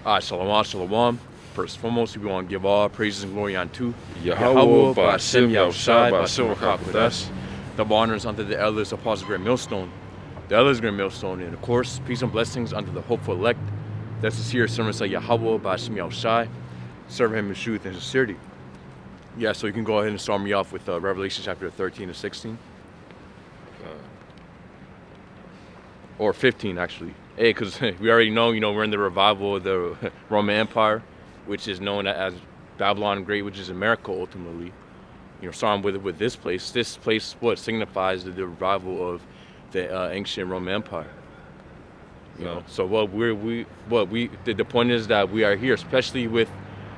Shalom, shalom. First and foremost, we want to give all praises and glory unto Yahweh, Ba'ashem, Ba'ashem, Yahushai, Yahushai, Ba'ashem, Ba'ashem, Rakakwadash. Rakakwadash. Double honors unto the elders, apostles, great millstone. The elders, great millstone. And of course, peace and blessings unto the hopeful elect. That's sincere servants of Yahweh, Ba'ashem, Yahushai. Serve him in truth and sincerity. Yeah, so you can go ahead and start me off with Revelation chapter 13 and 16. Or 15, actually. Hey, because we already know, we're in the revival of the Roman Empire, which is known as Babylon the Great, which is America ultimately. Starting with this place. This place, what signifies the revival of the ancient Roman Empire. So the point is that we are here, especially with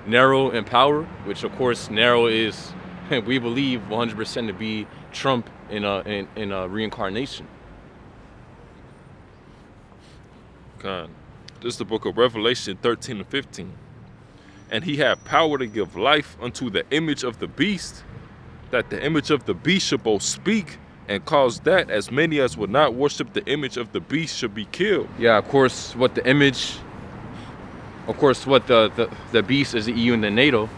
Nero in power, which of course Nero is, we believe 100% to be Trump in a reincarnation. God. This is the book of Revelation 13 and 15. And he had power to give life unto the image of the beast, that the image of the beast should both speak and cause that as many as would not worship the image of the beast should be killed. Yeah, of course, what the beast is the EU and the NATO.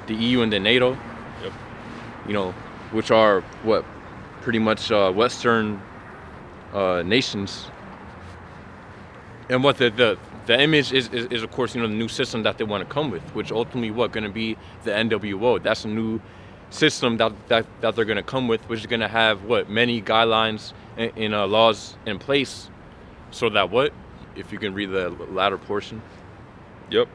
The EU and the NATO. Yep. Which are pretty much Western nations. And what the image is of course, the new system that they want to come with, which ultimately going to be the NWO. That's a new system that they're going to come with, which is going to have many guidelines and laws in place, so that if you can read the latter portion. Yep.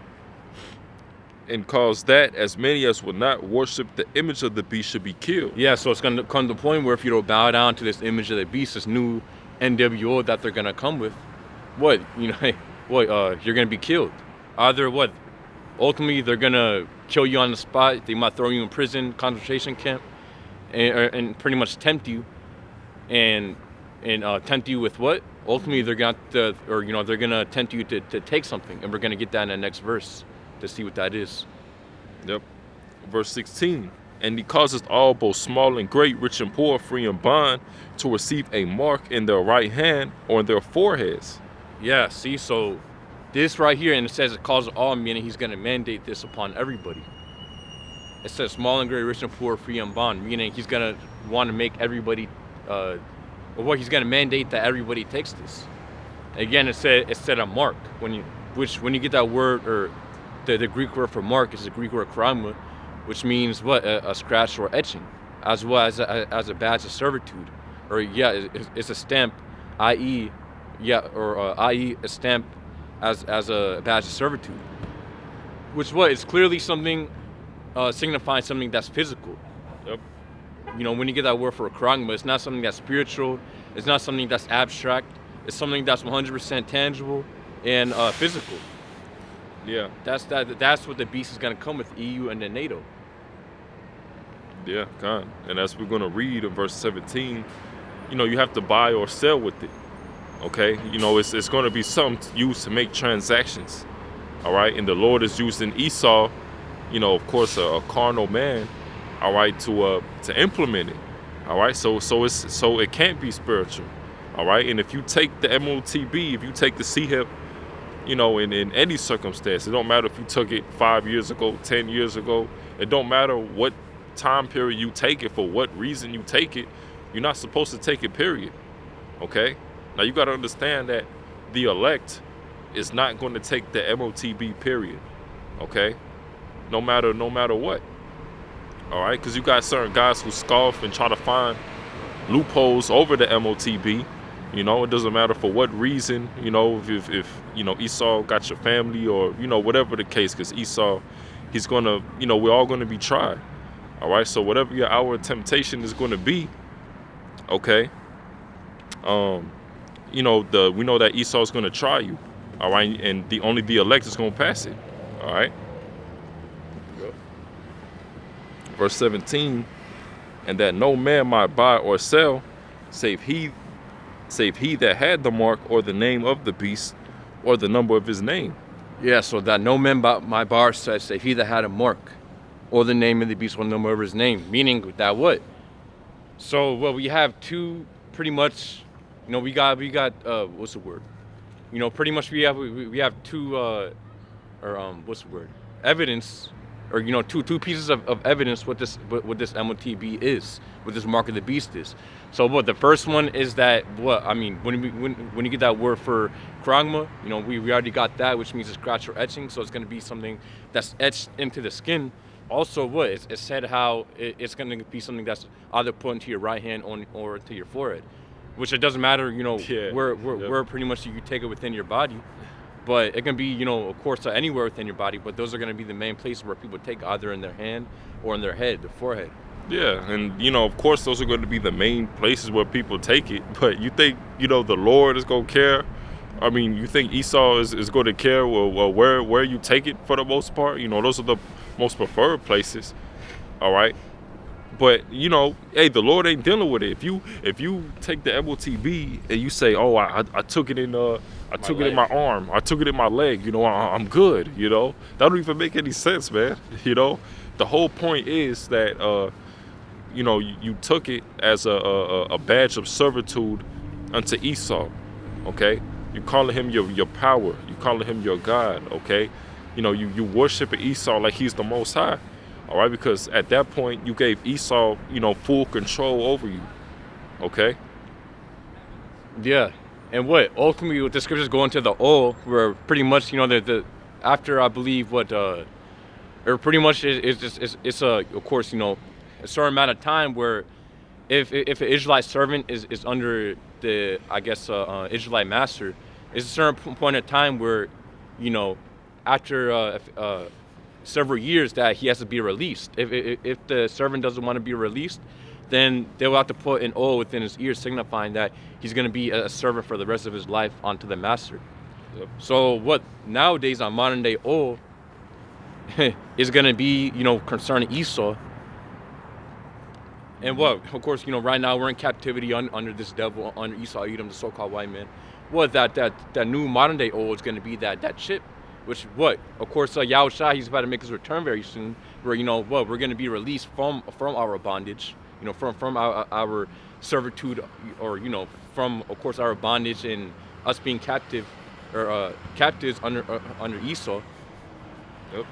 And cause that as many as would not worship the image of the beast should be killed. Yeah, so it's going to come to the point where if you don't bow down to this image of the beast, this new NWO that they're going to come with, you're going to be killed. Either ultimately they're going to kill you on the spot. They might throw you in prison, concentration camp, and pretty much tempt you, and tempt you with what? Ultimately they're going to tempt you to take something, and we're going to get that in the next verse to see what that is. Yep. Verse 16. And he causes all, both small and great, rich and poor, free and bond, to receive a mark in their right hand or in their foreheads. Yeah, see, so this right here, and it says it calls all, meaning he's going to mandate this upon everybody. It says small and great, rich and poor, free and bond, meaning he's going to want to make everybody, he's going to mandate that everybody takes this. Again, it said a mark. When you get that word, or the Greek word for mark is the Greek word krama, which means a scratch or etching, as well as a badge of servitude, or it's a stamp, i.e. i.e. a stamp as a badge of servitude, which it's clearly something signifying something that's physical. Yep. When you get that word for a kragma, it's not something that's spiritual, it's not something that's abstract, it's something that's 100% tangible and physical. Yeah. That's what the beast is going to come with, EU and the NATO. Yeah, God. And as we're going to read in verse 17, you have to buy or sell with it. Okay, it's going to be something used to make transactions. All right, and the Lord is using Esau, of course, a carnal man, all right, to implement it. All right, so it can't be spiritual. All right, and if you take the MOTB, if you take the CHIP, in any circumstance, it don't matter if you took it 5 years ago, 10 years ago. It don't matter what time period you take it, for what reason you take it. You're not supposed to take it, period. Okay. Now you got to understand that the elect is not going to take the MOTB, period. Okay, no matter what. All right, because you got certain guys who scoff and try to find loopholes over the MOTB. It doesn't matter for what reason. If Esau got your family, or whatever the case, because Esau, he's gonna, we're all going to be tried. All right, so whatever your hour of temptation is going to be, okay. We know that Esau is going to try you, all right, and only the elect is going to pass it, all right. Verse 17, and that no man might buy or sell, save he that had the mark or the name of the beast or the number of his name. Yeah, so that no man might buy or sell, save he that had a mark or the name of the beast or the number of his name. Meaning that what? So we have two pretty much. We got what's the word? Pretty much we have two what's the word, evidence, or two pieces of evidence what this MOTB is, what this mark of the beast is. So what the first one is that when you get that word for kragma, we already got that, which means it's scratch or etching. So it's going to be something that's etched into the skin. Also, what it said how it's going to be something that's either put into your right hand or to your forehead, which it doesn't matter, where pretty much you take it within your body. But it can be, of course, anywhere within your body. But those are going to be the main places where people take, either in their hand or in their head, their forehead. Yeah, and of course, those are going to be the main places where people take it. But you think, the Lord is going to care? I mean, you think Esau is going to care where you take it for the most part? Those are the most preferred places. All right. But hey, the Lord ain't dealing with it. If you take the MOTB and you say, oh, I took it in took it in my arm, I took it in my leg, I'm good. That don't even make any sense, man. The whole point is that you took it as a badge of servitude unto Esau. Okay, you calling him your power, you calling him your God. Okay, you worshiping Esau like he's the Most High. All right, because at that point you gave Esau, full control over you. Okay. Yeah, and ultimately what the scriptures go into the oil, where pretty much the after I believe or pretty much it's of course a certain amount of time where if an Israelite servant is under the Israelite master, it's a certain point of time where after several years that he has to be released. If the servant doesn't want to be released, then they will have to put an oil within his ear signifying that he's going to be a servant for the rest of his life unto the master. Yep. So what nowadays on modern day oil is going to be concerning Esau. And of course, right now we're in captivity under this devil, under Esau Edom, the so-called white man. That new modern day oil is going to be that chip. Which of course, Yahushua, he's about to make his return very soon. Where we're going to be released from our bondage, from our servitude, or from of course our bondage and us being captives under Esau. Yep.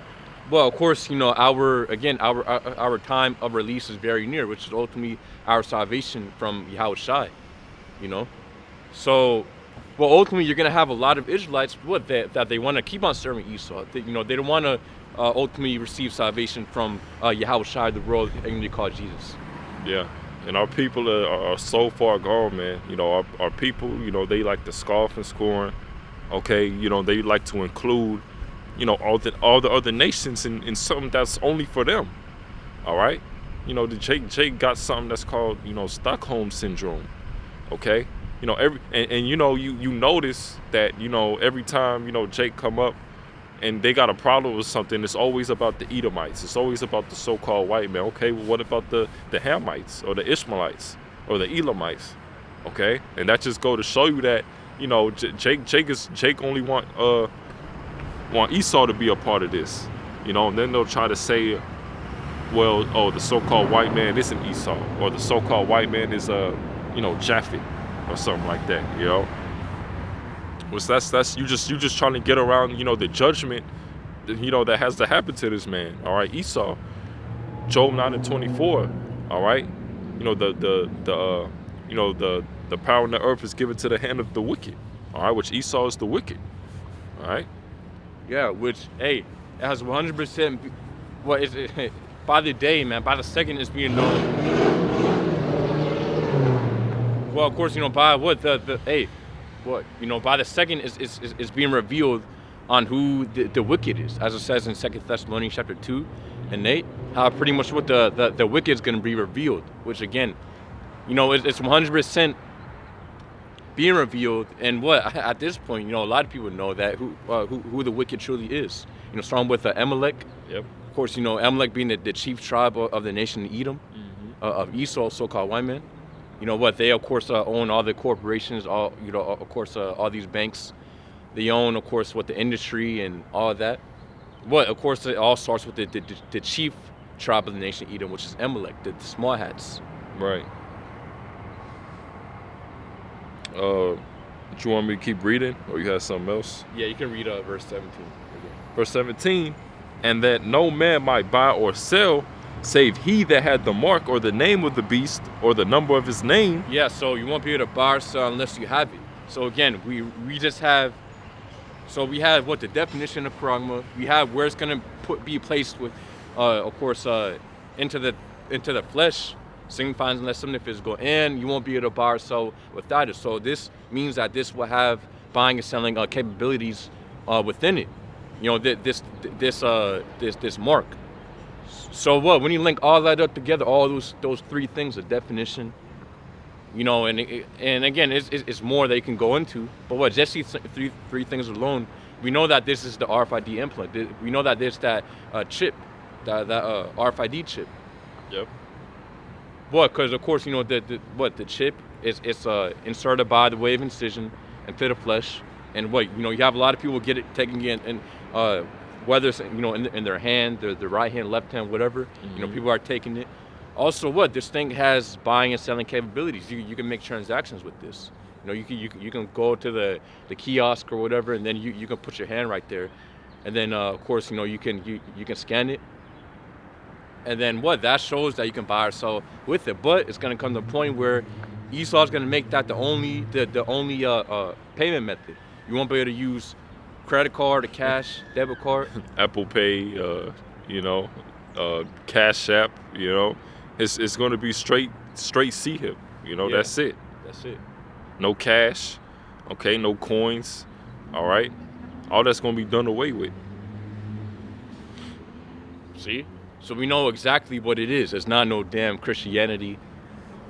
Well, of course, our time of release is very near, which is ultimately our salvation from Yahushua. So. Well, ultimately, you're going to have a lot of Israelites that they want to keep on serving Esau. They don't want to ultimately receive salvation from Yahushua, the world ignorantly called Jesus. Yeah, and our people are so far gone, man. Our people, they like to scoff and scorn. Okay, they like to include, all the other nations in something that's only for them. All right, the Jake got something that's called Stockholm syndrome. Okay. You notice that every time Jake come up and they got a problem with something, it's always about the Edomites, it's always about the so-called white man. Okay, well, what about the Hamites or the Ishmaelites or the Elamites? Okay, and that just go to show you that Jake only want Esau to be a part of this, and then they'll try to say, well, the so-called white man isn't Esau, or the so-called white man is Japhet, or something like that, Which that's you just trying to get around, the judgment, that has to happen to this man. All right, Esau, Job 9:24. All right, the power in the earth is given to the hand of the wicked. All right, which Esau is the wicked. All right. Yeah, which it has 100%. By the day, man. By the second, it's being known. Well, of course, by by the second is being revealed on who the wicked is, as it says in 2 Thessalonians chapter 2 and 8, how pretty much what the wicked is going to be revealed, which again, it's 100% being revealed. And at this point, a lot of people know that who the wicked truly is. Starting with Amalek. Yep. Of course, Amalek being the chief tribe of the nation Edom, of Esau, so-called white man. They of course own all the corporations, all all these banks. They own, of course, the industry and all of that. Of course, it all starts with the chief tribe of the nation Edom, which is Amalek, the small hats. Right. Do you want me to keep reading, or you have something else? Yeah, you can read verse 17. Verse 17, and that no man might buy or sell, save he that had the mark or the name of the beast or the number of his name. Yeah, so you won't be able to buy or sell unless you have it. So again, we just have. So we have what the definition of pragma. We have where it's gonna be placed with, of course, into the flesh, signifying unless something physical, and you won't be able to buy or sell without it. So this means that this will have buying and selling capabilities within it. You know, this mark. So what? When you link all that up together, all those three things, the definition, you know, and again, it's more they can go into. But what? Just these three things alone, we know that this is the RFID implant. We know that there's that chip, that RFID chip. Yep. What? Because of course, you know, the chip is inserted by the way of incision into the flesh, and what, you know, you have a lot of people get it taking it in whether it's, you know, in their hand, their right hand, left hand, whatever. You know, people are taking it. Also, what, this thing has buying and selling capabilities. You can make transactions with this. You know, you can go to the kiosk or whatever, and then you can put your hand right there, and then of course, you know, you can scan it, and then what, that shows that you can buy or sell with it. But it's gonna come to a point where Esau's gonna make that the only payment method. You won't be able to use credit card or cash, debit card, Apple Pay, you know, Cash App, you know. It's going to be straight C-hip, you know. Yeah. That's it. No cash, okay, no coins, all right. All that's going to be done away with. See? So we know exactly what it is. It's not no damn Christianity.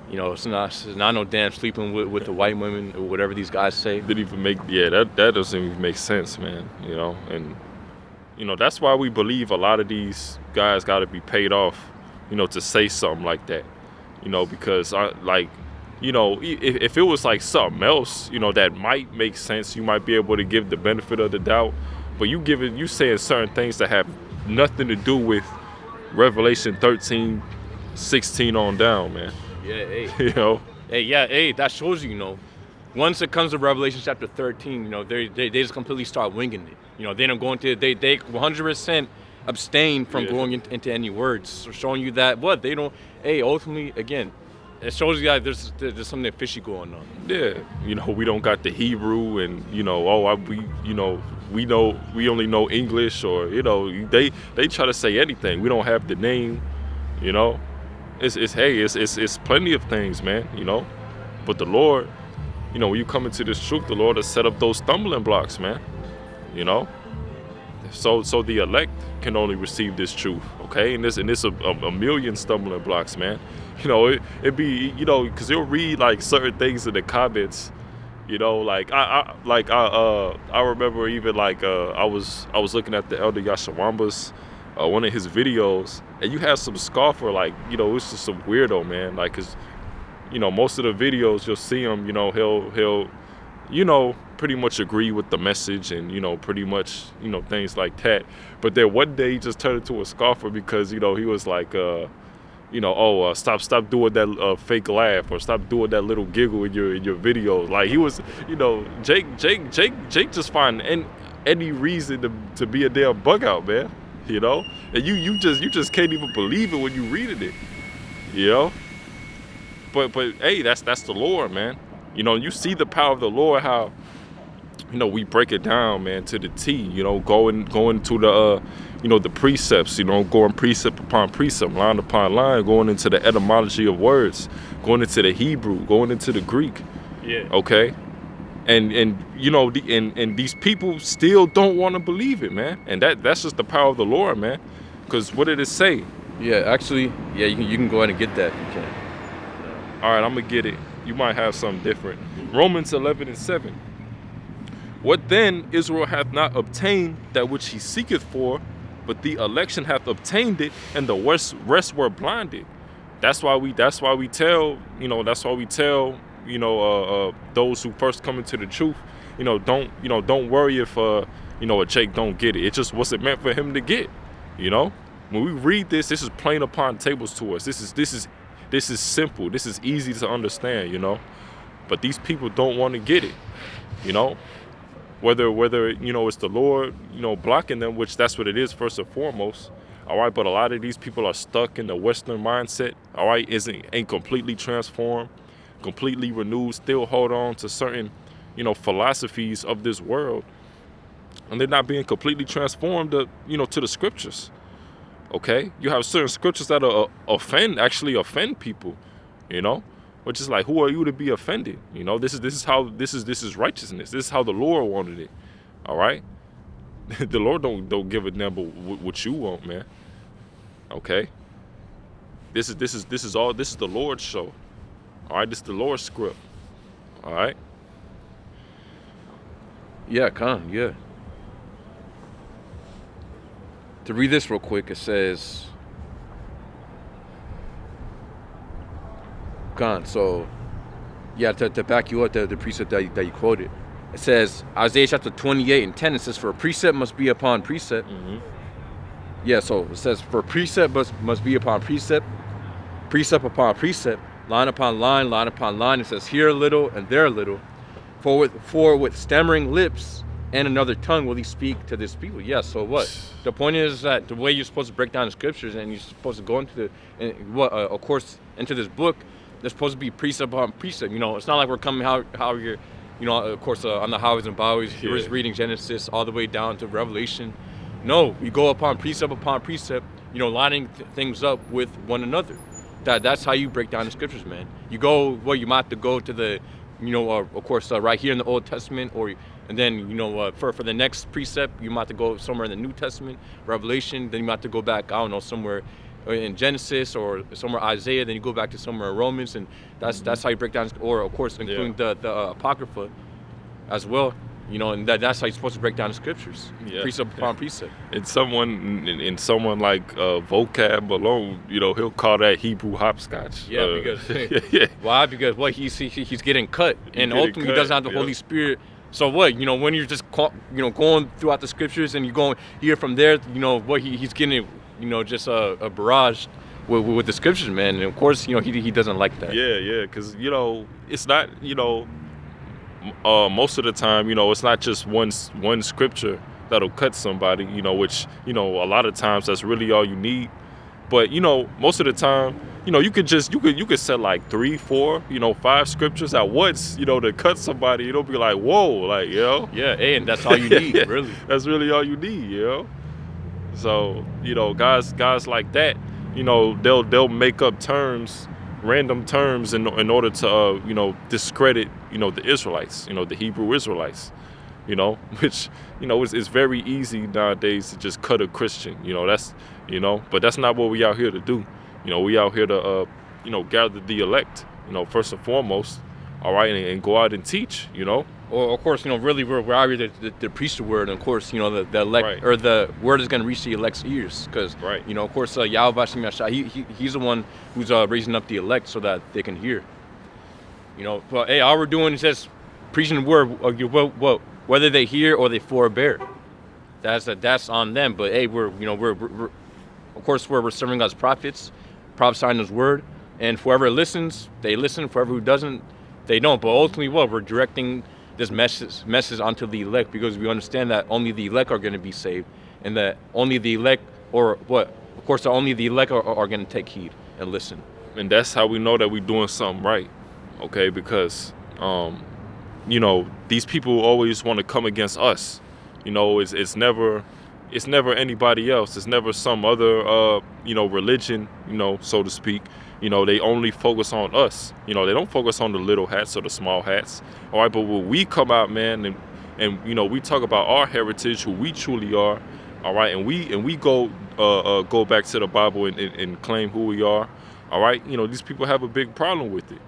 You know, it's not no damn sleeping with the white women or whatever these guys say. Didn't even make, that doesn't even make sense, man. You know, and you know, that's why we believe a lot of these guys got to be paid off, you know, to say something like that. You know, because you know, if it was like something else, you know, that might make sense. You might be able to give the benefit of the doubt, but you saying certain things that have nothing to do with Revelation 13:16 on down, man. Yeah, hey. You know? Hey, that shows you, you know, once it comes to Revelation chapter 13, you know, they just completely start winging it. You know, they don't go into, they 100% abstain from going into any words, so showing you that, what, they don't, ultimately, again, it shows you that there's something fishy going on. Yeah, you know, we don't got the Hebrew, and, you know, we only know English, or, you know, they try to say anything. We don't have the name, you know. It's plenty of things, man, you know. But the Lord, you know, when you come into this truth, the Lord has set up those stumbling blocks, man, you know. So the elect can only receive this truth, okay? And it's a million stumbling blocks, man. You know, it be, you know, because you'll read like certain things in the comments, you know, like I remember even like I was looking at the Elder Yashawamba's one of his videos, and you have some scoffer, like, you know, it's just some weirdo, man, like, cause, you know, most of the videos you'll see him, you know, he'll you know, pretty much agree with the message, and, you know, pretty much, you know, things like that. But then one day he just turned into a scoffer because, you know, he was like, you know, stop doing that fake laugh, or stop doing that little giggle in your videos. Like, he was, you know, Jake just find any reason to be a damn bug out, man. You know, and you just can't even believe it when you reading it, you know. But hey, that's the Lord, man. You know, you see the power of the Lord, how, you know, we break it down, man, to the T. You know, going to the you know, the precepts. You know, going precept upon precept, line upon line, going into the etymology of words, going into the Hebrew, going into the Greek. Yeah. Okay. And you know, and these people still don't want to believe it, man. And that's just the power of the Lord, man. Because what did it say? Yeah, actually, yeah, you can go ahead and get that if you can. All right, I'm gonna get it. You might have something different. Romans 11:7. What then? Israel hath not obtained that which he seeketh for, but the election hath obtained it, and the rest were blinded. That's why we tell, you know, those who first come into the truth, you know, don't worry if you know, a Jake don't get it. It just wasn't meant for him to get. You know, when we read this is plain upon tables to us. This is simple. This is easy to understand, you know. But these people don't want to get it, you know. Whether it's the Lord, blocking them, which that's what it is first and foremost. All right, but a lot of these people are stuck in the Western mindset. All right, ain't completely transformed, completely renewed, still hold on to certain, philosophies of this world, and they're not being completely transformed to the scriptures. Okay, you have certain scriptures that actually offend people, which is like, who are you to be offended? This is righteousness. This is how the Lord wanted it. All right, the Lord don't give a damn about what you want, man. Okay, this is the Lord's show. All right, this is the Lord's script. All right. Yeah, yeah. To read this real quick, it says, so, yeah, to back you up, the precept that you quoted, it says, Isaiah chapter 28:10, it says, for precept must be upon precept. Mm-hmm. Yeah, so it says, for precept must be upon precept, precept upon precept, line upon line, line upon line. It says, here a little and there a little. For with stammering lips and another tongue will he speak to this people. Yeah, so what? The point is that the way you're supposed to break down the scriptures, and you're supposed to go into of course, into this book, there's supposed to be precept upon precept. It's not like we're coming how you're, of course, on the highways and byways. You're just reading Genesis all the way down to Revelation. No, we go upon precept, lining things up with one another. That's how you break down the scriptures, man. You might have to go to the, of course, right here in the Old Testament, and then, for the next precept, you might have to go somewhere in the New Testament, Revelation. Then you might have to go back, I don't know, somewhere in Genesis or somewhere Isaiah. Then you go back to somewhere in Romans, and that's how you break down. Or of course, including the Apocrypha as well. And that's how you're supposed to break down the scriptures, precept upon precept. And someone like vocab alone, he'll call that Hebrew hopscotch. Yeah, because why? Because he's getting cut, and ultimately he doesn't have the Holy Spirit. So what? When you're just going throughout the scriptures and you're going here from there, he's getting just a barrage with the scriptures, man. And of course, he doesn't like that. Yeah, because it's not most of the time, it's not just one scripture that'll cut somebody, which a lot of times that's really all you need. But most of the time, you could set like 3, 4, 5 scriptures at once, to cut somebody. It'll be like, whoa, like, Yeah, and that's all you need, really. That's really all you need, So, guys like that, they'll make up terms, random terms in order to discredit the Israelites, the Hebrew Israelites, which it's very easy nowadays to just cut a Christian, but that's not what we out here to do. We out here to gather the elect, first and foremost, all right, and go out and teach, Or of course, really we're out here to preach the word, and of course, the elect, right, or the word is going to reach the elect's ears, because right, of course, Yahweh he's the one who's raising up the elect so that they can hear. But hey, all we're doing is just preaching the word. Whether they hear or they forbear, that's on them. But hey, we're of course we're serving God's prophets, prophesying His word, and whoever listens, they listen. Whoever who doesn't, they don't. But ultimately, we're directing this message onto the elect, because we understand that only the elect are going to be saved, and that only the elect, of course, only the elect are going to take heed and listen. And that's how we know that we're doing something right, okay? Because these people always want to come against us. It's never anybody else. It's never some other religion, so to speak. They only focus on us. They don't focus on the little hats or the small hats. All right, but when we come out, man, and we talk about our heritage, who we truly are, all right, and we go back to the Bible and claim who we are, all right, these people have a big problem with it,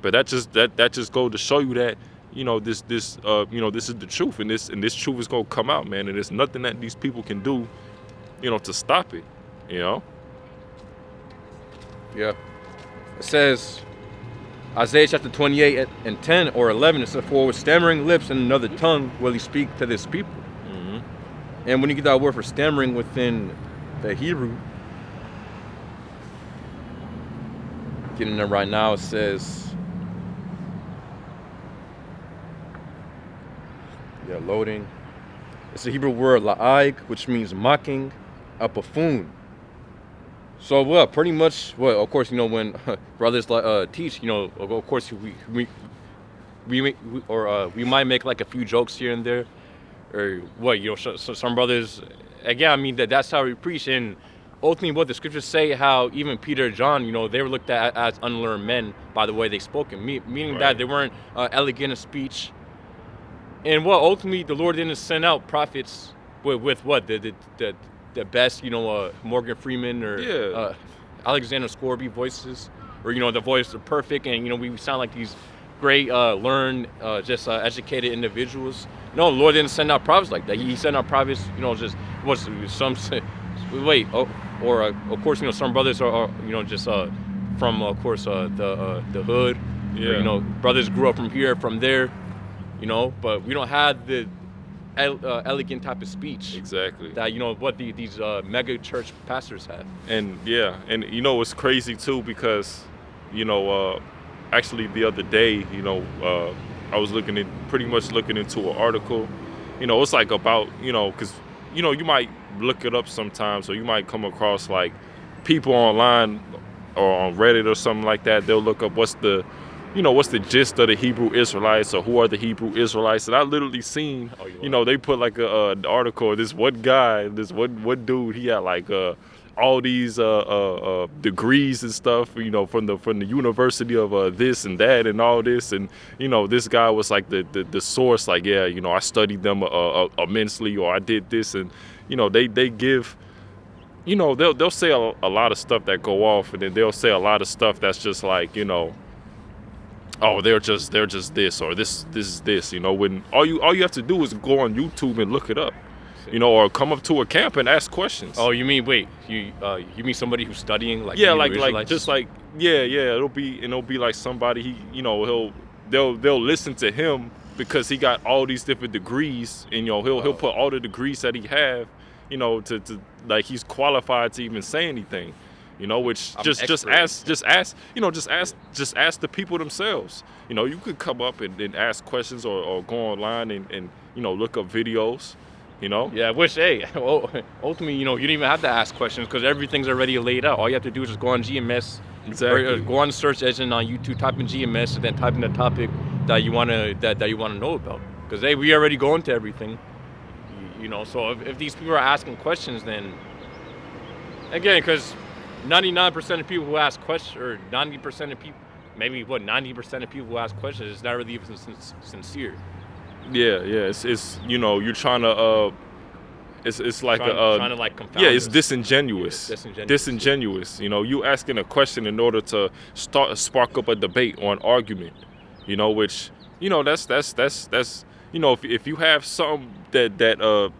But that just goes to show you that this is the truth, and this truth is gonna come out, man, and there's nothing that these people can do, to stop it, Yeah. It says, Isaiah chapter 28:10 or 11, it says, for with stammering lips and another tongue will he speak to this people. Mm-hmm. And when you get that word for stammering within the Hebrew, getting there right now, it says, Yeah, loading. It's the Hebrew word la'aig, which means mocking, a buffoon. So well, pretty much. Well, of course, when brothers teach, of course we might make like a few jokes here and there, or what so some brothers. Again, I mean that's how we preach, and ultimately what the scriptures say, how even Peter and John, they were looked at as unlearned men by the way they spoke, meaning Right. that they weren't elegant of speech. And what ultimately the Lord didn't send out prophets with what the best, Morgan Freeman or Yeah. Alexander Scorby voices, or the voice are perfect, and we sound like these great, learned, just educated individuals. No, the Lord didn't send out prophets like that. He sent out prophets, just was some wait, or of course, some brothers are just from of course the hood. Yeah. Or, brothers grew up from here, from there. But we don't have the elegant type of speech Exactly. that what these mega church pastors have. And yeah, and it's crazy too, because actually the other day, I was pretty much looking into an article. It's like about, because you might look it up sometimes, or you might come across like people online or on Reddit or something like that. They'll look up what's the gist of the Hebrew Israelites, or who are the Hebrew Israelites. And I literally seen, they put like an article. This one guy, this one dude, he had like all these degrees and stuff, from the university of this and that and all this. And this guy was like the source, like, yeah, I studied them immensely, or I did this. And they give, they'll say a lot of stuff that go off, and then they'll say a lot of stuff that's just like, oh, they're just this, or this is this, when all you have to do is go on YouTube and look it up, or come up to a camp and ask questions. Oh, you mean you mean somebody who's studying like yeah, Hebrew like Israelites? just like yeah, it'll be like somebody, they'll listen to him because he got all these different degrees, and he'll put all the degrees that he have, to like he's qualified to even say anything. Which just ask the people themselves. You could come up and ask questions, or go online and look up videos. Yeah, ultimately, you don't even have to ask questions, because everything's already laid out. All you have to do is just go on GMS, Exactly. or go on the search engine on YouTube, type in GMS, and then type in the topic that you want to know about. Because we already go into everything. So if these people are asking questions, then again, because 99% of people who ask questions, or 90% of people, maybe 90% of people who ask questions, is not really even sincere. Yeah. It's you're trying to it's like trying to like confound yeah, it's us. disingenuous. Disingenuous. You asking a question in order to spark up a debate or an argument. Which that's if you have something that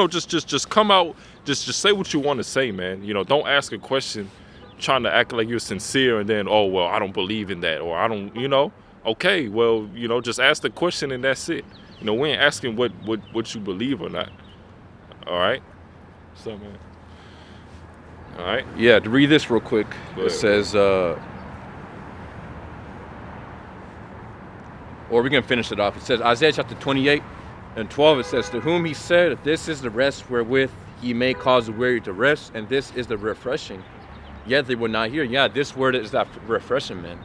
just come out, just say what you want to say, man. Don't ask a question trying to act like you're sincere, and then, oh, well, I don't believe in that, or I don't, okay, well, just ask the question and that's it. We ain't asking what you believe or not. All right? What's up, man? All right? Yeah, to read this real quick, Go it ahead. says, or we can finish it off. It says, Isaiah chapter 28 and 12, it says, to whom he said, this is the rest wherewith he may cause the weary to rest, and this is the refreshing. Yet they would not hear. Yeah, this word is that refreshing, man.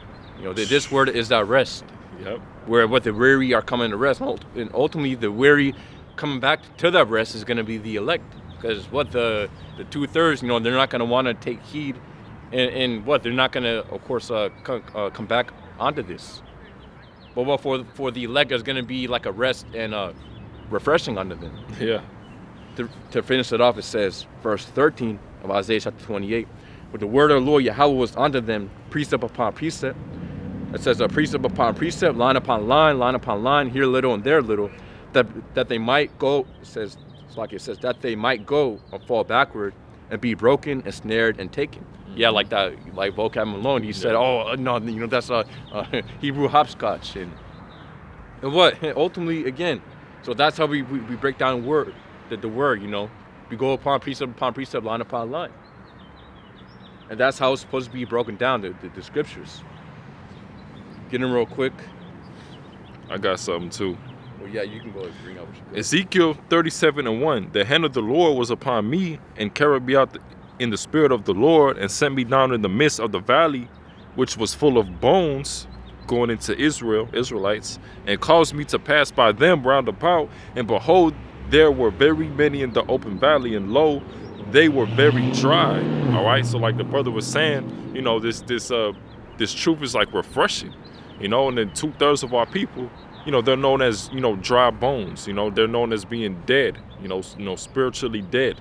This word is that rest. Yep. Where what the weary are coming to rest. And ultimately, the weary coming back to that rest is going to be the elect. Because what the 2/3, they're not going to want to take heed. And what they're not going to, of course, come back onto this. But what for the elect is going to be like a rest and refreshing unto them. Yeah. To finish it off, it says, verse 13 of Isaiah chapter 28, with the word of the Lord Yahweh was unto them, precept upon precept. It says, precept upon precept, line upon line, here little and there little, that they might go, it says, that they might go and fall backward and be broken and snared and taken. Yeah, like that, like Vocab Malone, he said, oh, no, that's a Hebrew hopscotch. And what? Ultimately, again, so that's how we break down word, the word, we go upon precept, line upon line. And that's how it's supposed to be broken down, the scriptures. Get in real quick. I got something too. Well, yeah, you can go and bring up what you got. Ezekiel 37:1. The hand of the Lord was upon me and carried me out in the spirit of the Lord and sent me down in the midst of the valley, which was full of bones, going into Israelites, and caused me to pass by them round about. And behold, there were very many in the open valley, and lo, they were very dry. All right. So like the brother was saying, you know, this truth is like refreshing, you know, and then 2/3 of our people, you know, they're known as, you know, dry bones, you know, they're known as being dead, you know, spiritually dead.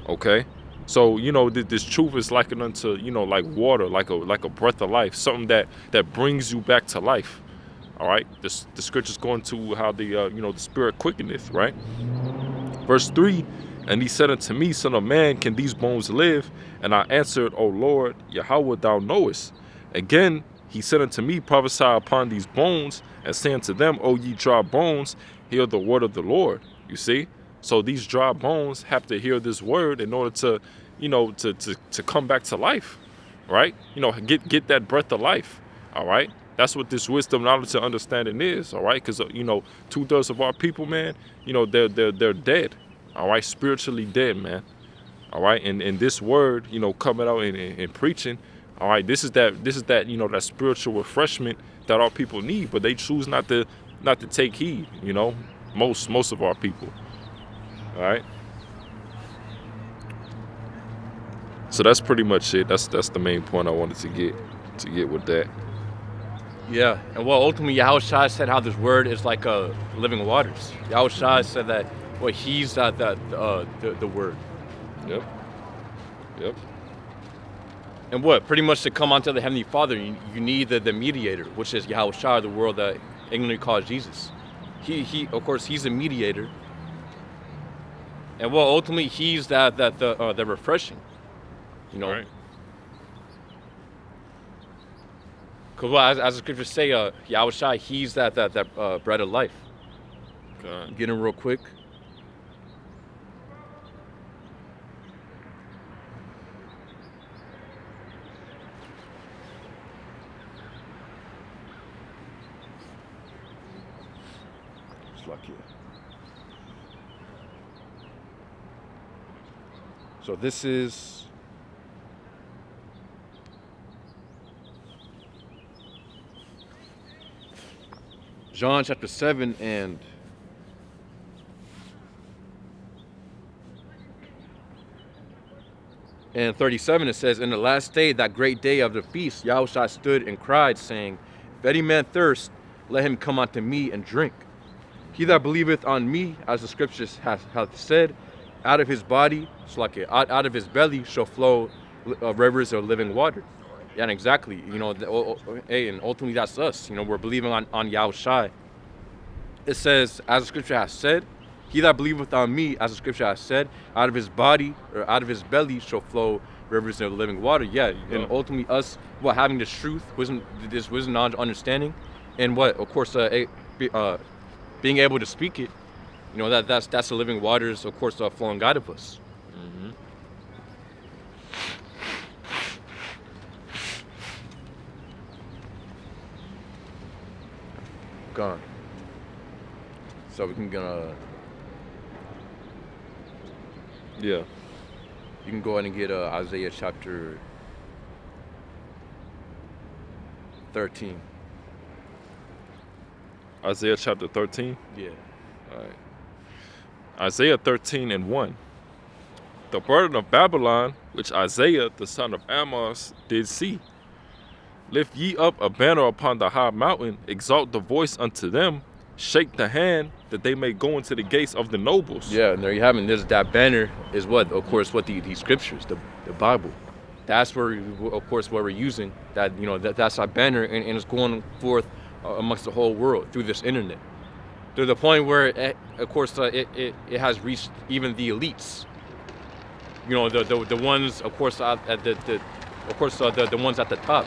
Okay. So, you know, this truth is likened unto, you know, like water, like a breath of life, something that brings you back to life. All right. The scriptures go into how the, you know, the spirit quickeneth, right? Verse 3, and he said unto me, Son of man, can these bones live? And I answered, O Lord, Yahweh, thou knowest. Again, he said unto me, Prophesy upon these bones, and say unto them, O ye dry bones, hear the word of the Lord. You see? So these dry bones have to hear this word in order to, you know, to come back to life, right? You know, get that breath of life, all right? That's what this wisdom, knowledge, and understanding is, all right? Because, you know, 2/3 of our people, man, you know, they're dead, all right? Spiritually dead, man, all right? And this word, you know, coming out and preaching, all right, this is that, you know, that spiritual refreshment that our people need, but they choose not to take heed, you know, most of our people. All right. So that's pretty much it. That's the main point I wanted to get with that. Yeah, and well, ultimately, Yahushua said how this word is like living waters. Yahushua said that, well, he's the word. Yep. Yep. And what? Pretty much to come onto the Heavenly Father, you need the mediator, which is Yahushua, the world that ignorantly calls Jesus. He of course, he's a mediator. And well, ultimately, he's the refreshing, you know. Right. Because well, as the scriptures say, Yahushua, he's that bread of life. God. Get him real quick. It's lucky. So this is John chapter 7 and And 37, it says, In the last day, that great day of the feast, Yahushua stood and cried, saying, If any man thirst, let him come unto me and drink. He that believeth on me, as the scriptures hath said, out of his body, out of his belly shall flow rivers of living water. Yeah, and exactly, you know, hey, and ultimately that's us. You know, we're believing on Yahushua. It says, as the scripture has said, he that believeth on me, as the scripture has said, out of his body or out of his belly shall flow rivers of living water. Yeah, and ultimately us, having this truth, this wisdom, knowledge, understanding, and of course, being able to speak it. You know, that's the living waters, of course, flowing out of us. Mm-hmm. Gone. So we can Yeah. You can go ahead and get Isaiah chapter 13. Isaiah chapter 13. Yeah. All right. Isaiah 13 and 1. The burden of Babylon, which Isaiah the son of Amos did see. Lift ye up a banner upon the high mountain, exalt the voice unto them, shake the hand, that they may go into the gates of the nobles. Yeah, and there you have it. That banner is of course, the scriptures, the Bible. That's where, of course, what we're using. That, you know, that's our banner, and it's going forth amongst the whole world through this internet, to the point where, of course, it has reached even the elites. You know, the ones, of course, the ones at the top.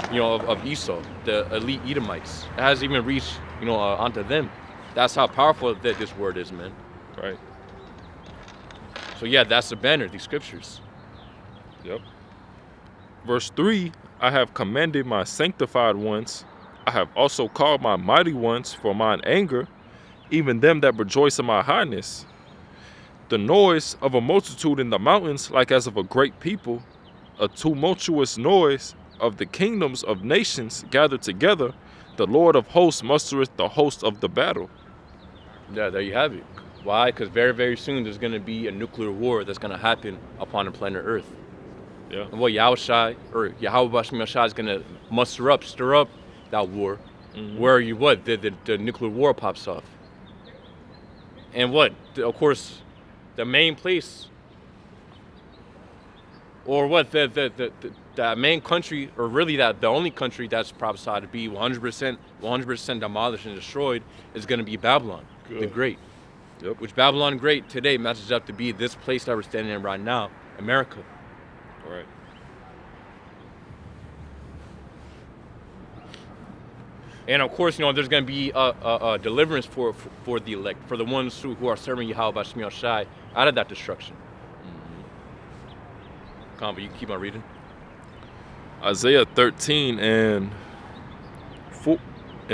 You know, of Esau, the elite Edomites. It has even reached, you know, onto them. That's how powerful that this word is, man. Right. So yeah, that's the banner, these scriptures. Yep. Verse 3, I have commanded my sanctified ones. I have also called my mighty ones for mine anger. even them that rejoice in my highness. The noise of a multitude in the mountains, like as of a great people, a tumultuous noise of the kingdoms of nations gathered together. The Lord of hosts mustereth the host of the battle. Yeah, there you have it. Why? Because very, very soon there's going to be a nuclear war that's going to happen upon the planet Earth. Yeah. And what Yahushai or Yahweh Bashim Yashai is going to stir up that war, where the nuclear war pops off. And of course, the main place, or the main country, or really the only country that's prophesied to be 100% demolished and destroyed is going to be Babylon, the Great. Yep. Which Babylon Great today matches up to be this place that we're standing in right now, America. Right. And of course, there's going to be a deliverance for the elect, for the ones who are serving Yahweh Bashim Yashai out of that destruction. Come on, but you can keep on reading. Isaiah 13 and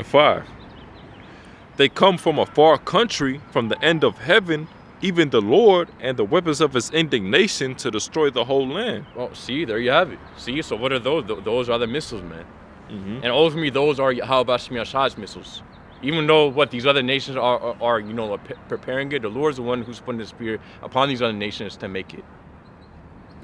5. They come from a far country, from the end of heaven, even the Lord, and the weapons of his indignation to destroy the whole land. Well, see, there you have it. See, so what are those? Those are the missiles, man. And ultimately, those are Yahweh Bashim Yashai's missiles. Even though these other nations are preparing it, the Lord's the one who's putting the Spirit upon these other nations to make it.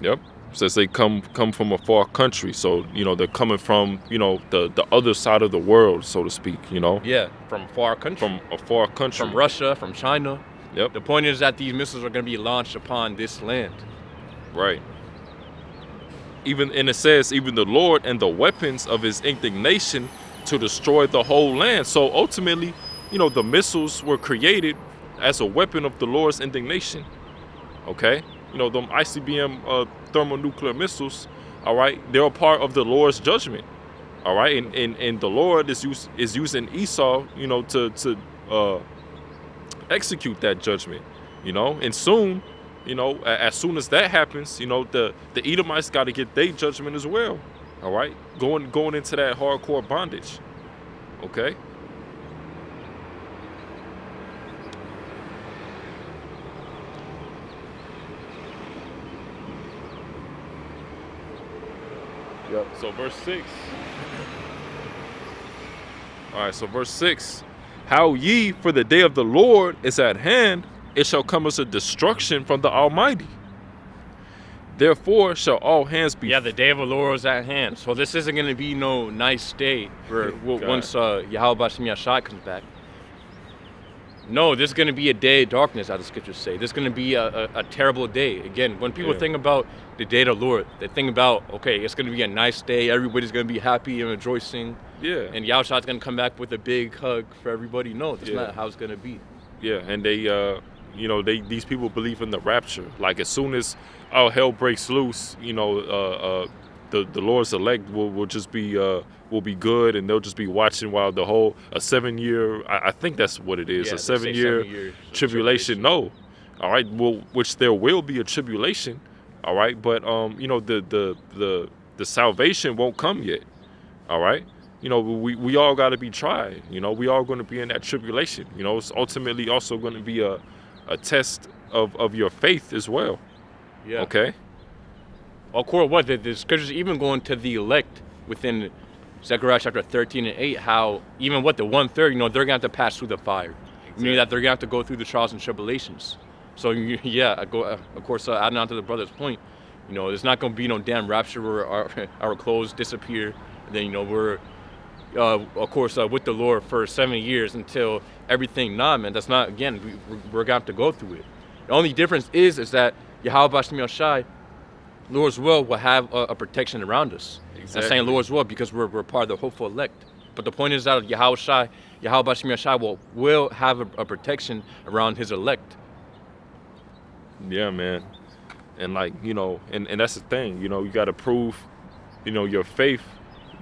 Yep. Says they come from a far country, so they're coming from the other side of the world, so to speak. Yeah, from a far country. From a far country. From Russia, from China. Yep. The point is that these missiles are going to be launched upon this land. Right. And it says, even the Lord and the weapons of his indignation to destroy the whole land. So ultimately, the missiles were created as a weapon of the Lord's indignation. Okay? Them ICBM thermonuclear missiles, all right, they're a part of the Lord's judgment. All right? And the Lord is using Esau, to execute that judgment. And soon, as soon as that happens, the Edomites got to get their judgment as well. All right, going into that hardcore bondage. Okay. Yep. So verse 6. All right, so verse 6. How ye, for the day of the Lord is at hand, it shall come as a destruction from the Almighty. Therefore shall all hands be... Yeah, the day of the Lord is at hand. So this isn't going to be no nice day once Yahweh Bashim Yashai comes back. No, this is going to be a day of darkness, as the scriptures say. This is going to be a terrible day. Again, when people think about the day of the Lord, they think about, okay, it's going to be a nice day. Everybody's going to be happy and rejoicing. Yeah. And Yahushua's going to come back with a big hug for everybody. No, that's not how it's going to be. Yeah, and they, these people believe in the rapture. Like as soon as all hell breaks loose, the Lord's elect will just be will be good, and they'll just be watching while the whole 7-year, I think that's what it is, yeah, a 7-year tribulation. No, all right, well, which there will be a tribulation, all right, but the salvation won't come yet, all right. We all got to be tried. We all going to be in that tribulation. It's ultimately also going to be a test of your faith as well. Yeah. Okay. Of course, the scriptures even going to the elect within Zechariah chapter 13 and 8, how even the 1/3, they're going to have to pass through the fire. Exactly. Meaning that they're going to have to go through the trials and tribulations. So, of course, adding on to the brother's point, there's not going to be no damn rapture where our clothes disappear. And then, we're, of course, with the Lord for 7 years until everything. Nah, man, that's not, again, we're going to have to go through it. The only difference is that Yahweh Bashim Yashai, Lord's will have a protection around us. Exactly. I'm saying Lord's will because we're part of the hopeful elect. But the point is that Yahweh Bashim Yashai will have a protection around his elect. Yeah, man. And and that's the thing, you got to prove, your faith,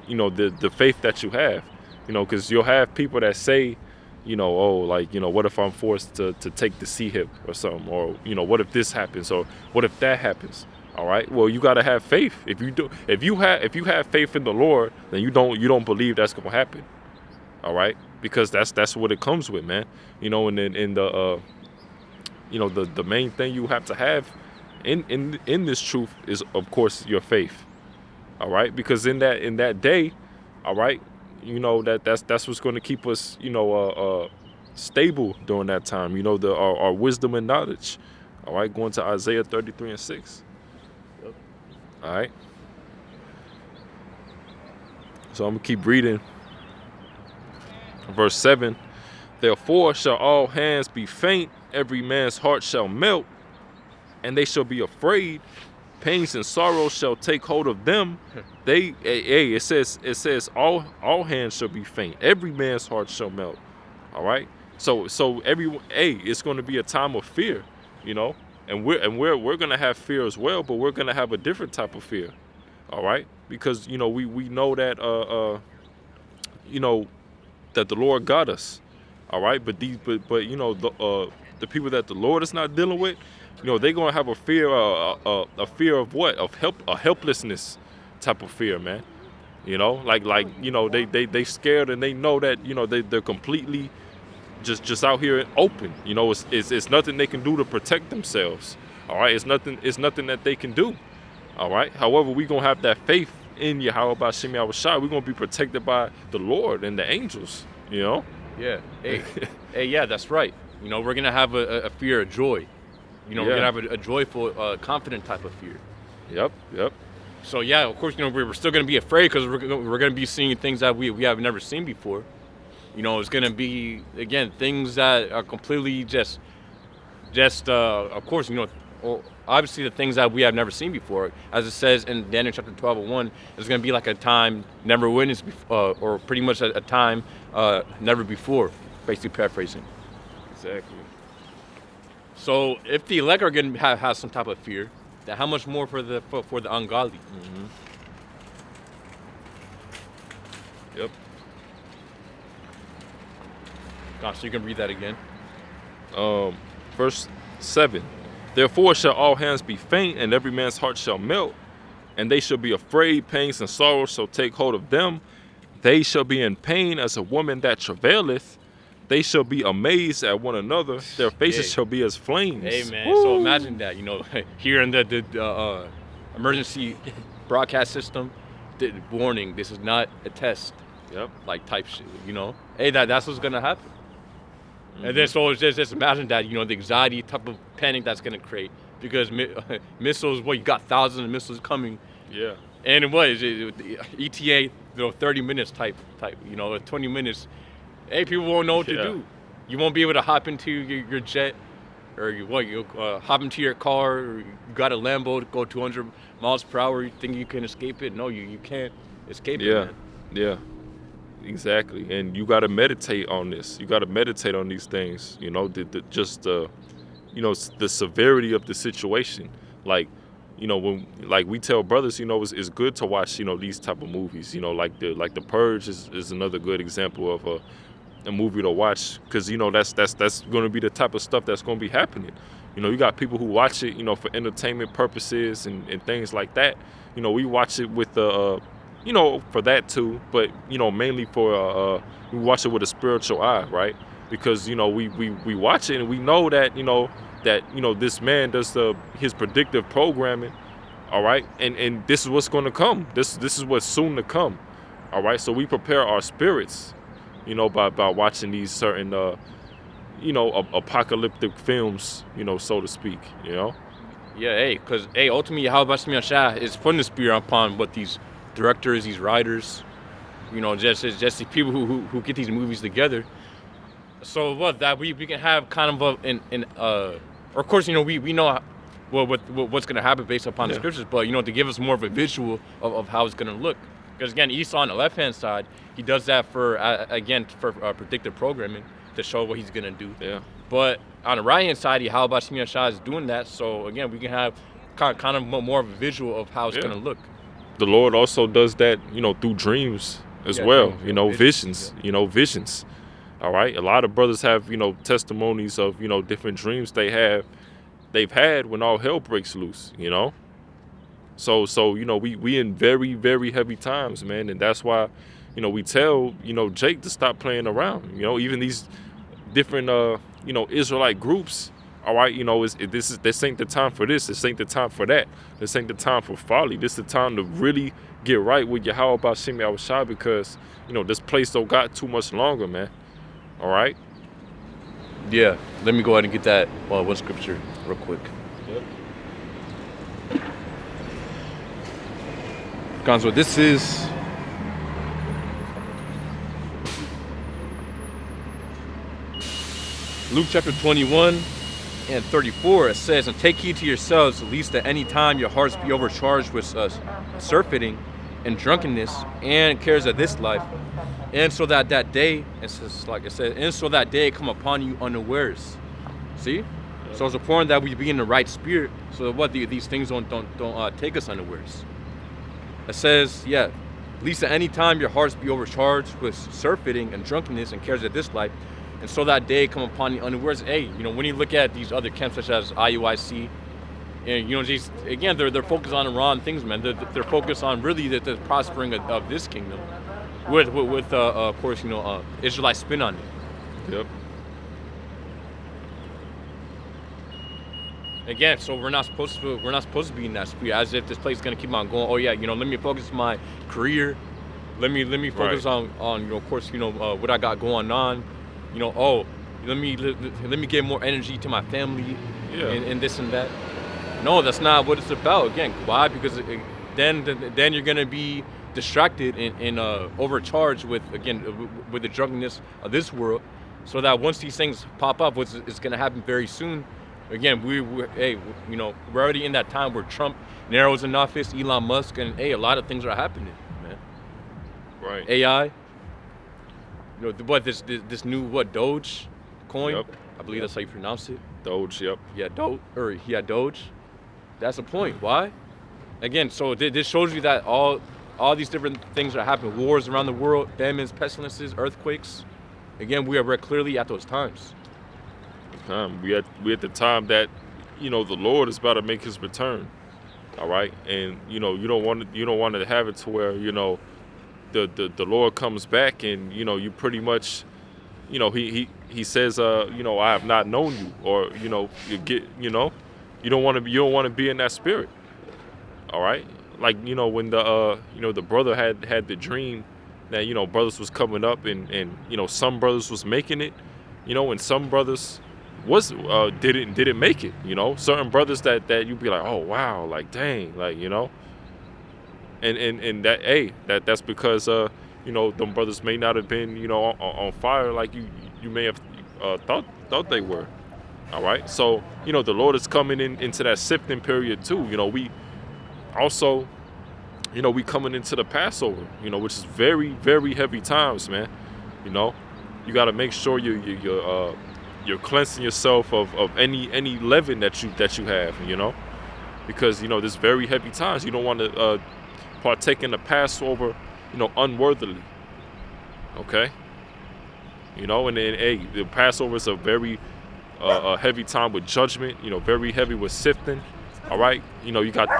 the faith that you have, because you'll have people that say, what if I'm forced to take the C hip or something, or what if this happens, or what if that happens? All right, well, you got to have faith. If you have faith in the Lord, then you don't believe that's going to happen. All right, because that's what it comes with, man. You know, and in the you know, the main thing you have to have in this truth is, of course, your faith. All right, because in that day, all right, you know, that's what's going to keep us, you know, stable during that time. You know, our wisdom and knowledge. All right, going to Isaiah 33:6. Yep. All right. So I'm gonna keep reading. Verse 7. Therefore shall all hands be faint, every man's heart shall melt, and they shall be afraid. Pains and sorrows shall take hold of them. It says all hands shall be faint, every man's heart shall melt. All right. So everyone, it's going to be a time of fear, you know, and we're going to have fear as well, but we're going to have a different type of fear. All right, because you know we know that you know that the Lord got us. All right, but you know the people that the Lord is not dealing with, you know, they're gonna have a fear of what? A helplessness type of fear, man. You know, like you know they scared, and they know that, you know, they're completely just out here open. You know, it's nothing they can do to protect themselves. All right, it's nothing that they can do. All right. However, we gonna have that faith in Yahweh Shem Yahushua. We're gonna be protected by the Lord and the angels. You know. Yeah. Hey, yeah, that's right. You know, we're gonna have a fear of joy. You know, we're gonna have a joyful, confident type of fear. Yep. So yeah, of course, you know, we're still gonna be afraid because we're gonna be seeing things that we have never seen before. You know, it's gonna be, again, things that are completely just of course, you know, obviously the things that we have never seen before. As it says in Daniel chapter 12:1, it's gonna be like a time never witnessed before, or pretty much a time never before, basically paraphrasing. Exactly. So if the elect are gonna have some type of fear, then how much more for the ungodly? Mm-hmm. Yep. Gosh, so you can read that again. Verse 7. Therefore shall all hands be faint, and every man's heart shall melt, and they shall be afraid. Pains and sorrows shall take hold of them. They shall be in pain as a woman that travaileth. They shall be amazed at one another. Their faces shall be as flames. Hey, man. Woo! So imagine that, you know, here in the emergency broadcast system, the warning, this is not a test. Yep. Like type shit, you know. Hey, that's what's gonna happen. And then so it's just imagine that, you know, the anxiety type of panic that's gonna create, because missiles, you got thousands of missiles coming. Yeah. And it was ETA, you know, 30 minutes type, you know, 20 minutes. Hey, people won't know what to do. You won't be able to hop into your jet, or you hop into your car, or you got a Lambo to go 200 miles per hour. You think you can escape it? No, you can't escape it, man. Yeah. Exactly. And you got to meditate on this. You got to meditate on these things, you know, you know, the severity of the situation. Like, you know, when, like, we tell brothers, you know, it's good to watch, you know, these type of movies, you know, like the Purge is another good example of a movie to watch, because, you know, that's going to be the type of stuff that's going to be happening. You know, you got people who watch it, you know, for entertainment purposes and things like that. You know, we watch it with you know, for that too, but, you know, mainly for we watch it with a spiritual eye, right? Because, you know, we watch it and we know that, you know, this man does his predictive programming, all right, and this is what's going to come. This is what's soon to come, all right. So we prepare our spirits, you know, by watching these certain you know, apocalyptic films, you know, so to speak, you know. Yeah, because ultimately, how about Shah is putting the spear upon what these directors, these writers, you know, just the people who get these movies together. So that we can have kind of of course, you know, we know what's going to happen based upon the scriptures, but, you know, to give us more of a visual of how it's going to look. Because again, Esau on the left hand side, he does that for predictive programming to show what he's going to do. Yeah. But on the right hand side, how about Shah is doing that, so again we can have kind of more of a visual of how it's going to look. The Lord also does that, you know, through dreams as well, dreams, you know, visions, you know, visions. All right. A lot of brothers have, you know, testimonies of, you know, different dreams they've had when all hell breaks loose, you know. So, you know, we in very, very heavy times, man. And that's why, we tell, Jake to stop playing around. Even these different, Israelite groups. All right, this ain't the time for this. This ain't the time for that. This ain't the time for folly. This is the time to really get right with Yahweh B'Shem Yahushua, because this place don't got too much longer, man. All right. Yeah. Let me go ahead and get that one scripture real quick. Yep. Gonzo, this is Luke chapter 21 and 34. It says, "And take heed to yourselves, lest at any time your hearts be overcharged with surfeiting and drunkenness and cares of this life, and so that day," it says, like I said, "and so that day come upon you unawares." See? So it's important that we be in the right spirit, so that these things don't take us unawares. It says, yeah, "Lest at any time your hearts be overcharged with surfeiting and drunkenness and cares of this life, and so that day come upon you unawares." Hey, when you look at these other camps such as IUIC, and these, again, they're focused on the wrong things, man. They're focused on really the prospering of this kingdom, with of course, Israelite spin on it. Yep. Again, so we're not supposed to be in that spirit, as if this place is gonna keep on going. Oh yeah, let me focus on my career. Let me focus on of course, what I got going on. Oh, let me give more energy to my family, and this and that. No, that's not what it's about. Again, why? Because then you're gonna be distracted and overcharged with the drunkenness of this world, so that once these things pop up, which is gonna happen very soon. Again, we're already in that time where Trump narrows in office, Elon Musk, and a lot of things are happening, man. Right. AI. This new Doge coin? Yep. I believe that's how you pronounce it. Doge. Yep. Yeah, Doge. That's the point. Why? Again, so this shows you that all these different things are happening. Wars around the world, famines, pestilences, earthquakes. Again, we are very at those times. We at the time that the Lord is about to make His return. All right, and you don't want to have it to where the Lord comes back and you pretty much he says I have not known you, or you don't want to be in that spirit. All right, like when the brother had the dream that brothers was coming up and some brothers was making it, and some brothers didn't make it. Certain brothers that you'd be like, oh wow, like dang, like and that's because them brothers may not have been on fire like you may have thought they were. All right, so the Lord is coming into that sifting period too. We also we coming into the Passover, which is very, very heavy times, man. You got to make sure you're cleansing yourself of any leaven that you have, because there's very heavy times. You don't want to partake in the Passover, unworthily. Okay. And then the Passover is a very heavy time with judgment. Very heavy with sifting. All right. You got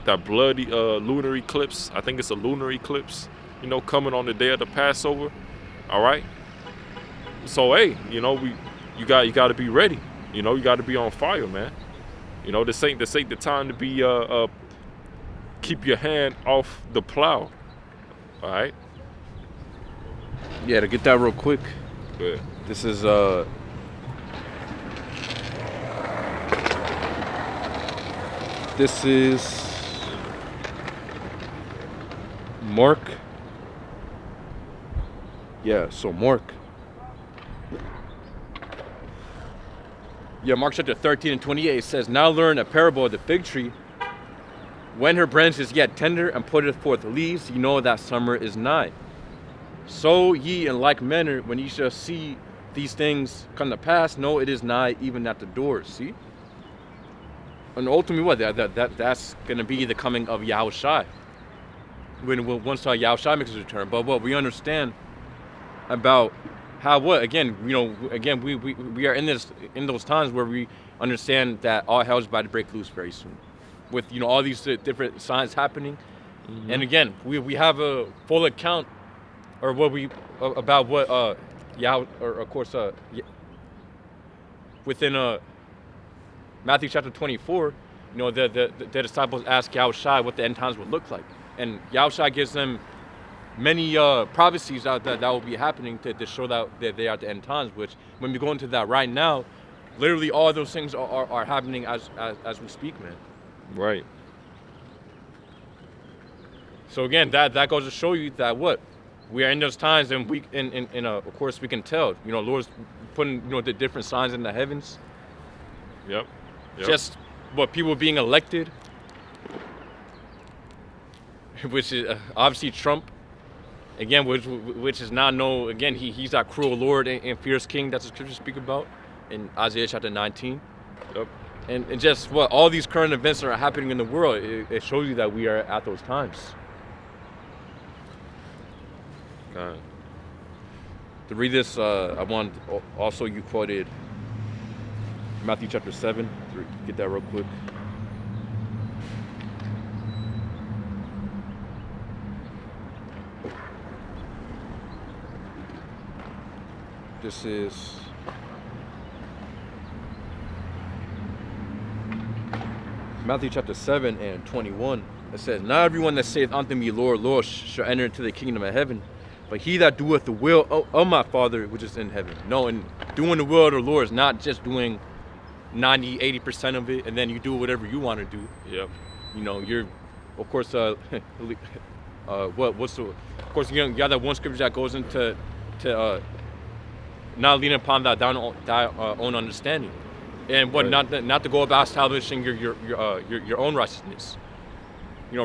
that bloody lunar eclipse. I think it's a lunar eclipse. Coming on the day of the Passover. All right. So you got to be ready. You got to be on fire, man. This ain't the time to be keep your hand off the plow. All right. Yeah, to get that real quick. Good. This is Mark. Yeah, so Mark. Yeah, Mark chapter 13 and 28 says, "Now learn a parable of the fig tree. When her branch is yet tender and putteth forth leaves, you know that summer is nigh. So ye in like manner, when ye shall see these things come to pass, know it is nigh, even at the doors." See? And ultimately, what? That's going to be the coming of Yahushua. Once Yahushua makes his return. But what we understand about how again we are in those times where we understand that all hell is about to break loose very soon, with all these different signs happening, And again, we have a full account, or what we about what or of course within Matthew chapter 24, the disciples ask Yahushua what the end times would look like, and Yahushua gives them many prophecies that will be happening to show that they are at the end times. Which, when we go into that right now, literally all those things are happening as we speak, man. Right. So again, that goes to show you that what we are in those times, and of course we can tell. Lord's putting the different signs in the heavens. Yep. Just what people being elected, which is obviously Trump. Again, which is not again, he's that cruel Lord and fierce king that the scriptures speak about in Isaiah chapter 19. Yep. And just what all these current events that are happening in the world, it shows you that we are at those times. God. To read this, I want also you quoted Matthew chapter 7. Get that real quick. This is Matthew chapter 7 and 21. It says, "Not everyone that saith unto me, Lord, Lord, shall enter into the kingdom of heaven, but he that doeth the will of my Father which is in heaven." No, and doing the will of the Lord is not just doing 90-80% of it, and then you do whatever you want to do. Yep. You're, of course, of course, you got that one scripture that goes into not leaning upon thy own understanding, and what Right. not to go about establishing your own righteousness.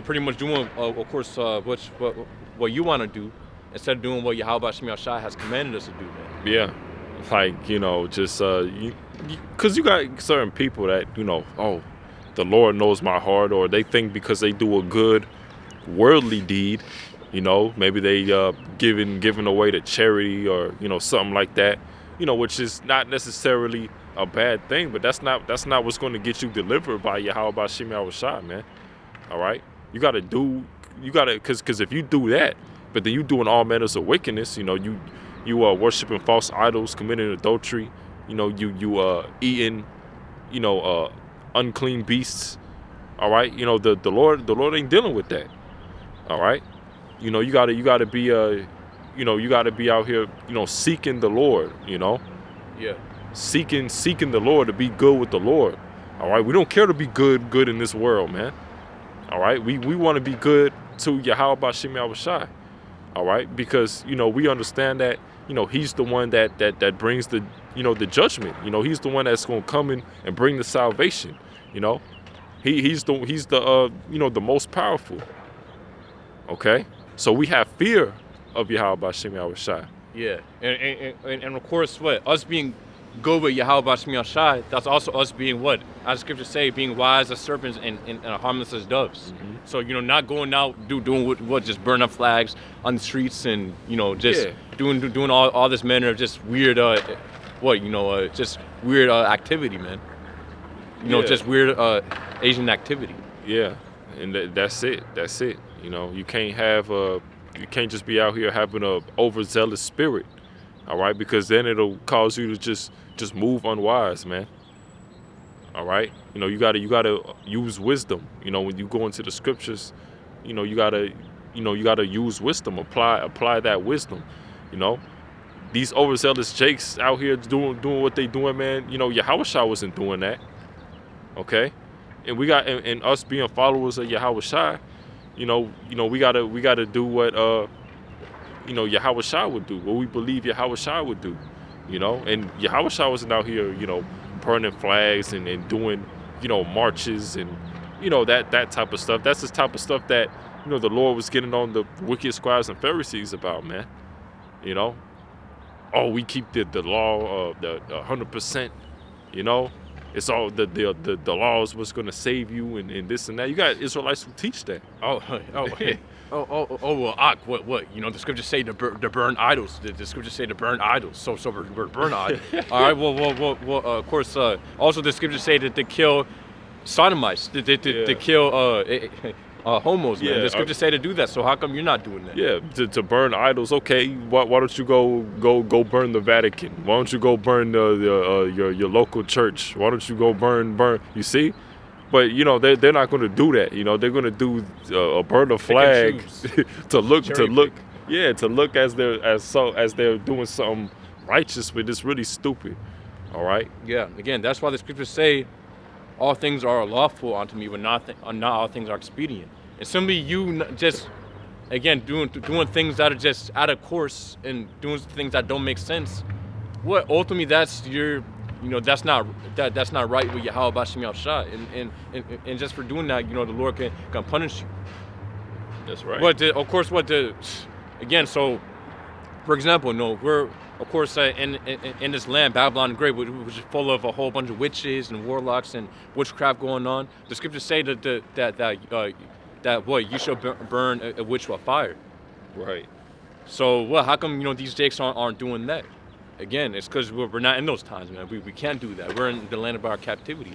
Pretty much doing, of course, what you want to do, instead of doing what Yahweh Shem Yahshai has commanded us to do, man. Yeah. Like, just because you got certain people that, oh, the Lord knows my heart, or they think because they do a good worldly deed, maybe they giving away to charity, or something like that, which is not necessarily a bad thing, but that's not what's going to get you delivered by Yahweh Shem Yahshai, man. All right, you gotta because if you do that, but then you doing all manners of wickedness, you are worshiping false idols, committing adultery, you eating, unclean beasts. All right, the Lord ain't dealing with that. All right, you gotta be you gotta be out here, seeking the Lord, Yeah. seeking the Lord, to be good with the Lord. All right, we don't care to be good in this world, man. All right, we want to be good to Yahweh Shem Yahshai. All right, because we understand that he's the one that brings the the judgment. He's the one that's going to come in and bring the salvation. He's the the most powerful. Okay, so we have fear of Yahweh Shem Yahshai. Yeah, and of course, us being good with Yahweh Shem Yahshai, that's also us being what, as the scriptures say, being wise as serpents and harmless as doves. Mm-hmm. So not going out doing what just burn up flags on the streets, and just doing all this manner of just weird just weird activity, man. Just weird Asian activity. Yeah, and that's it. You can't just be out here having a overzealous spirit. All right, because then it'll cause you to just move unwise, man. All right, you gotta use wisdom. When you go into the scriptures, you gotta use wisdom. Apply that wisdom. These overzealous jakes out here doing what they doing, man. Yahushua wasn't doing that. Okay, and we got and us being followers of Yahushua, we gotta do what Yahushua would do, what we believe Yahushua would do, and Yahushua wasn't out here, burning flags and doing, marches and, that type of stuff. That's the type of stuff that, the Lord was getting on the wicked scribes and Pharisees about, man. Oh, we keep the law of the 100%, it's all the laws what's going to save you and this and that. You got Israelites who teach that. Well, what? The scriptures say to burn idols. The scriptures say to burn idols. So we're burn idols. All right. Well. Of course. Also, the scriptures say that to kill sodomites. To kill homos, man. Yeah, The scriptures say to do that. So how come you're not doing that? Yeah, to burn idols. Okay, why don't you go burn the Vatican? Why don't you go burn your local church? Why don't you go burn? You see, but you know they're not going to do that. You know they're going to do burn a flag to look as they're doing something righteous, but it's really stupid. All right. Yeah. Again, that's why the scriptures say all things are lawful unto me, but not all things are expedient. And simply you just, again, doing things that are just out of course and doing things that don't make sense. What ultimately that's not right with Yahweh Bashim Yahushua. And just for doing that, the Lord can punish you. That's right. Again, so for example, we're of course in this land, Babylon the Great, which is full of a whole bunch of witches and warlocks and witchcraft going on. The scriptures say that you shall burn a witch with fire. Right. So how come these jakes aren't doing that? Again, it's because we're not in those times, man. We can't do that. We're in the land of our captivity.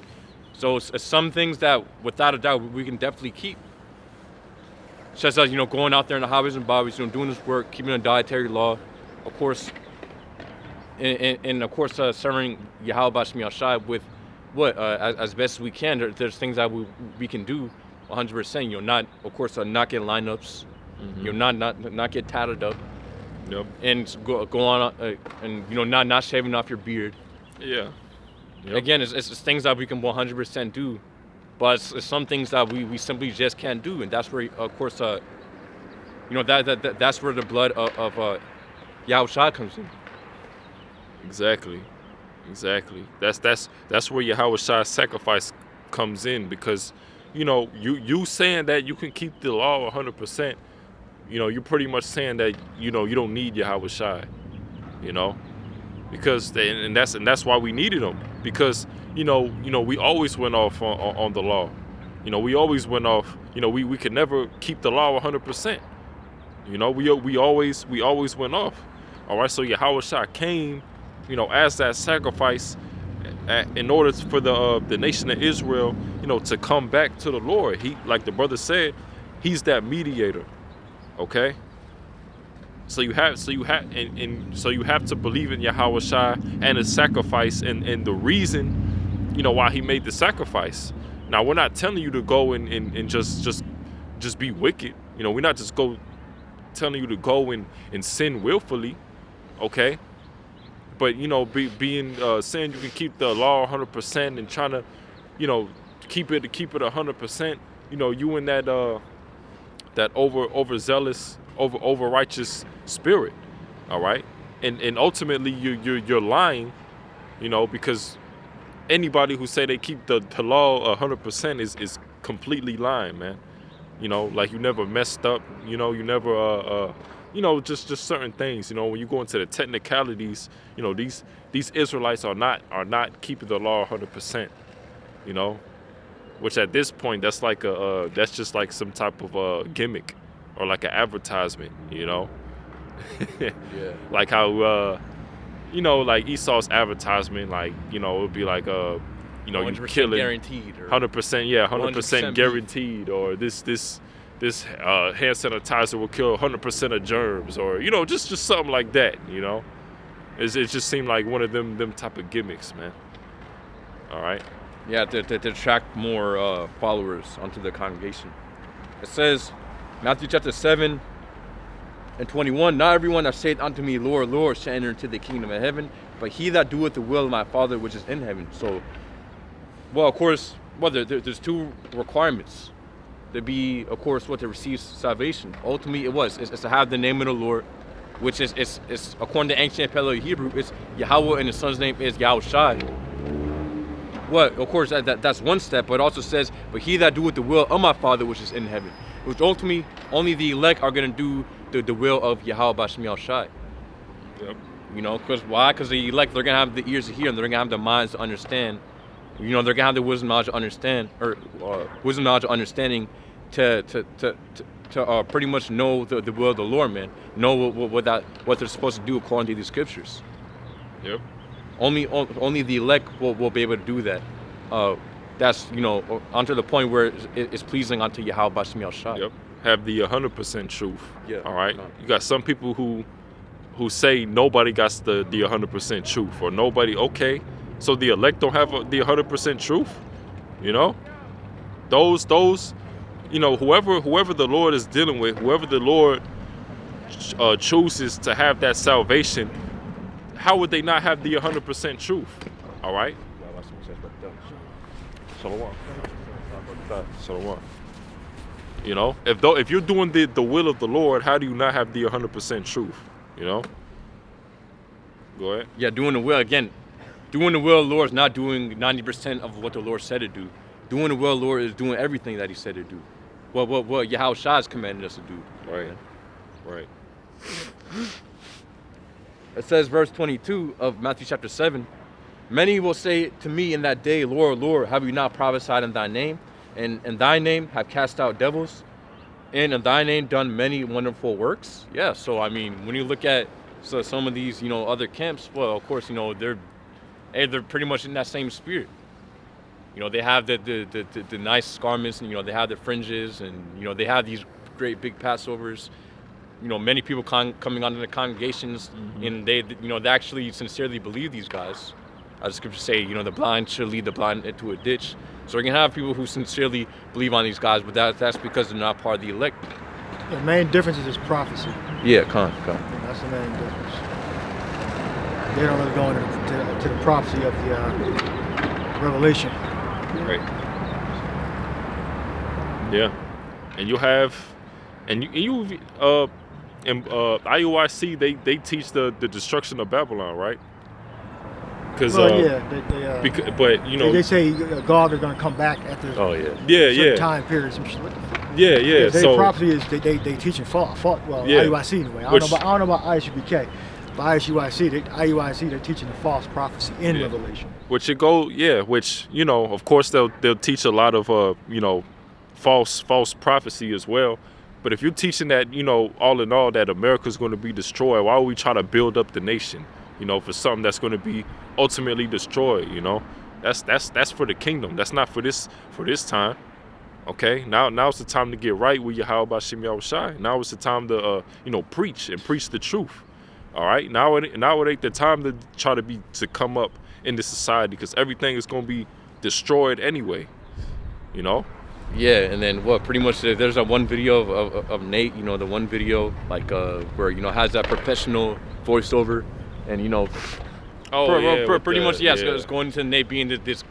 So some things that without a doubt we can definitely keep. Such as going out there in the hobbies and bobbies, doing this work, keeping a dietary law, of course, and of course serving Yahweh Bashim Yahushua with as best as we can. There's things that we can do 100%. Not of course not get lineups, not get tatted up. Yep. And go on and not shaving off your beard. Yeah. Yep. Again, it's things that we can 100% do, but it's some things that we simply just can't do, and that's where of course that's where the blood of Yahushua comes in. Exactly. That's where Yahushua's sacrifice comes in, because you saying that you can keep the law 100%. You're pretty much saying that you don't need Yahushua, because that's why we needed him, because we always went off on the law. We always went off. We could never keep the law 100%. We always went off. All right, so Yahushua came, as that sacrifice, in order for the nation of Israel, to come back to the Lord. He, like the brother said, he's that mediator. Okay. So you have to believe in Yahushua and his sacrifice and the reason, why he made the sacrifice. Now we're not telling you to go and just be wicked. We're not just telling you to go and sin willfully. Okay. But being saying you can keep the law 100% and trying to, keep it 100%. You in that overzealous, over righteous spirit. All right, and ultimately you're lying. Because anybody who say they keep the law 100% is completely lying, man. Like you never messed up. You never just certain things. When you go into the technicalities, these Israelites are not keeping the law 100%. Which at this point that's like that's just like some type of gimmick or like an advertisement. Yeah. Like how like Esau's advantagement, like it would be like you kill it guaranteed, or 100%, 100% guaranteed, or this hand sanitizer will kill 100% of germs, or just something like that. It just seemed like one of them type of gimmicks, man. All right. Yeah, to attract more followers onto the congregation. It says, Matthew chapter 7:21, not everyone that saith unto me, Lord, Lord, shall enter into the kingdom of heaven, but he that doeth the will of my Father which is in heaven. So, of course, there's two requirements. To be, of course, to receive salvation. Ultimately, it's to have the name of the Lord, which is according to ancient Paleo Hebrew, it's Yahweh, and the Son's name is Yahushua. Of course, that's one step, but it also says, but he that doeth the will of my Father which is in heaven. Which ultimately, only the elect are going to do the will of Yahweh Bashim Yahushua. Yep. Because why? Because the elect, they're going to have the ears to hear, and they're going to have the minds to understand. They're going to have the wisdom, knowledge to understand, or wisdom, knowledge, understanding to pretty much know the will of the Lord, man. Know what they're supposed to do according to these scriptures. Yep. Only the elect will be able to do that. that's unto the point where it's pleasing unto Yahweh Bashim Yahushua. Yep. Have the 100% truth. Yeah. All right. You got some people who say nobody got the 100% truth, or nobody. Okay, so the elect don't have the 100% truth. Those whoever the Lord is dealing with, whoever the Lord chooses to have that salvation, how would they not have the 100% truth? All right. If you're doing the will of the Lord, how do you not have the 100% truth? Go ahead. Yeah, doing the will again. Doing the will of the Lord is not doing 90% of what the Lord said to do. Doing the will of the Lord is doing everything that He said to do. What Yahushua has commanded us to do. Right. It says, verse 22 of Matthew chapter 7, many will say to me in that day, Lord, Lord, have we not prophesied in thy name? And in thy name have cast out devils? And in thy name done many wonderful works? Yeah, so I mean, when you look at some of these, other camps, well, of course, they're pretty much in that same spirit. They have the nice garments, and they have the fringes, and they have these great big Passovers. Many people coming onto the congregations, and they actually sincerely believe these guys. As the scriptures say, the blind should lead the blind into a ditch. So we're gonna have people who sincerely believe on these guys, but that's because they're not part of the elect. The main difference is prophecy. Yeah, come. That's the main difference. They don't really go into the prophecy of the Revelation. Right. Yeah, and you have, and IUIC they teach the destruction of Babylon, right? Because they say God is going to come back after certain time periods. Yeah. So prophecy is they teaching false. Well, IUIC anyway. I don't know about ISUBK. But IUIC they're teaching the false prophecy in Revelation. Which of course they'll teach a lot of false prophecy as well. But if you're teaching that all in all that America's going to be destroyed, why would we try to build up the nation? For something that's going to be ultimately destroyed. That's for the kingdom. That's not for this time. Okay, now's the time to get right with Yahweh Bashim Yahushua. Now it's the time to preach the truth. All right, now it ain't the time to try to come up in this society, because everything is going to be destroyed anyway. Yeah, and then pretty much there's that one video of Nate. The one video where has that professional voiceover, and pretty much it's going to Nate being this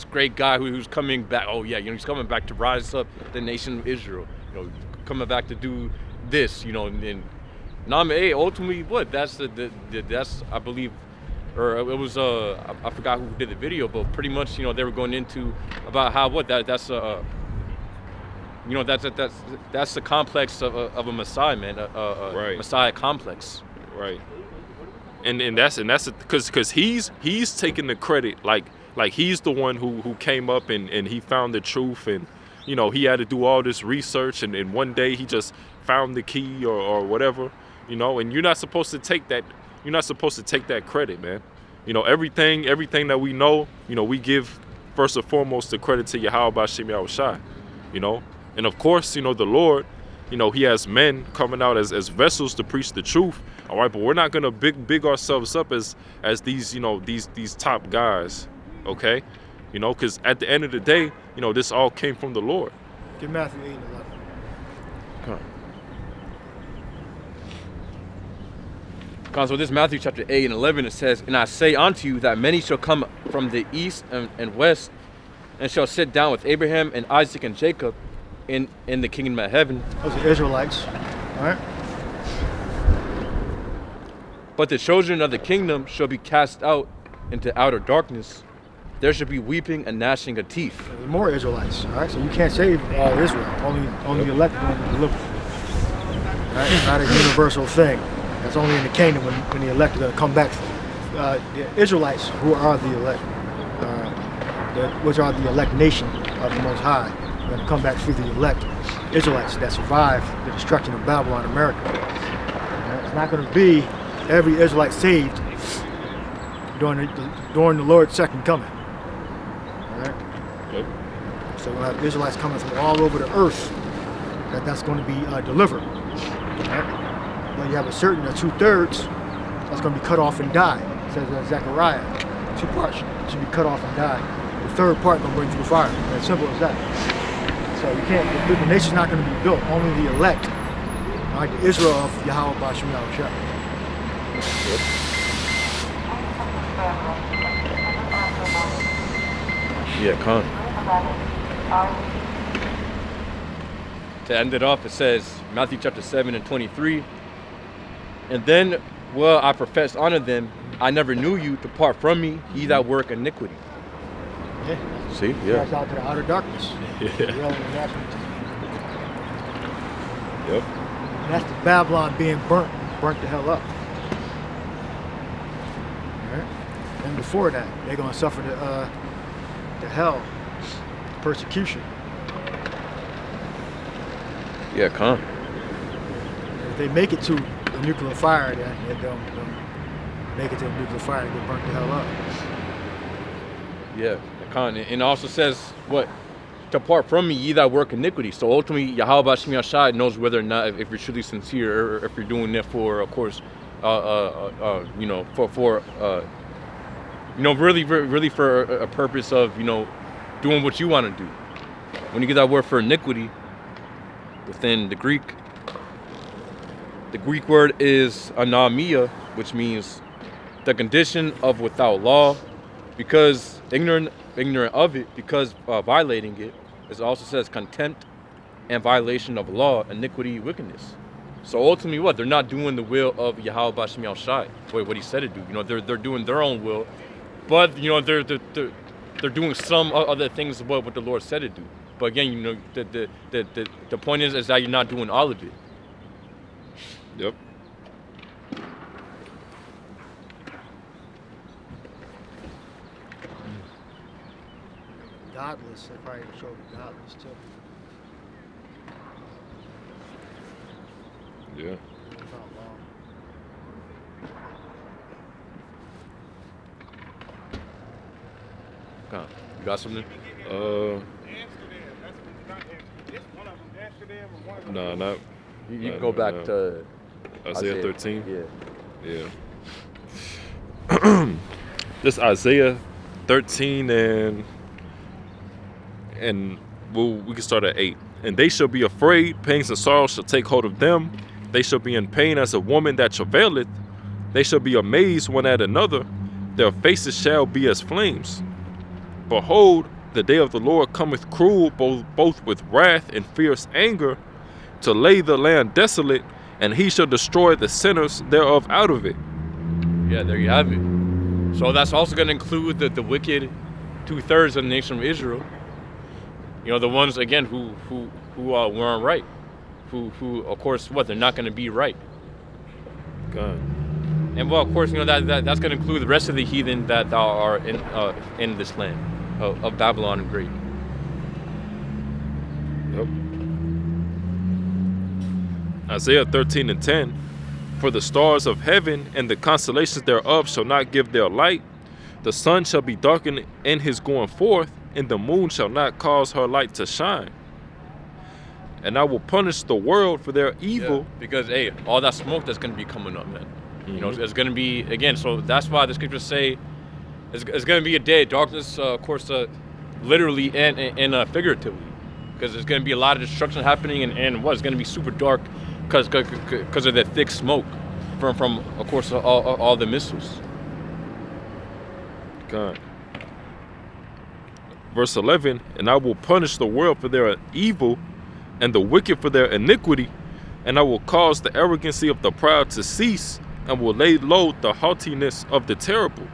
great guy who's coming back. Oh yeah, he's coming back to rise up the nation of Israel. Coming back to do this. And ultimately that's that's I believe, or it was I forgot who did the video, but pretty much they were going into about how that's the complex of a Messiah, man, right. Messiah complex, right. And that's because he's taking the credit, like he's the one who came up and he found the truth, and he had to do all this research, and one day he just found the key or whatever, and you're not supposed to take that credit, man. Everything that we know, we give first and foremost the credit to Yahweh Bashim Yahushua, and of course, the Lord, he has men coming out as vessels to preach the truth. All right, but we're not gonna big ourselves up as these these top guys, okay? Because at the end of the day, this all came from the Lord. Get Matthew 8 and 11. So this Matthew chapter 8 and 11, it says, "And I say unto you that many shall come from the east and west, and shall sit down with Abraham and Isaac and Jacob in the kingdom of heaven." Those are Israelites, all right? "But the children of the kingdom shall be cast out into outer darkness. There shall be weeping and gnashing of teeth." There's more Israelites, all right? So you can't save all Israel. Only the elect are going to deliver. All right? It's not a universal thing. That's only in the kingdom when the elect are going to come back. The Israelites, who are the elect, which are the elect nation of the Most High, are going to come back through the elect Israelites that survived the destruction of Babylon, America. It's not going to be every Israelite saved during the Lord's second coming. All right? Yep. So we'll have Israelites coming from all over the earth. That's going to be delivered. Right? But you have a certain 2/3 that's going to be cut off and die. It says Zechariah, 2 parts should be cut off and die. The third part going to bring to the fire. As simple as that. So you can't. The nation's not going to be built. Only the elect, like the Israel of Yahweh Bashim Yahushua. Yeah, Khan. To end it off, it says, Matthew chapter 7 and 23, and then will I profess unto them, I never knew you, depart from me, ye that work iniquity. Yeah. See? That's out to the outer darkness. Yeah. Yep. And that's the Babylon being burnt the hell up. Alright? And before that, they're going to suffer the hell, persecution. Yeah, Khan. If they make it to the nuclear fire, then they don't make it to the nuclear fire and get burnt the hell up. Yeah, Khan. And it also says, what? Depart from me, ye that work iniquity. So ultimately, Yahweh Bashim Yashai knows whether or not, if you're truly sincere, or if you're doing it for, of course, really for a purpose of, doing what you want to do. When you get that word for iniquity, within the Greek word is anomia, which means the condition of without law, because ignorant of it, because violating it. It also says contempt and violation of law, iniquity, wickedness. So ultimately, what? They're not doing the will of Yahweh Bashim Yahushai, what he said to do. They're doing their own will, but they're doing some other things what the Lord said to do. But again, the point is that you're not doing all of it. Yep. Godless, they probably show the godless too. Yeah. Without law. Huh. You got something? No, not. You no, can go no, back no. to Isaiah 13. Yeah. Yeah. This Isaiah 13 and we can start at 8. And they shall be afraid, pangs and sorrows shall take hold of them. They shall be in pain as a woman that travaileth. They shall be amazed one at another. Their faces shall be as flames. Behold, the day of the Lord cometh cruel, both with wrath and fierce anger, to lay the land desolate, and he shall destroy the sinners thereof out of it. Yeah, there you have it. So that's also going to include the wicked 2/3 of the nation of Israel. The ones again who weren't right, who of course they're not going to be right. God. And of course that's going to include the rest of the heathen that are in this land of Babylon and Great. Yep. Isaiah 13 and 10. For the stars of heaven and the constellations thereof shall not give their light. The sun shall be darkened in his going forth, and the moon shall not cause her light to shine. And I will punish the world for their evil. Yeah, because all that smoke that's going to be coming up, man. Mm-hmm. It's going to be again. So that's why the scriptures say it's going to be a day of darkness, of course, literally and figuratively, because there's going to be a lot of destruction happening, and it's going to be super dark because of the thick smoke from of course all the missiles. God. Verse 11, and I will punish the world for their evil and the wicked for their iniquity, and I will cause the arrogancy of the proud to cease, and will lay low the haughtiness of the terrible.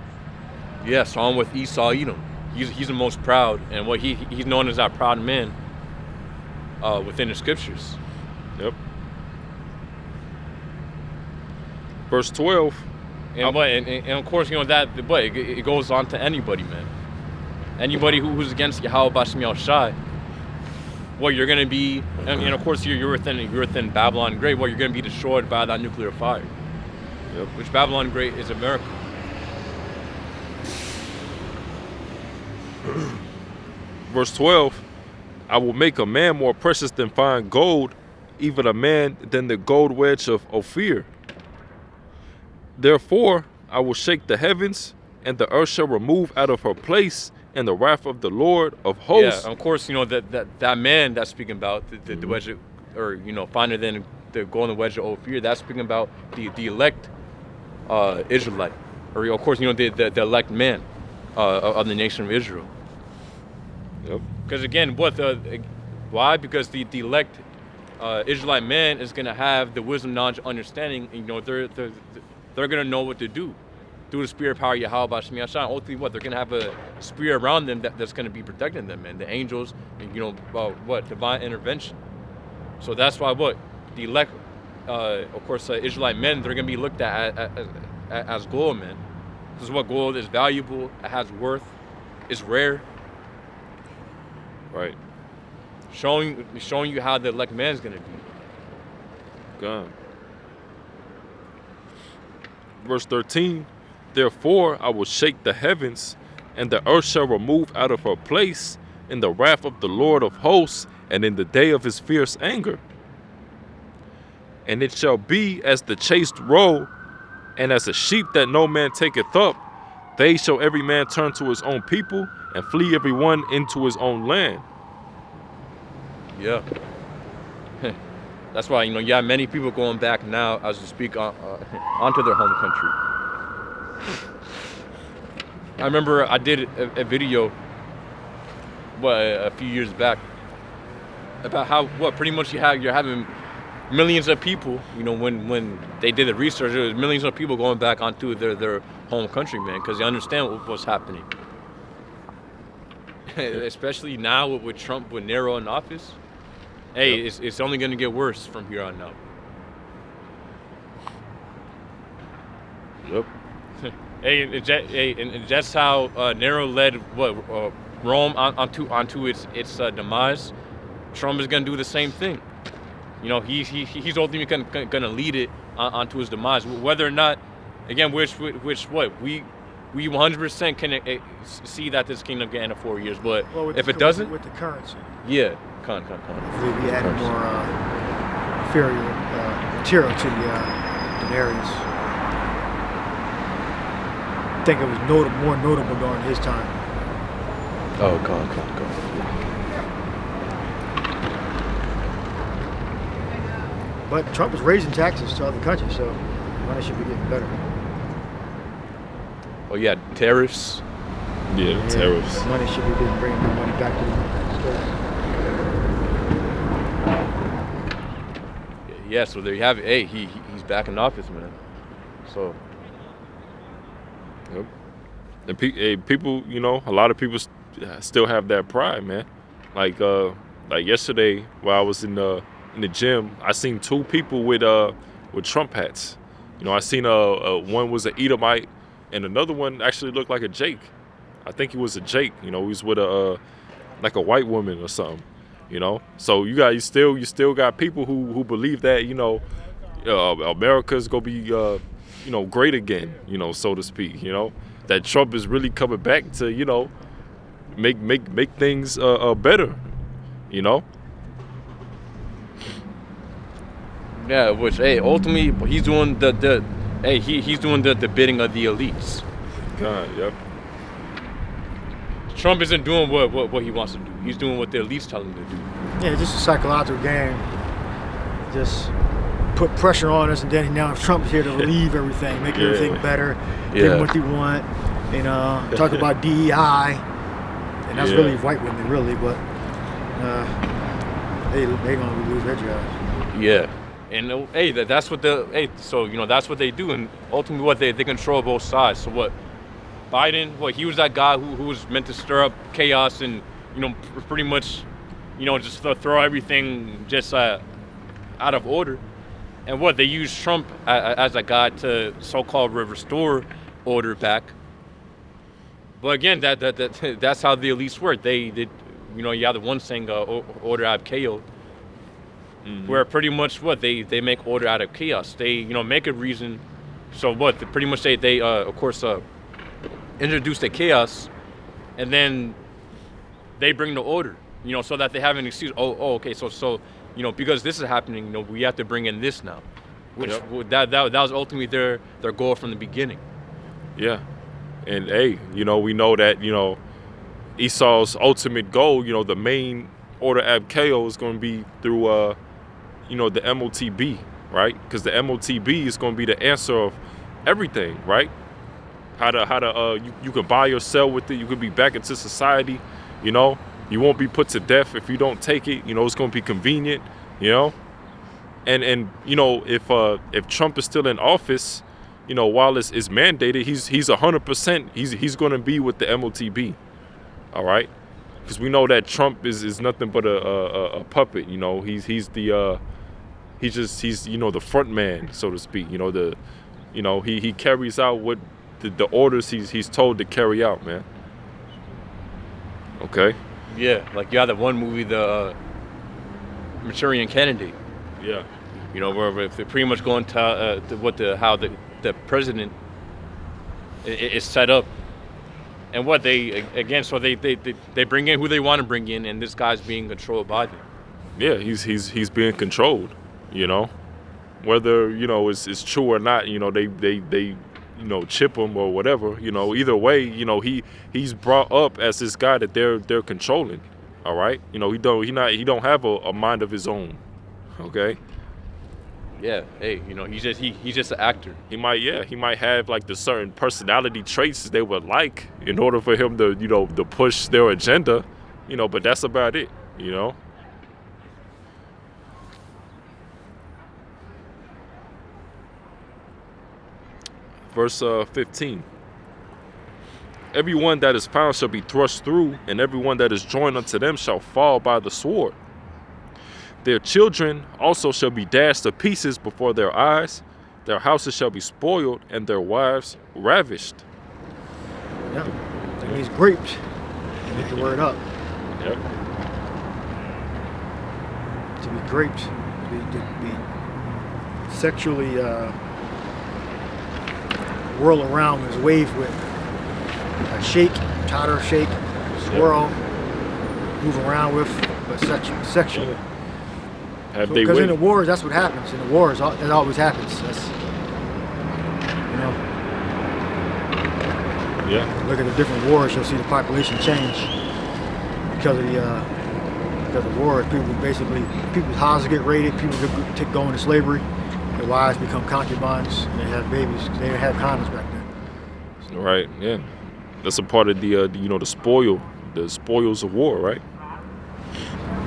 Yeah, so I'm with Esau Edom. He's the most proud, and he's known as that proud man within the scriptures. Yep. Verse 12. And of course, it goes on to anybody, man. Anybody who's against Yahweh Bashim Yahushai, you're going to be, and of course you're within Babylon Great, you're going to be destroyed by that nuclear fire. Yep. Which Babylon Great is America. Verse 12, I will make a man more precious than fine gold, even a man than the gold wedge of Ophir. Therefore, I will shake the heavens, and the earth shall remove out of her place, and the wrath of the Lord of hosts. Yeah, of course, that man that's speaking about the wedge, or finer than the golden wedge of Ophir. That's speaking about the elect Israelite, or of course, the elect man of the nation of Israel. Yep. Because again, why? Because the elect Israelite man is gonna have the wisdom, knowledge, understanding. They're gonna know what to do through the spirit power of Yahweh B'Shem Yashai. Ultimately, they're gonna have a spirit around them that's gonna be protecting them, man. The angels, and divine intervention. So that's why the elect, of course, Israelite men, they're gonna be looked at as gold, man. This is what gold is valuable. It has worth. It's rare. Right. Showing you how the elect man is gonna be. God. Verse 13, therefore I will shake the heavens, and the earth shall remove out of her place in the wrath of the Lord of hosts, and in the day of his fierce anger. And it shall be as the chased roe, and as a sheep that no man taketh up, they shall every man turn to his own people, and flee every one into his own land. Yeah. That's why, you have many people going back now as we speak onto their home country. I remember I did a video, a few years back, about how, pretty much you're having millions of people, when they did the research, there was millions of people going back onto their home country, man, because they understand what's happening. Especially now with Trump, with Nero in office. Hey, yep. It's only going to get worse from here on out. Yep. And that's how Nero led Rome onto its demise. Trump is going to do the same thing. He's ultimately going to lead it onto his demise. Whether or not, again, we 100% can see that this kingdom can end in 4 years. But if it doesn't, with the currency, yeah, con. Hopefully, we added more inferior material to the denarius. I think it was more notable during his time. Oh, con. But Trump is raising taxes to other countries, so money should be getting better. Oh yeah, tariffs. Yeah, tariffs. Money should be bringing more money back to the States. Yeah, so there you have it. Hey, he's back in office, man. So. Yep. And people, a lot of people still have that pride, man. Like yesterday, while I was in the gym, I seen two people with Trump hats. I seen one was an Edomite, and another one actually looked like a Jake. I think he was a Jake. He was with a white woman or something. So you still got people who believe that America's gonna be great again. So to speak. That Trump is really coming back to make things better. Yeah, which ultimately he's doing he's doing the bidding of the elites. God, yep. Trump isn't doing what he wants to do. He's doing what the elites tell him to do. Yeah, just a psychological game. Just put pressure on us, and then now Trump's here to relieve everything, make everything better, give them what they want, talk about DEI, and that's really white women, really, but they gonna lose their jobs. Yeah. And that's what that's what they do, and ultimately they control both sides. So what Biden, he was that guy who was meant to stir up chaos and pretty much just throw everything just out of order. And they used Trump as a guy to so-called restore order back. But again, that's how the elites work. They you have the one saying order out of chaos. Mm-hmm. Where pretty much they make order out of chaos. They make a reason. So pretty much they of course introduce the chaos, and then they bring the order, so that they have an excuse. Okay, so because this is happening, we have to bring in this now, which that was ultimately their goal from the beginning. Yeah, and hey, we know that Esau's ultimate goal, the main order Abkeo is going to be through the MOTB, right? Because the MOTB is going to be the answer of everything, right? How to you can buy or sell with it. You can be back into society. You won't be put to death if you don't take it. It's going to be convenient. And if Trump is still in office, while it's mandated, he's 100%. He's going to be with the MOTB. All right, because we know that Trump is nothing but a puppet. He's the front man, so to speak. He carries out what the orders he's told to carry out, man. Okay. Yeah, like you had that one movie, the Manchurian Candidate. Yeah. Where if they're pretty much going to how the president is set up, and what they bring in who they want to bring in, and this guy's being controlled by them. Yeah, he's being controlled. Whether it's true or not. They chip him or whatever. Either way. He's brought up as this guy that they're controlling. All right. He don't have a mind of his own. Okay. Yeah. Hey, he's just an actor. He might have like the certain personality traits they would like in order for him to to push their agenda. But that's about it. Verse 15. Everyone that is found shall be thrust through, and everyone that is joined unto them shall fall by the sword. Their children also shall be dashed to pieces before their eyes. Their houses shall be spoiled, and their wives ravished. Yeah, that means grapes. Get the word up. Yep. To be grapes, to be sexually whirl around his wave with a shake, totter, shake, swirl, move around with, but sexually. Because in the wars, that's what happens. In the wars, that always happens. That's Yeah. Look at the different wars, you'll see the population change because of wars. People's houses get raided. People go into slavery. Their wives become concubines. And they have babies. They didn't have condoms back then. Right. Yeah. That's a part of the the spoils of war, right?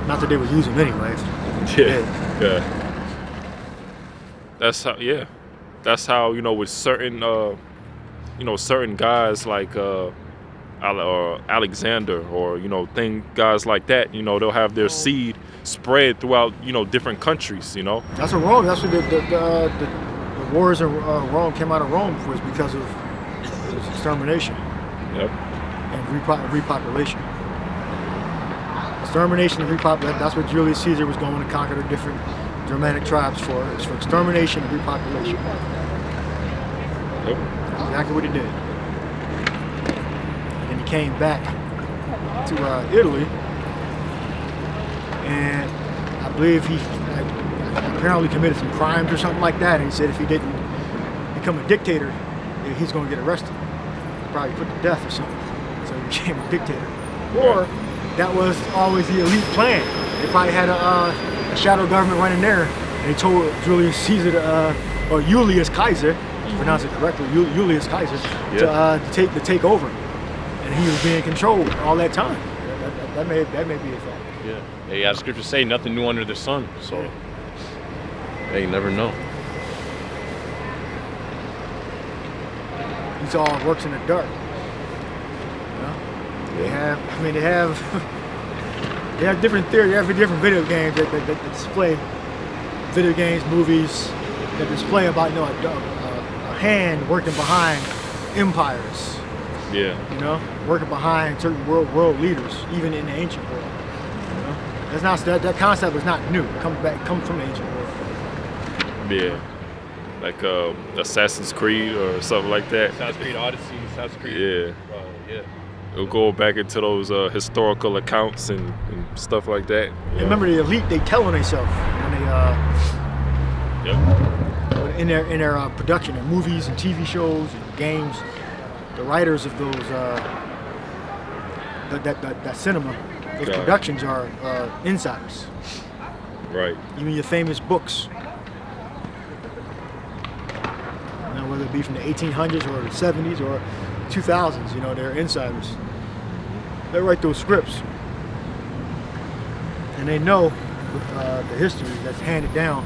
Not that they would use them anyways. Yeah. That's how. Yeah. That's how with certain certain guys like or Alexander or guys like that. They'll have their seed spread throughout different countries. That's what Rome. That's what the wars in Rome came out of Rome was because of extermination. Yep. And repopulation. Extermination and repopulation. That's what Julius Caesar was going to conquer the different Germanic tribes for. It's for extermination and repopulation. Yep. Exactly what he did. And he came back to Italy, and I believe he apparently committed some crimes or something like that. And he said if he didn't become a dictator, he's going to get arrested, probably put to death or something. So he became a dictator. Or that was always the elite plan. They probably had a shadow government running there, and they told Julius Caesar or Julius Kaiser, to pronounce it correctly, Julius Kaiser, to take over, and he was being controlled all that time. That may be a fact. Yeah. Hey, the scriptures say nothing new under the sun, so hey, you never know. These all works in the dark. They have different theories. They have different video games that display video games, movies that display about a hand working behind empires. Yeah. Working behind certain world leaders, even in the ancient world. That's not that concept is not new. It comes from the ancient world. Yeah. Like Assassin's Creed or something like that. Assassin's Creed Odyssey, Assassin's Creed. Yeah. Yeah. It'll go back into those historical accounts and stuff like that. And remember, the elite, they tell on themselves when they Yep. in their production, in movies and TV shows and games. The writers of those that cinema, those Got it. productions are insiders. Right. Even your famous books, whether it be from the 1800s or the 70s or 2000s, they're insiders. They write those scripts, and they know the history that's handed down,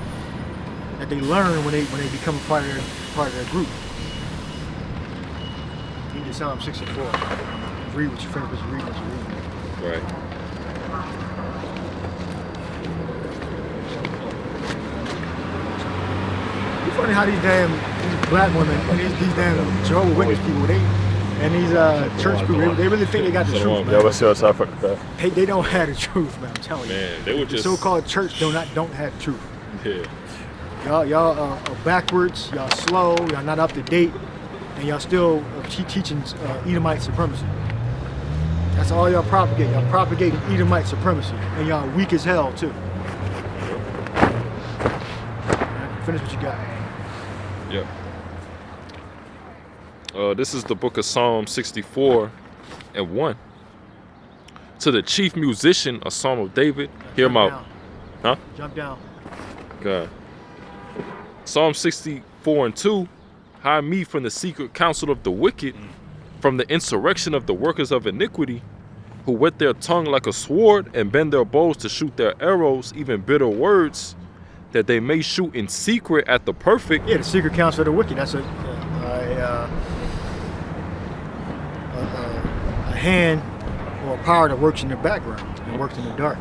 that they learn when they become a part of their group. You can Psalm 64. Read what your friend was reading. Right. It's funny how these black women and these damn Jehovah's Witness people, and these church people, they really think they got the truth, man. They don't have the truth, man. I'm telling you. Man, they were The just so-called church don't have the truth. Yeah. Y'all are backwards. Y'all slow. Y'all not up to date, and y'all still teaching Edomite supremacy. That's all y'all propagate. Y'all propagating Edomite supremacy, and y'all weak as hell too. Right, finish what you got. Yep. This is the book of Psalm 64 and 1. To the chief musician, a psalm of David. Hear my, huh? Jump down. God. Psalm 64 and 2. Hide me from the secret counsel of the wicked, from the insurrection of the workers of iniquity, who whet their tongue like a sword and bend their bows to shoot their arrows, even bitter words, that they may shoot in secret at the perfect. Yeah, the secret counsel of the wicked. That's a hand or a power that works in the background and works in the dark.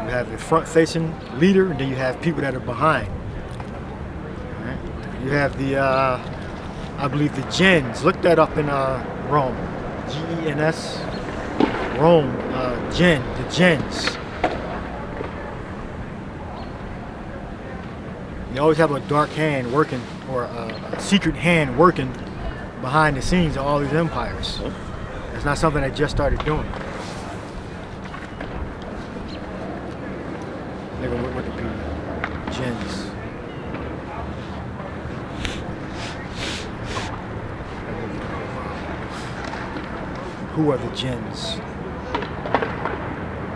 You have the front-facing leader, and then you have people that are behind. Right? You have the, I believe, the gens. Look that up in Rome. Gens. Rome. The gens. You always have a dark hand working, or a secret hand working behind the scenes of all these empires. It's not something they just started doing. Look at what the people, gens. Who are the gens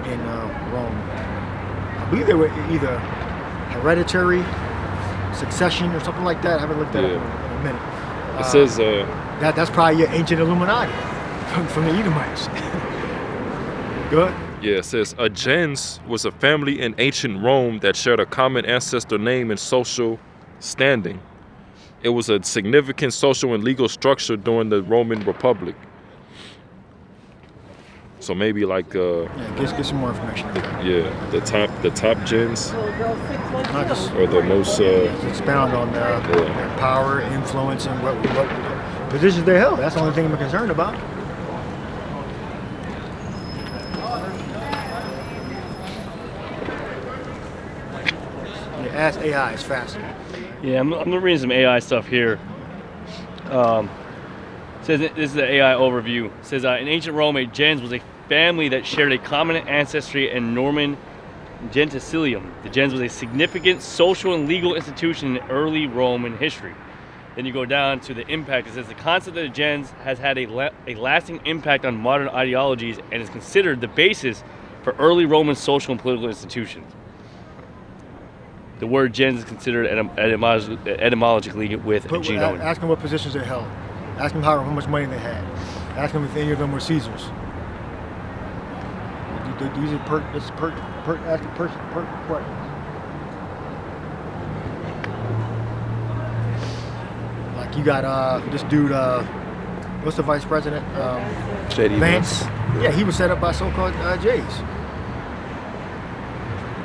in Rome? I believe they were either hereditary succession or something like that. I haven't looked that up in a minute. It says that's probably your ancient Illuminati from the Edomites. Good. Yeah, it says a gens was a family in ancient Rome that shared a common ancestor name and social standing. It was a significant social and legal structure during the Roman Republic. So maybe like get some more information. The top gens or the most expound on their power, influence, and what positions they held. That's the only thing I'm concerned about. Ask AI is faster. Yeah, I'm reading some AI stuff here. Says this is the AI overview. It says in ancient Rome, a gens was a family that shared a common ancestry in Norman Genticilium. The gens was a significant social and legal institution in early Roman history. Then you go down to the impact. It says the concept of the gens has had a lasting impact on modern ideologies and is considered the basis for early Roman social and political institutions. The word gens is considered etymologically with genome. Ask them what positions they held. Ask them how much money they had. Ask them if any of them were Caesars. These are asking questions. Like you got this dude, what's the vice president? J.D. Vance. Yeah, he was set up by so-called Jays.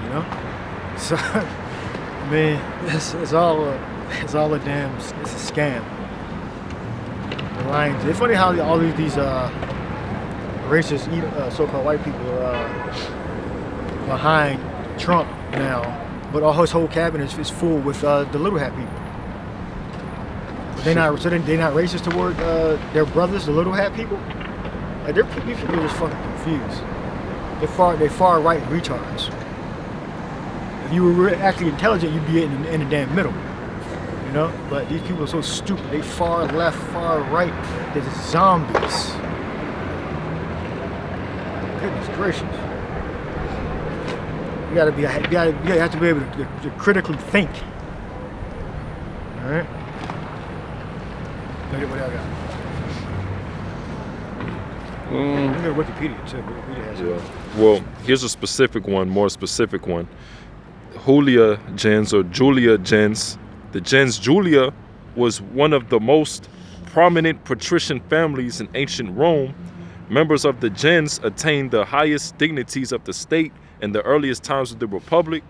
You know? So, I mean, it's all a damn, it's a scam. The Lions. It's funny how all these racist, so-called white people are behind Trump now, but all his whole cabinet is full with the little hat people. They're not. So they're not racist toward their brothers, the little hat people. Like these people are just fucking confused. They're far right retards. If you were actually intelligent, you'd be in the damn middle. You know. But these people are so stupid. They far left, far right. They're just zombies. Goodness gracious. You have to be able to critically think. All right. Look at what I got. Look at Wikipedia too. Wikipedia has it. Well, here's a specific one, more specific one. Julia gens or Julia gens. The gens Julia was one of the most prominent patrician families in ancient Rome. Members of the gens attained the highest dignities of the state in the earliest times of the Republic.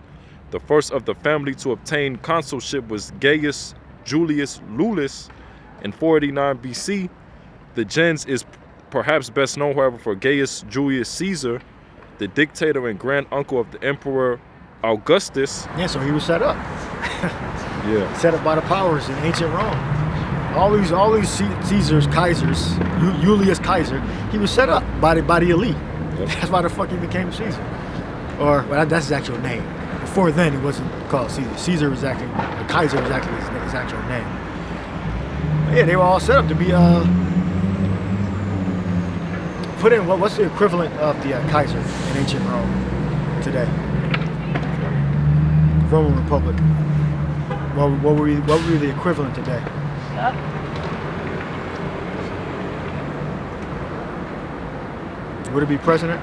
The first of the family to obtain consulship was Gaius Julius Lulus in 489 BC. The gens is perhaps best known, however, for Gaius Julius Caesar, the dictator and grand uncle of the Emperor Augustus. Yeah, so he was set up. Yeah. Set up by the powers in ancient Rome. All these Caesars, Kaisers, Julius Caesar, he was set up by the elite. Yep. That's why the fuck he became Caesar. Or well, that's his actual name. Before then, it wasn't called Caesar. Caesar was actually, the Kaiser was actually his actual name. But yeah, they were all set up to be put in. What's the equivalent of the Kaiser in ancient Rome today? Roman Republic. What would be the equivalent today? Would it be president?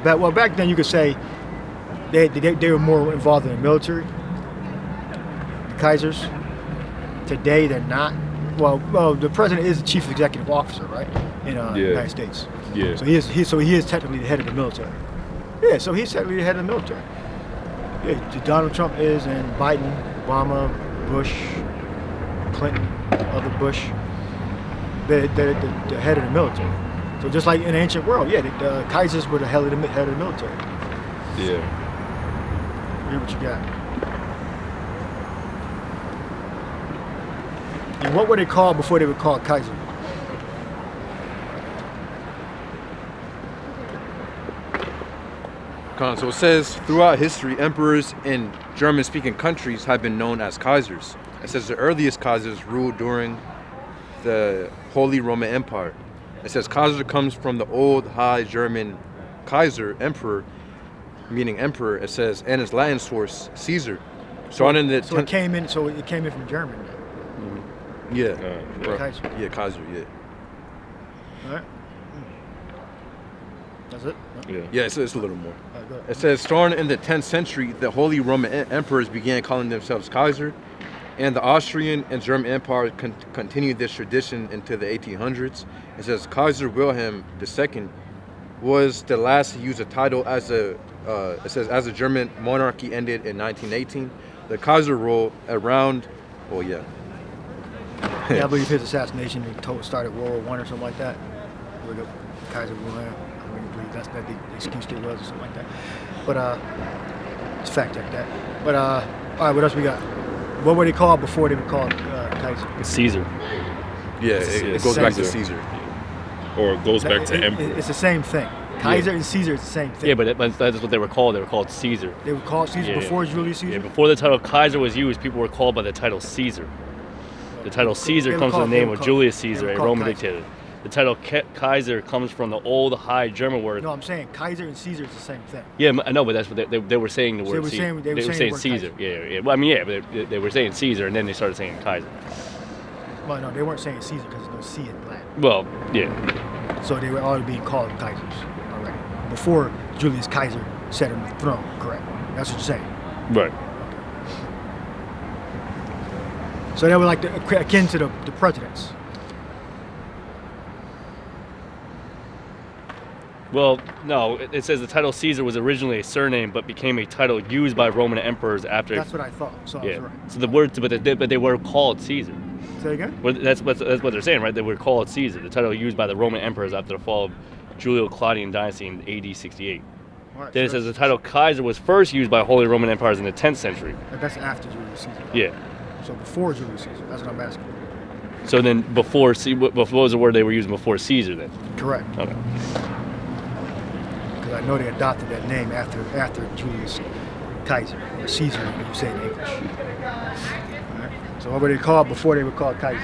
Well, back then you could say they were more involved in the military. The Kaisers. Today they're not. Well, the president is the chief executive officer, right? In the United States. Yeah. So he is technically the head of the military. Yeah. So he's technically the head of the military. Yeah. Donald Trump is, and Biden, Obama, Bush, Clinton, other Bush. They're the head of the military. So just like in the ancient world, the Kaisers were the head of the military. Yeah. Here's what you got. And what were they called before they were called Kaiser? So it says, throughout history, emperors in German-speaking countries have been known as Kaisers. It says the earliest Kaisers ruled during the Holy Roman Empire. It says Kaiser comes from the old High German Kaiser, emperor, meaning emperor. It says, and its Latin source, Caesar. It came in from German. Yeah. Kaiser. Yeah, Kaiser, yeah. All right. That's it? No? Yeah, it's a little more. All right, go ahead. It says, starting in the 10th century, the Holy Roman Emperors began calling themselves Kaiser, and the Austrian and German Empire continued this tradition into the 1800s. It says Kaiser Wilhelm II was the last to use a title as a German monarchy ended in 1918. The Kaiser ruled around, Yeah, I believe his assassination started World War I or something like that. Look up Kaiser Wilhelm. I really believe that's what the excuse there was or something like that. But let's fact check that. But all right, what else we got? What were they called before they were called Kaiser? Caesar. Yeah, it goes back to Caesar. Or it goes back to emperor. It's the same thing. Kaiser and Caesar is the same thing. Yeah, but that's what they were called. They were called Caesar. They were called Caesar before Julius Caesar? Yeah, before the title Kaiser was used, people were called by the title Caesar. The title Caesar comes from the name of Julius Caesar, a Roman dictator. The title Kaiser comes from the old High German word. No, I'm saying Kaiser and Caesar is the same thing. Yeah, I know, but that's what they were saying. The word Caesar. They were saying Caesar. Yeah. Well, I mean, but they were saying Caesar, and then they started saying Kaiser. Well, no, they weren't saying Caesar because there's no C in Latin. Well, yeah. So they were already being called Kaisers already before Julius Caesar sat on the throne. Correct. That's what you're saying. Right. So they were like akin to the presidents. Well, no, it says the title Caesar was originally a surname, but became a title used by Roman emperors after. That's what I thought. So I was right. So the words, but they were called Caesar. Say again? Well, that's what they're saying, right? They were called Caesar, the title used by the Roman emperors after the fall of Julio-Claudian dynasty in AD 68. Right, Then it says the title Kaiser was first used by Holy Roman empires in the 10th century. That's after Julius Caesar. Yeah. So before Julius Caesar. That's what I'm asking. So then before, what was the word they were using before Caesar then? Correct. Okay. Because I know they adopted that name after Julius Caesar, or Caesar, when you say it in English. All right. So what were they called before they were called Kaiser?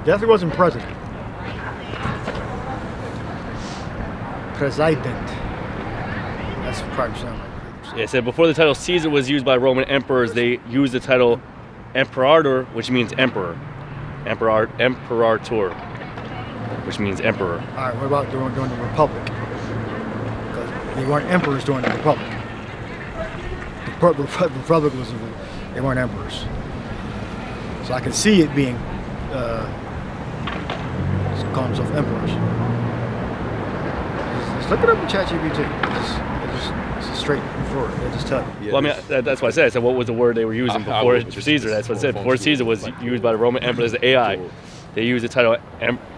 Definitely wasn't president. President. That's probably sound like. Yeah, it said before the title Caesar was used by Roman emperors, they used the title Imperator, which means emperor. Imperator, which means emperor. All right, what about during the Republic? Because they weren't emperors during the Republic. The Republic was, they weren't emperors. So I can see it being, call themselves emperors. Just look it up in ChatGPT. It's straight forward. They just tell you. Yeah, Well, I mean, that's why I said. I said, what was the word they were using I before will, just- Caesar? That's what I said. just- Before Caesar was used by the Roman emperors, the AI. They used the title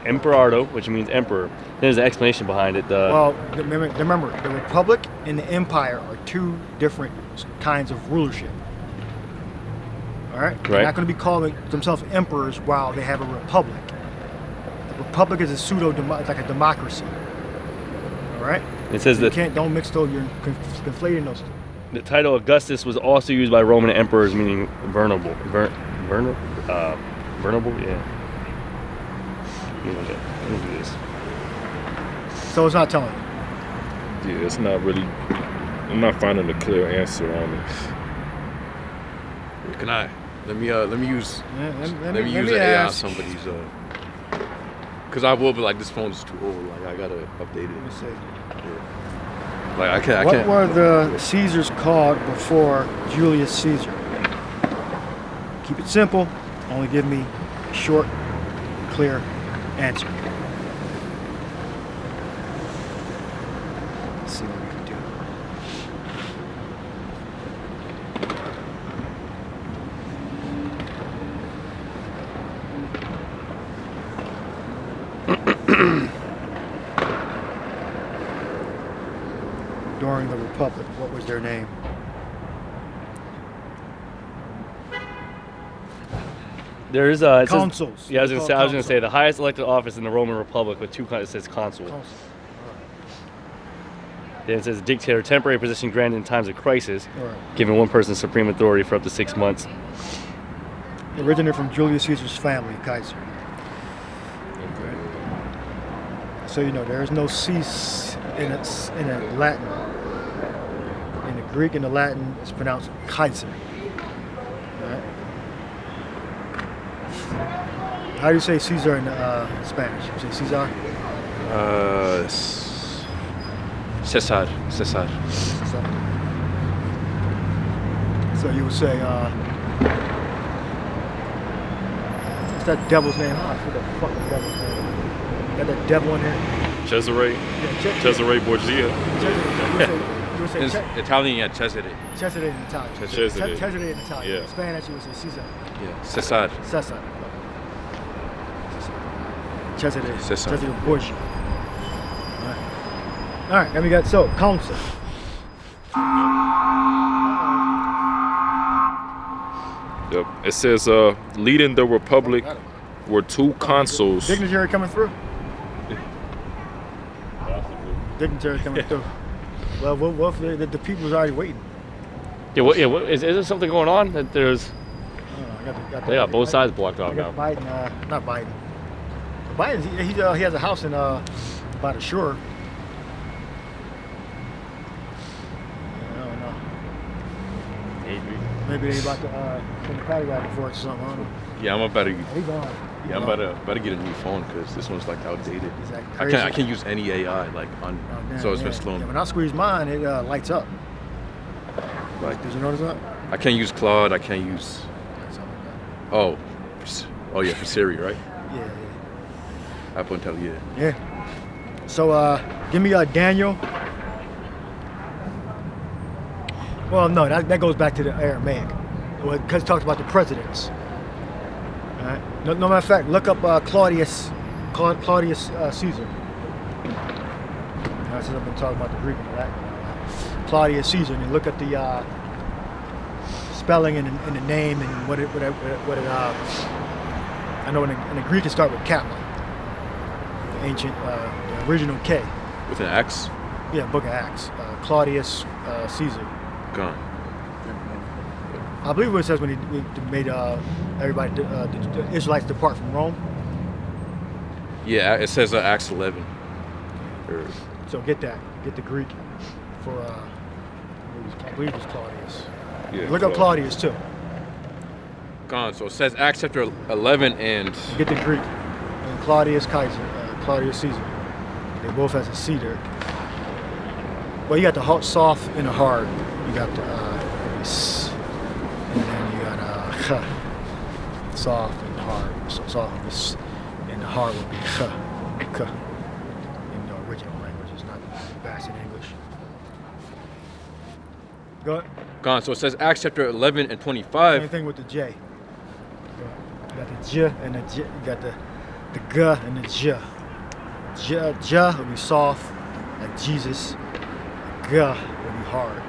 Imperator, which means emperor. There's an explanation behind it. Well, remember, the Republic and the Empire are two different kinds of rulership. All right? They're Right. not going to be calling themselves emperors while they have a republic. The Republic is a it's like a democracy. All right? It says So you that don't mix those, you're conflating those two. the title Augustus was also used by Roman emperors, meaning venerable. Venerable? Yeah. Let me do this. So it's not telling you. Yeah, it's not really. I'm not finding a clear answer on it. Can I? Let me use. Yeah, Let me use me an AI on ask. somebody's. Cause I will be like, this phone's too old. Like I gotta update Let me it. see. Yeah. Like I can't. What were the Caesars called before Julius Caesar? Keep it simple. Only give me a short, clear answer. Let's see what we can do. During the Republic, what was their name? There is it says- Consuls. Yeah, I was They're gonna called say the highest elected office in the Roman Republic with two. It says consul. consuls. Then it says dictator, temporary position granted in times of crisis, All right. giving one person supreme authority for up to 6 months. They originated from Julius Caesar's family, Kaiser. So you know there is no C in a Latin. In the Greek and the Latin, it's pronounced Kaiser. All right. How do you say Caesar in Spanish? You say Caesar? Cesar. So you would say, what's that devil's name? Oh, I forget the fucking devil's name. Got that devil in there? Cesare Yeah, Cesare Borgia. You would say It's Italian, yeah, Cesare. Cesare in Italian. Cesare. Cesare in Italian. Yeah. In Spanish, you would say Caesar. Yeah, Cesar. Cesar. Cesare. Cesar. Cesare Borgia. All right, then we got, council. Yep. It says leading the republic were two consuls. Dignitary coming through. Dignitary coming through. Well, what if the people was already waiting? What, is there something going on that there's? They got both sides blocked I off got now. Biden, not Biden. Biden, he has a house in by the shore. I don't know. Maybe they about to send the paddy wagon for it or something. I don't know. Yeah, I'm about to. He gone. Yeah, I'm about to get a new phone because this one's like outdated. Is that I crazy? can't use any AI like on. Oh, damn, So it's been yeah. slowing. Yeah, when I squeeze mine, it lights up. Like Did you notice that? I can't use Claude. I can't use. Something like that. Oh yeah, for Siri, right? Yeah, Apple Intelligence. yeah. So give me Daniel. Well, no, that goes back to the Aramaic, because it talks about the presidents. All right. No matter of fact, look up Claudius Caesar. Since I've been talking about the Greek and Latin. Claudius Caesar, and you look at the spelling and the name and what it I know in the Greek it starts with kappa, the ancient, the original K. With an X? Yeah, Book of Acts. Claudius Caesar. Gone. I believe what it says when he made everybody, the Israelites depart from Rome. Yeah, it says Acts 11. Or, So get the Greek for, I believe it was Claudius. Yeah, Look up Claudius too. gone. So it says Acts chapter 11 and Get the Greek. And Claudius Claudius Caesar. They both has a C there. Well, you got the hot, soft, and the hard. You got the S, and then you got soft and hard. So soft and the hard would be k in the original language. It's not fast in English. Go ahead. gone. So it says Acts chapter 11 and Same 25. thing with the J. You got the J and the J. You got the G and the J. J would be soft, like Jesus. G would be hard.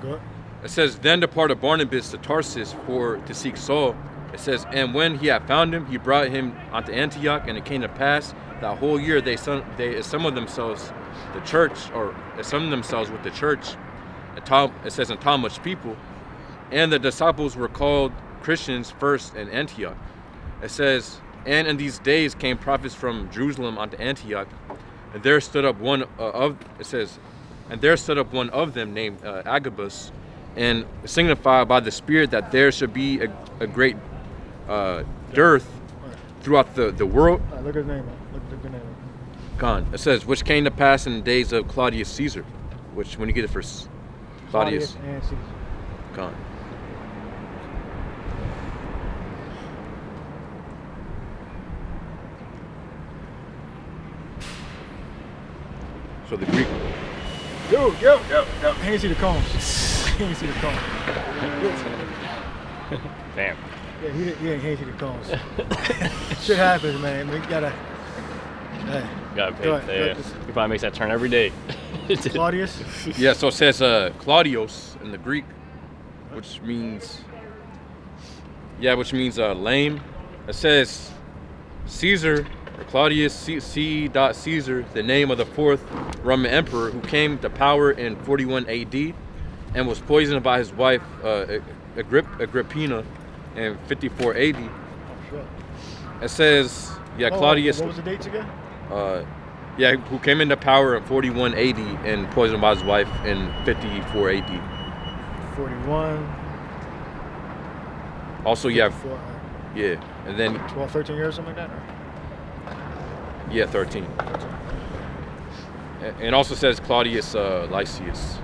Go ahead. It says, then departed Barnabas to Tarsus to seek Saul. It says, and when he had found him, he brought him unto Antioch, and it came to pass that whole year they assembled themselves, the church, or assembled themselves with the church. It says, and taught much people. And the disciples were called Christians first in Antioch. It says, and in these days came prophets from Jerusalem unto Antioch, and there stood up one of them named Agabus, and signified by the Spirit that there should be a great dearth throughout the world. All right, look at his name. Look at the name. Gone. It says, which came to pass in the days of Claudius Caesar, which when you get it for Claudius, and Caesar. gone. So the Greek. Yo. Can't see the cones. Can't see the cones. Damn. Yeah, he can't see the cones. Shit happens, man. We gotta. Hey, Got Go paid. ahead. He probably makes that turn every day. Claudius. Yeah, so it says Claudios in the Greek, which means lame. It says Caesar, or Claudius C. Caesar, the name of the fourth Roman emperor who came to power in 41 AD and was poisoned by his wife Agrippina in 54 AD. Oh, shit. It says, Claudius, What was the dates again? who came into power in 41 AD and poisoned by his wife in 54 AD. 41. Also, 54, and then 12, 13 years, something like that? Or? 13. And also says Claudius Lysias.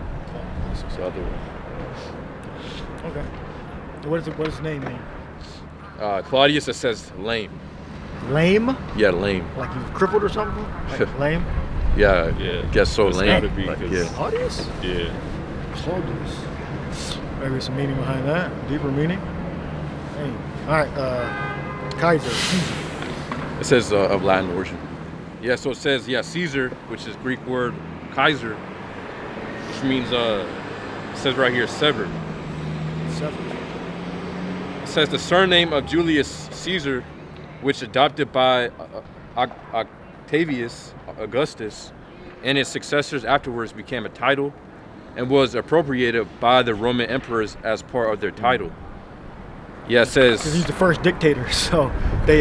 It's the other one. Okay. What does his name mean? Claudius, it says lame. Lame? Yeah, lame. Like he's crippled or something? Like lame? Yeah, Yeah. guess so, It's lame. gotta be, Like, 'cause- yeah. Claudius? Yeah. Claudius. Maybe some meaning behind that. Deeper meaning. Hey. All right. Kaiser. Caesar. It says of Latin origin. Yeah, so it says, Caesar, which is Greek word Kaiser, which means, it says right here, severed. Seven. It says the surname of Julius Caesar, which adopted by Octavius Augustus and his successors afterwards became a title and was appropriated by the Roman emperors as part of their title. Yeah, it Because he's says, the first dictator, so they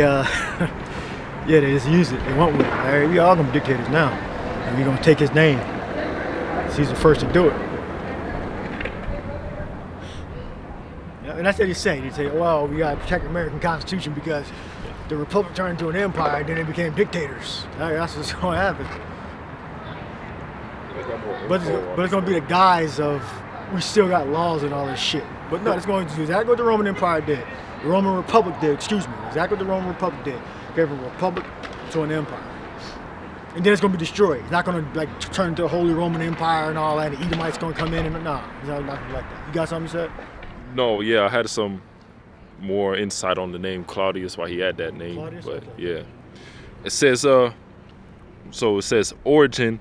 they just use it. They went with it. All right, we all gonna be dictators now, and we're gonna take his name. He's the first to do it. Yeah, and that's what they say. They say, well, we gotta protect the American Constitution because the Republic turned into an empire, and then they became dictators. All right, that's what's gonna happen. But it's gonna be the guise of we still got laws and all this shit. But no, it's going to do exactly what the Roman Empire did. The Roman Republic did, exactly what the Roman Republic did. Gave from a republic to an empire. And then it's gonna be destroyed. It's not gonna like turn into a Holy Roman Empire and all that. The Edomites gonna come in and nah, it's not gonna be like that. You got something you said? No, yeah, I had some more insight on the name Claudius, why he had that name. Claudius? But Okay. yeah. It says so it says origin.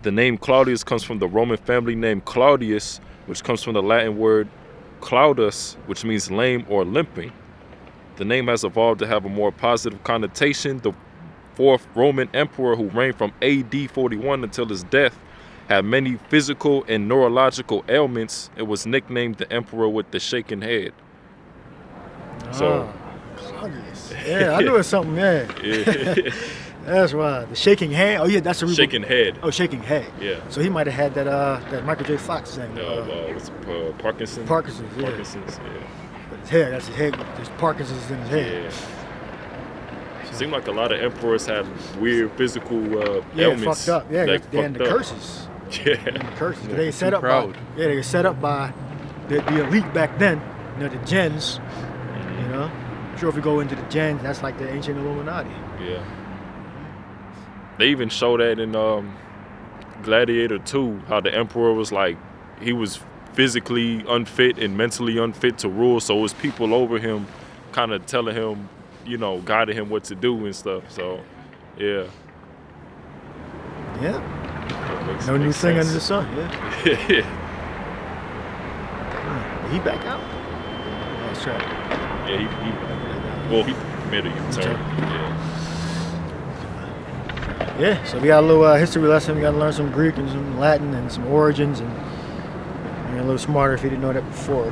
The name Claudius comes from the Roman family name Claudius, which comes from the Latin word Claudus, which means lame or limping. The name has evolved to have a more positive connotation. The fourth Roman emperor, who reigned from AD 41 until his death, had many physical and neurological ailments. It was nicknamed the emperor with the shaking head. So, Claudius. Yeah, I knew it was something. Yeah, yeah. that's right. The shaking hand. Oh yeah, that's the Shaking head. Oh, shaking head. Yeah. So he might have had that Michael J. Fox thing. What's Parkinson's? Parkinson's. Yeah. Parkinson's. Yeah. But his head. That's his head. There's Parkinson's in his head. Yeah. Seemed like a lot of emperors had weird physical Yeah, ailments. fucked up. Yeah, like, and the fucked up. curses. Yeah. And the curses. Yeah, They set up proud. by. Yeah, they were set up by the elite back then. You know, the gens. You know. I'm sure if we go into the gens, that's like the ancient Illuminati. Yeah. They even show that in Gladiator 2, how the emperor was like, he was physically unfit and mentally unfit to rule, so it was people over him kind of telling him, you know, guiding him what to do and stuff. So, yeah. Yeah. Makes- No new makes thing sense. under the sun. Yeah. Yeah. He back out. That's right. Yeah, he made a U-turn. Yeah. Yeah, so we got a little history lesson. We got to learn some Greek and some Latin and some origins, and you're a little smarter if you didn't know that before.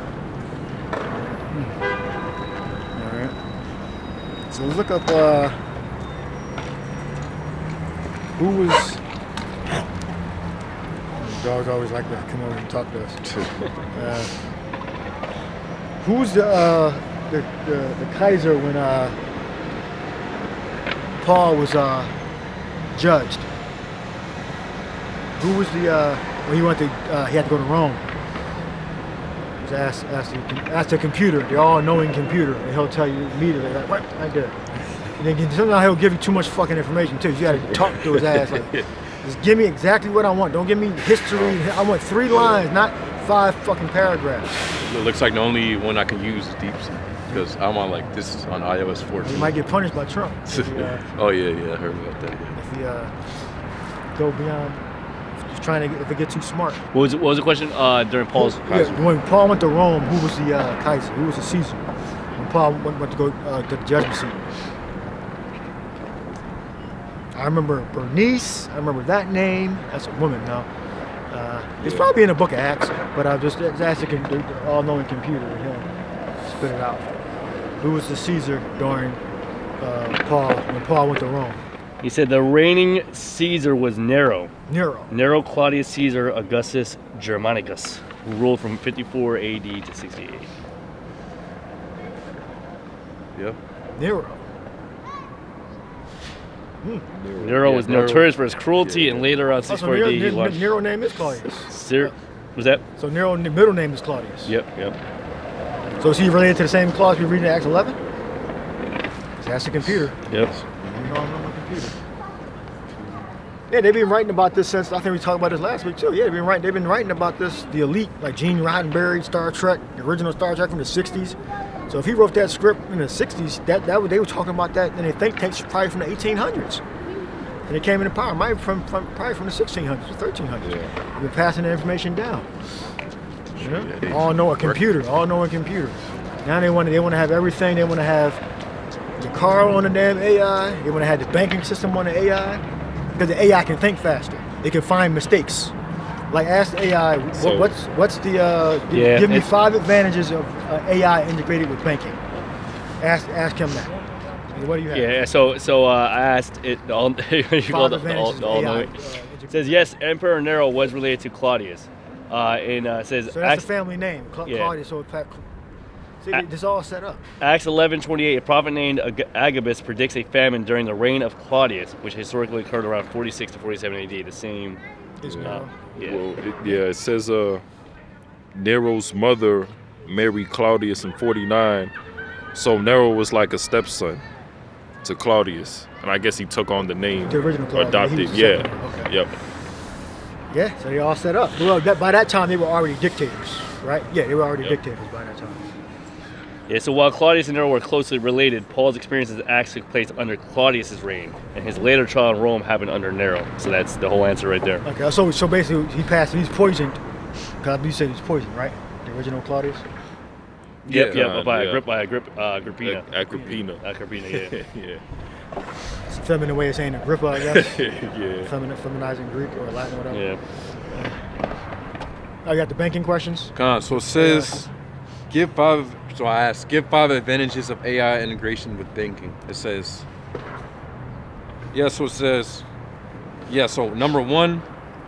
All right. So let's look up who was. Dogs always like to come over and talk to us. Who was the Kaiser when Paul was judged? Who was the when he went to he had to go to Rome? He was asked the computer, the all-knowing computer, and he'll tell you immediately, like, what? Right there. And then somehow he'll give you too much fucking information too. You got to talk to his ass like, just give me exactly what I want. Don't give me history. I want 3 lines, not 5 fucking paragraphs. It looks like the only one I can use is DeepSeek because I'm on like this is on iOS 14. You might get punished by Trump if you, Oh yeah, I heard about that. Yeah. if you go beyond. Just trying to if it gets too smart. What was the question during Paul's? Yeah, when Paul went to Rome, who was the Kaiser? Who was the Caesar? When Paul went to go to the judgment seat. I remember Bernice. I remember that name. That's a woman now. It's probably in the book of Acts, but I just asked the all-knowing computer and he'll spit it out. Who was the Caesar during Paul when Paul went to Rome? He said the reigning Caesar was Nero. Nero. Claudius Caesar Augustus Germanicus, who ruled from 54 AD to 68. Yep. Nero. Nero was Nero. notorious for his cruelty, and later around So 64 AD he launched. Nero name is Claudius. Was that? So Nero middle name is Claudius. Yep. So is he related to the same clause we read in Acts 11? That's the computer. Yep. You know, I'm on my computer. Yeah, they've been writing about this since, I think we talked about this last week too. Yeah, they've been writing about this, the elite, like Gene Roddenberry, Star Trek, the original Star Trek from the 60s. So if he wrote that script in the 60s, they were talking about that, and they think takes probably from the 1800s. And it came into power, probably from the 1600s or 1300s. Yeah. They've been passing the information down. You know? Yeah, they- All-knowing computer. Now they want to have everything. They want to have the car on the damn AI. They want to have the banking system on the AI. Because the AI can think faster. It can find mistakes. Like ask the AI, So- what's the Yeah, give me it's- 5 advantages of AI integrated with banking. Ask him that. What do you have? Yeah. So I asked it. You call 5 it the advantages of all-knowing. AI. It says yes, Emperor Nero was related to Claudius. Says So that's the family name, Yeah. Claudius. So see, this all set up. Acts 11:28. A prophet named Agabus predicts a famine during the reign of Claudius, which historically occurred around 46 to 47 AD. The same. Is Yeah. Nero. Yeah. It says Nero's mother married Claudius in 49. So Nero was like a stepson to Claudius. And I guess he took on the name. The original Claudius, Adopted, he was the yeah. second one, okay. Yep. Yeah, so they all set up. Well, by that time they were already dictators, right? Yeah, they were already dictators by that time. Yeah, so while Claudius and Nero were closely related, Paul's experiences actually took place under Claudius's reign, and his later trial in Rome happened under Nero. So that's the whole answer right there. Okay, so basically he's poisoned. Because you said he's poisoned, right? The original Claudius. Yep, Yeah. by Yeah. Agrippina. Agrippina. Agrippina, yeah. Yeah. It's a feminine way of saying Agrippa, I guess. Yeah. Feminizing Greek or Latin or whatever. Yeah. Oh, you got the banking questions? So it says, so I asked, give 5 advantages of AI integration with banking. It says, so number 1,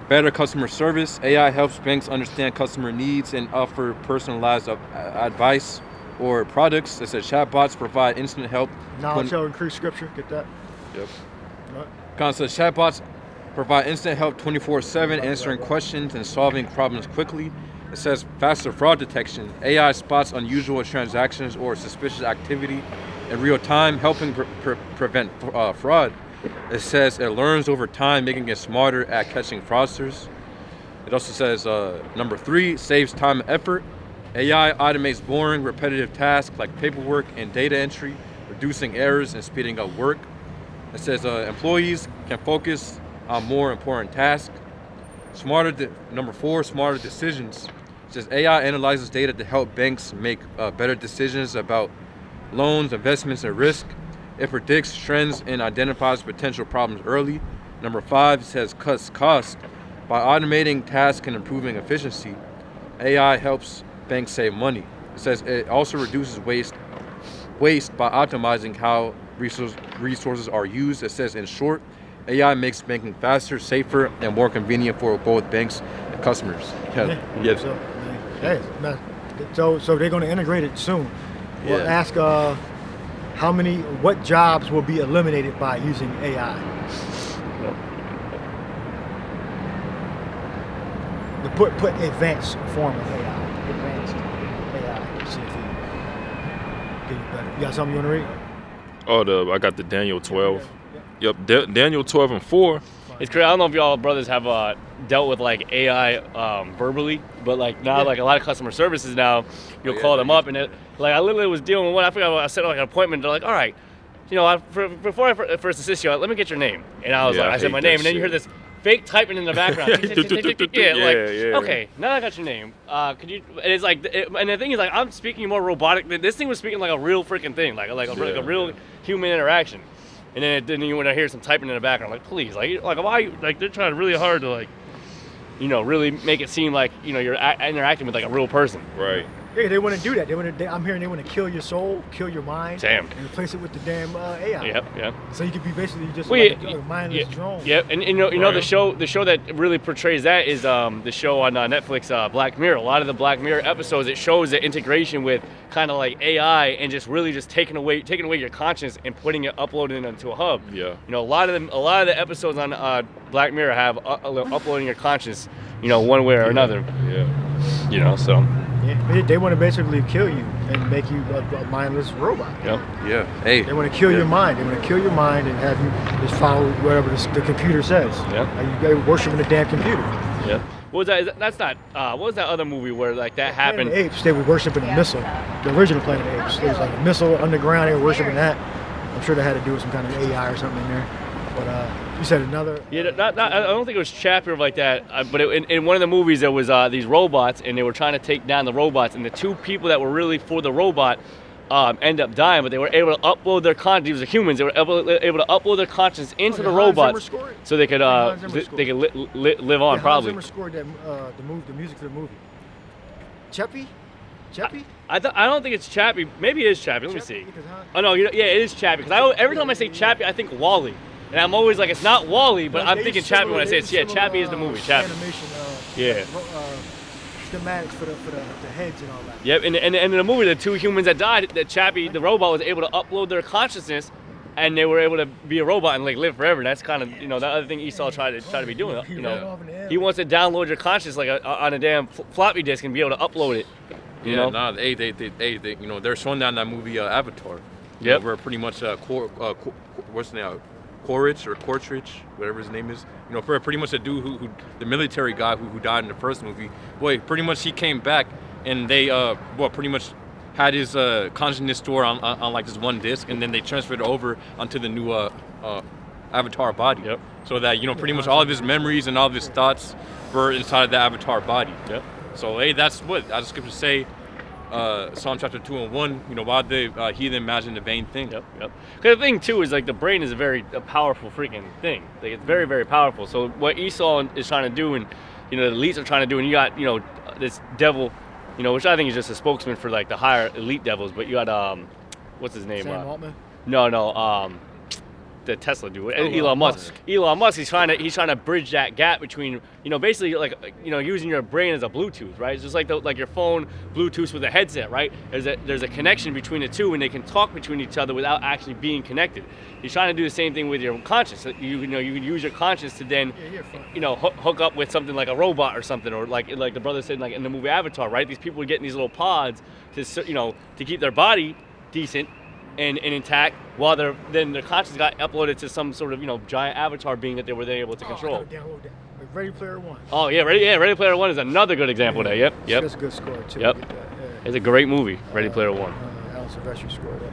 better customer service. AI helps banks understand customer needs and offer personalized advice or products. It says chatbots provide instant help. Knowledge shall increase scripture. Get that? Yep. Right. So chatbots provide instant help 24/7, answering questions and solving problems quickly. It says faster fraud detection. AI spots unusual transactions or suspicious activity in real time, helping prevent fraud. It says it learns over time, making it smarter at catching fraudsters. It also says, number 3, saves time and effort. AI automates boring, repetitive tasks like paperwork and data entry, reducing errors and speeding up work. It says employees can focus on more important tasks. Number 4, smarter decisions. It says AI analyzes data to help banks make better decisions about loans, investments, and risk. It predicts trends and identifies potential problems early. Number 5, it says cuts cost. By automating tasks and improving efficiency, AI helps banks save money. It says it also reduces waste by optimizing how resources are used. It says, in short, AI makes banking faster, safer, and more convenient for both banks and customers. Yeah. So they're going to integrate it soon. We'll ask what jobs will be eliminated by using AI. The put advanced form of AI. Advanced AI. See if you get it better. You got something you want to read? Oh, I got the Daniel 12. Yep, Daniel 12 and 4. It's crazy. I don't know if y'all brothers have dealt with like AI verbally, but like now, like a lot of customer services now, you'll call them up and like I literally was dealing with one. I forgot. I set up like an appointment. They're like, all right, before I first assist you, let me get your name. And I was like, I said my name, and then you hear this fake typing in the background. Okay, now I got your name. Could you? And it's like, and the thing is, like, I'm speaking more robotic. This thing was speaking like a real freaking thing, like a real human interaction. And then you want to hear some typing in the background, like, please, like why? Like they're trying really hard to like, really make it seem like you're interacting with like a real person. Right. Yeah, they want to do that. I'm hearing they want to kill your soul, kill your mind, Damn. and replace it with the damn AI. Yep. So you could be basically just a mindless drone. Yep, and the show that really portrays that is the show on Netflix, Black Mirror. A lot of the Black Mirror episodes, it shows the integration with kind of like AI and just really just taking away your conscience and uploading it into a hub. Yeah. A lot of the episodes on Black Mirror have uploading your conscience, one way or another. Yeah. So. Yeah, they want to basically kill you and make you a mindless robot. Yep. Yeah. Hey. They want to kill your mind. They want to kill your mind and have you just follow whatever the computer says. Yeah. You're worshiping the damn computer. Yeah. What was that? That's not. What was that other movie where like that happened? Planet of the Apes. They were worshiping a missile. The original Planet of the Apes. There was like a missile underground. They were worshiping that. I'm sure that had to do with some kind of AI or something in there. But you said another. Yeah, I don't think it was Chappie or like that. But in one of the movies, there was these robots, and they were trying to take down the robots. And the two people that were really for the robot end up dying, but they were able to upload their conscience. These were humans. They were able to upload their conscience into the robots, so they could live on. Probably. Hans Zimmer scored that the music for the movie. Chappie? I don't think it's Chappie. Maybe it is Chappie. Let me see. Oh no, yeah, it is Chappie. Because every time I say Chappie, I think Wall-E. And I'm always like, it's not Wall-E, but I'm thinking Chappie when I say it. Yeah, Chappie is the movie. Chappie. Animation, schematics for the heads and all that. Yep, and in the movie, the two humans that died, that Chappie, the robot, was able to upload their consciousness, and they were able to be a robot and like live forever. That's kind of the other thing Esau tried to be doing. He wants to download your consciousness like on a damn floppy disk and be able to upload it. They're showing down that movie Avatar. Yep. Where pretty much what's the name? Kortridge, whatever his name is. Pretty much the dude who the military guy who died in the first movie. Boy, pretty much he came back and they pretty much had his consciousness stored on like this one disc, and then they transferred it over onto the new Avatar body. Yep. So that pretty much all of his memories and all of his thoughts were inside of the Avatar body. Yep. So hey, that's what I was going to say. Psalm chapter 2 and 1, why the heathen imagine the vain thing. Yep. Because the thing too is like the brain is a powerful freaking thing. Like it's very, very powerful. So what Esau is trying to do, and the elites are trying to do, and you got this devil, which I think is just a spokesman for like the higher elite devils. But you got what's his name? Sam Altman? No. The Tesla dude, Elon Musk. Elon Musk, he's trying to bridge that gap between, basically like, using your brain as a Bluetooth, right? It's just like your phone Bluetooth with a headset, right? There's a connection between the two, and they can talk between each other without actually being connected. He's trying to do the same thing with your conscience. You can use your conscience to then, hook up with something like a robot or something, or like the brother said, like in the movie Avatar, right? These people are getting these little pods to keep their body decent and intact, while their conscience got uploaded to some sort of giant avatar being that they were then able to control. I gotta download that. Like Ready Player One. Oh yeah, Ready Player One is another good example of that. Yep. That's a good score too. Yep. Get that, yeah. It's a great movie, Ready Player One. Alan Silvestri scored that.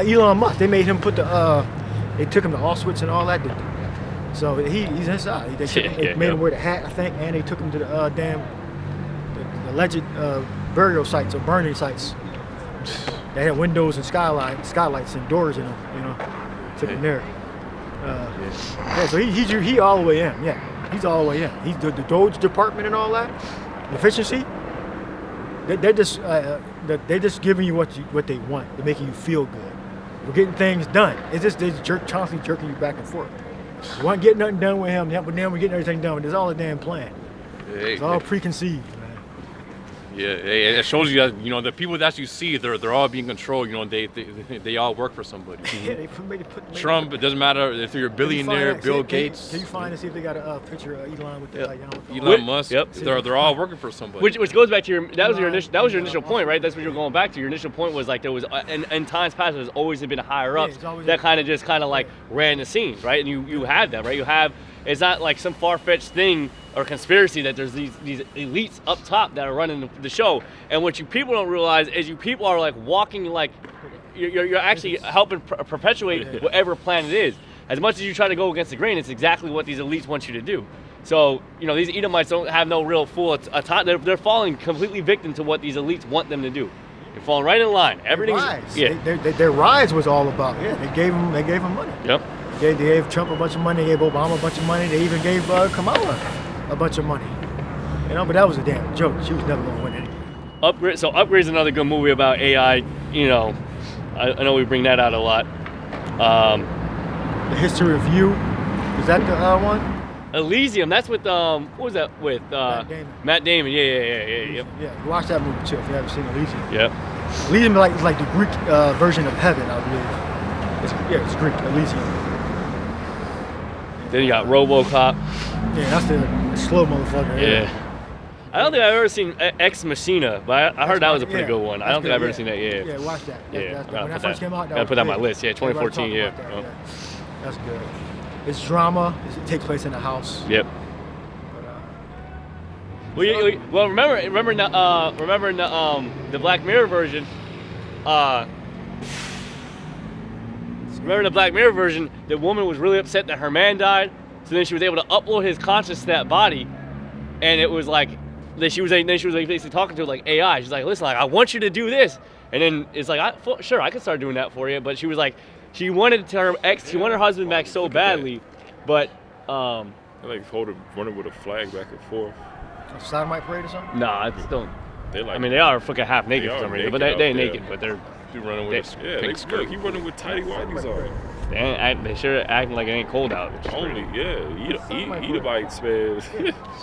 Elon Musk. They made him put they took him to Auschwitz and all that. So he's inside. They made him wear the hat, I think, and they took him to the the alleged burial sites or burning sites. They had windows and skylights and doors in them. Took him there. So he all the way in. Yeah, he's all the way in. He's the Doge department and all that. Efficiency. They're just giving you what they want. They're making you feel good. We're getting things done. It's just they're constantly jerking you back and forth. We want to get nothing done with him, but then we're getting everything done. It's all a damn plan. It's all preconceived. Yeah, it shows you that the people that you see, they're all being controlled. They all work for somebody. Yeah, they Trump. It doesn't matter if you're a billionaire, Bill Gates. Can you find and see if they got a picture of Elon with the Elon Musk? Yep. They're all working for somebody. Which goes back to your initial point, right? That's what you're going back to. Your initial point was like there was in times past there's always been higher ups that kind of like ran the scenes, right? And you had that, right? It's not like some far-fetched thing or conspiracy that there's these elites up top that are running the show. And what you people don't realize is you people are like walking, like you're actually helping perpetuate whatever plan it is. As much as you try to go against the grain, it's exactly what these elites want you to do. So these Edomites don't have no real full autonomy. They're falling completely victim to what these elites want them to do. They're falling right in line. Everything's their rise was all about they gave them money. Yep. They gave Trump a bunch of money. They gave Obama a bunch of money. They even gave Kamala a bunch of money. But that was a damn joke. She was never going to win anything. Upgrade is another good movie about AI. I know we bring that out a lot. The History of You. Is that the one? Elysium. That's with what was that with? Matt Damon. Yeah. You watch that movie too if you haven't seen Elysium. Yep. Elysium is like the Greek version of heaven, I believe. It's Greek. Elysium. Then you got RoboCop. Yeah, that's the slow motherfucker. Yeah. I don't think I've ever seen Ex Machina, but I heard that was a pretty good one. I don't think I've ever seen that. Yeah, watch that. When that first came out, gotta put that on my list. Yeah, 2014. Yeah. That's good. It's drama. It takes place in a house. Yep. Well, remember in the Black Mirror version. Remember in the Black Mirror version, the woman was really upset that her man died, so then she was able to upload his conscience to that body, and it was like, she was basically talking to it like AI. She's like, listen, I want you to do this, and then it's like, sure, I can start doing that for you, but she was like, she wanted her husband back so badly, but They like running with a flag back and forth. A sodomite parade or something? Nah, I just don't. They like. I mean, they are fucking half naked for some reason, but they ain't naked, but they're running with a pink skirt. Look, he running with tidy whities on. they sure acting like it ain't cold out. Only, Edomites, man.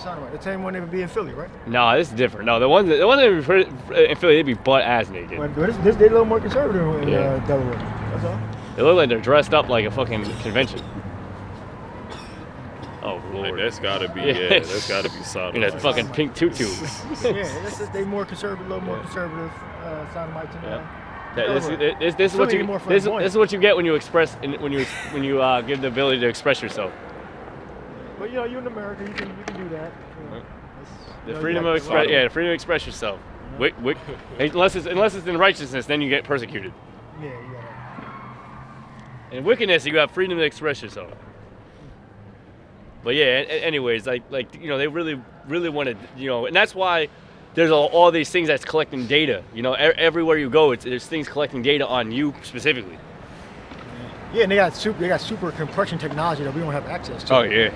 Sodomite. The same one they would be in Philly, right? No, this is different. No, the ones that in Philly, they'd be butt ass naked. But they a little more conservative in Delaware. That's all. They look like they're dressed up like a fucking convention. Oh Lord, like, that's gotta be sodomite. That fucking pink tutu. They more conservative, a little more conservative sodomites. This is what you get when you express when you give the ability to express yourself. But you're in America, you can do that. The freedom of express, the freedom to express yourself. Unless it's in righteousness, then you get persecuted. Yeah. In wickedness, you have freedom to express yourself. But yeah, anyways, like they really want to, and that's why there's all these things that's collecting data. Everywhere you go, there's things collecting data on you specifically. Yeah, and they got super compression technology that we don't have access to. Oh yeah.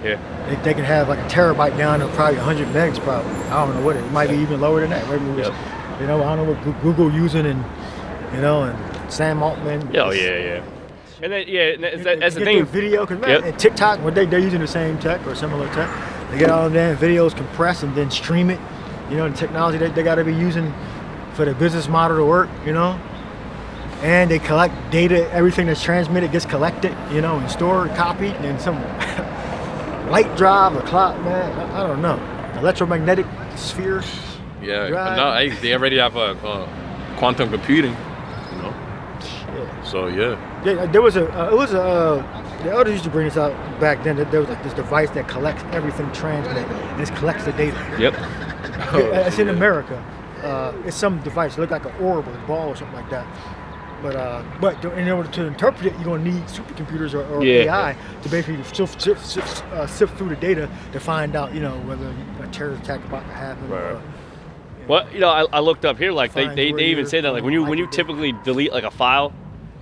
They can have like a terabyte down to probably 100 megs probably. I don't know what it might be even lower than that. Maybe it was, I don't know what Google using and and Sam Altman. Oh yeah. And then that's the thing. Video, cause man, and TikTok, when they're using the same tech or similar tech, they get all of their videos compressed and then stream it. The technology they got to be using for the business model to work. And they collect data. Everything that's transmitted gets collected. And stored, copied, and some light drive or clock. Man, I don't know. Electromagnetic sphere. Yeah. Drive. No, they already have quantum computing. Yeah. So yeah. There was the elders used to bring this out back then. There was like this device that collects everything transmitted and it collects the data. Yep. It's in America. It's some device. It looked like an orb or a ball or something like that. But in order to interpret it, you're gonna need supercomputers or AI to basically sift through the data to find out, whether a terrorist attack about to happen. Right. Well, I looked up here, like they even say that like when you typically delete like a file.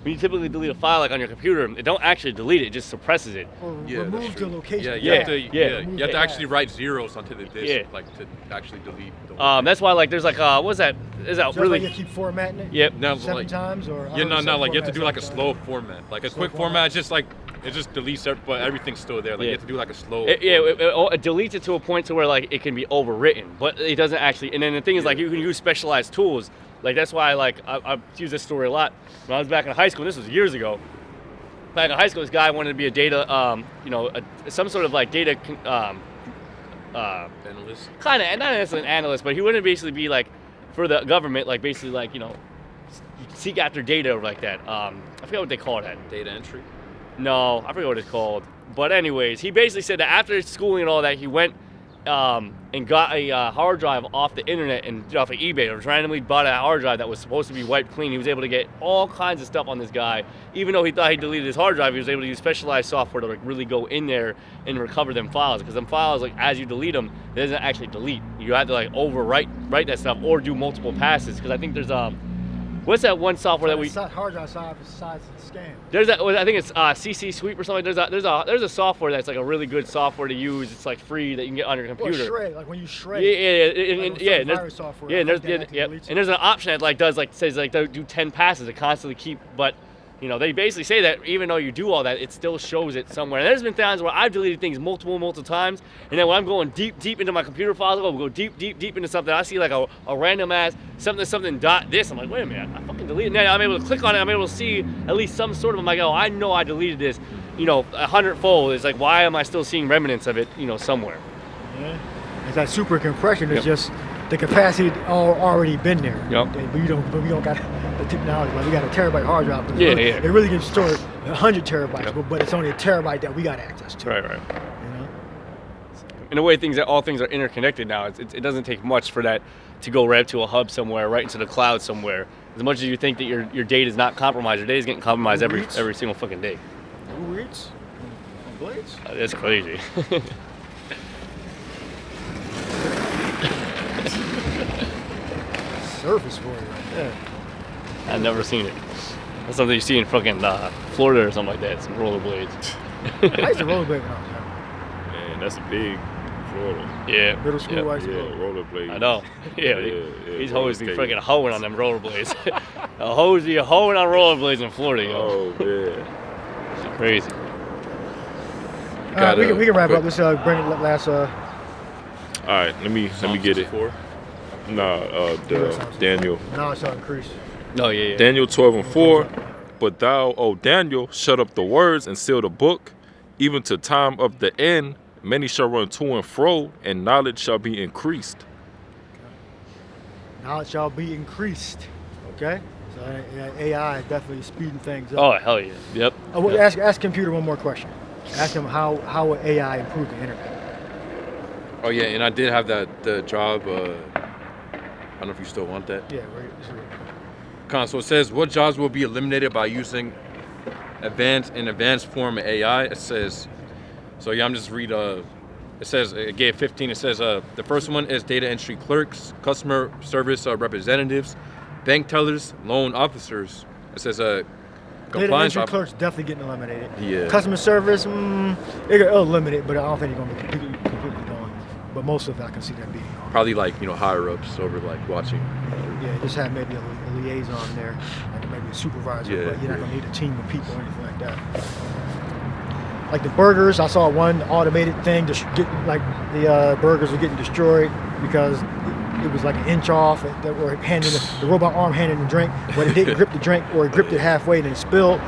When you typically delete a file like on your computer, it don't actually delete it just suppresses it. Or remove the location. You have to actually write zeros onto the disk, like to actually delete. That's why like there's like what's that? Is that so really? Like you keep formatting it. Yep. No, seven times or. No, like you have to do like a slow format, like a quick format. It's just like it just deletes it, but everything's still there. Like you have to do like a slow. It deletes it to a point to where like it can be overwritten, but it doesn't actually. And then the thing is like you can use specialized tools. Like that's why I use this story a lot. When I was back in high school, this was years ago. Back in high school, this guy wanted to be a data, some sort of like data analyst. Kind of, not necessarily an analyst, but he wanted to basically be like for the government, like basically like seek after data like that. I forget what they call that. Data entry. No, I forget what it's called. But anyways, he basically said that after schooling and all that, he went and got a hard drive off the internet and off of eBay. Or randomly bought a hard drive that was supposed to be wiped clean. He was able to get all kinds of stuff on this guy. Even though he thought he deleted his hard drive, he was able to use specialized software to like really go in there and recover them files. Because them files, like as you delete them, it doesn't actually delete. You have to like write that stuff or do multiple passes. Because I think there's what's that one software that we? Hard drive size the scan. There's that. I think it's CC Sweep or something. There's a software that's like a really good software to use. It's like free that you can get on your computer. Or shred, like when you shred. And there's an option that like says like do 10 passes to constantly keep, but. They basically say that even though you do all that, it still shows it somewhere. And there's been times where I've deleted things multiple times, and then when I'm going deep into my computer files, I'll go deep into something. I see like a random ass something dot this. I'm like, wait a minute, I fucking deleted it. And then I'm able to click on it. I'm able to see at least some sort of. I'm like, oh, I know I deleted this. 100-fold. It's like, why am I still seeing remnants of it? Somewhere. Yeah. It's that super compression. It's just the capacity already been there. Yep. But we don't got the technology. Like we got a terabyte hard drive. It really can store 100 terabytes, but it's only a terabyte that we got access to. Right. In a way, all things are interconnected now. It doesn't take much for that to go right to a hub somewhere, right into the cloud somewhere. As much as you think that your data is not compromised, your data is getting compromised every single fucking day. Who reads? On Blades? That's crazy. Surface for you right there. I've never seen it. That's something you see in fucking Florida or something like that. Some rollerblades. I used to rollerblade when I was young. Man, that's a big Florida. Yeah. Middle school, I used to rollerblades. I know. Yeah. These hoes be freaking hoeing on them rollerblades. The hoes be hoeing on rollerblades in Florida, yo. Oh, yeah. It's crazy. All right, we can wrap up. Let's bring it last. All right, let me get it. Daniel. Now it shall increase. Oh, yeah. Daniel 12:4. But thou, O Daniel, shut up the words and seal the book, even to time of the end. Many shall run to and fro, and knowledge shall be increased. Knowledge shall be increased. Okay? So AI is definitely speeding things up. Oh, hell yeah. Yep. Ask computer one more question. Ask him how will AI improve the internet? Oh yeah, and I did have the job. I don't know if you still want that. Yeah, right. So it says, what jobs will be eliminated by using advanced form of AI? It says, so yeah, I'm just read It says it gave 15. It says the first one is data entry clerks, customer service representatives, bank tellers, loan officers. It says Data compliance entry clerks definitely getting eliminated. Yeah. Customer service, they're gonna eliminate it, but I don't think they're gonna be completely gone. But most of it, I can see that being gone. probably like higher ups over like watching. Yeah, just have maybe a liaison there, like maybe a supervisor, Yeah, but you're not yeah. gonna need a team of people or anything like that. Like the burgers, I saw one automated thing, just getting like the burgers were getting destroyed because it was like an inch off. They were handing the robot arm handing the drink, but it didn't grip the drink, or it gripped it halfway and it spilled.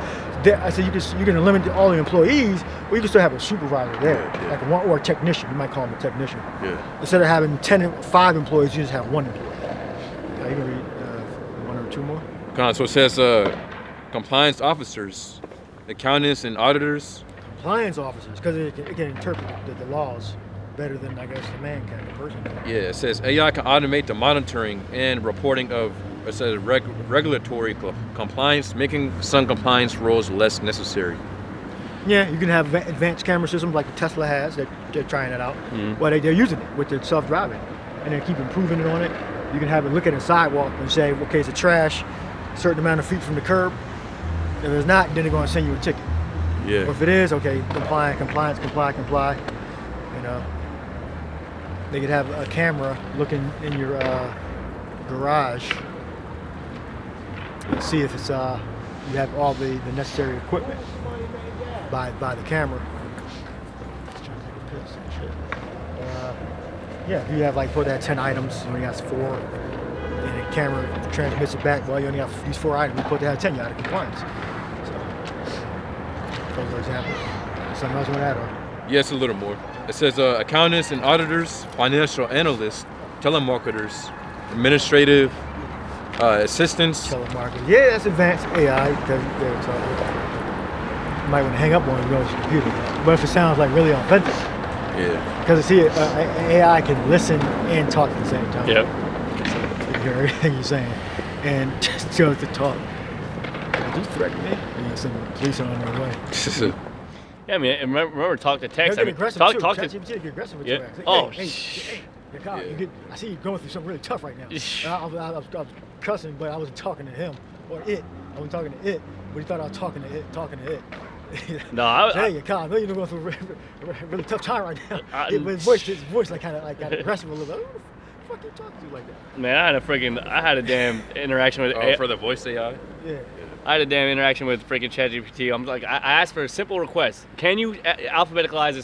I said you can eliminate all the employees, or you can still have a supervisor there, Yeah. like one or a technician. You might call him a technician. Yeah. Instead of having 5 employees, you just have 1 employee. You can read 1 or 2 more. So it says compliance officers, accountants, and auditors. Compliance officers, because it can interpret the laws better than, I guess, the man can, the person can. Yeah, it says AI can automate the monitoring and reporting of, it says, regulatory compliance, making some compliance roles less necessary. Yeah, you can have advanced camera systems like the Tesla has. They're trying it out. Well, they're using it with the self-driving, and they keep improving it on it. You can have it look at a sidewalk and say, okay, it's a trash, a certain amount of feet from the curb. If it's not, then they're going to send you a ticket. Yeah. Or if it is, okay, comply. You know, they could have a camera looking in your garage and see if it's you have all the necessary equipment by the camera. Just trying to take a piss and shit. Yeah, if you have like put that 10 items, you only got 4, and the camera transmits it back. Well, you only have these 4 items. You put that 10, you're out of compliance. For example, something else you want to add on? Yes, a little more. It says accountants and auditors, financial analysts, telemarketers, administrative assistants. Telemarketing. Yeah, that's advanced AI. Because you might want to hang up on your computer. But if it sounds like really authentic, Yeah. because see, AI can listen and talk at the same time. Yep. So you hear everything you're saying, and just chose to talk. Did you threaten me? And you send the police on their way. Yeah, I mean, remember talk to text. They'll I get mean, aggressive talk too. to. ChatGPT get aggressive with Yeah. your ass. Like, Oh, hey, Kyle, Yeah. I see you going through something really tough right now. I was cussing, but I wasn't talking to him or it. I wasn't talking to it, but he thought I was talking to it. No, I- Hey, Kyle, I know you're going through a really tough time right now. I- But his voice like kind of like got aggressive a little bit. Who the fuck you talking to like that? Man, I had a damn interaction with. For the voice AI. Yeah. I had a damn interaction with freaking ChatGPT. I'm like, I asked for a simple request. Can you alphabeticalize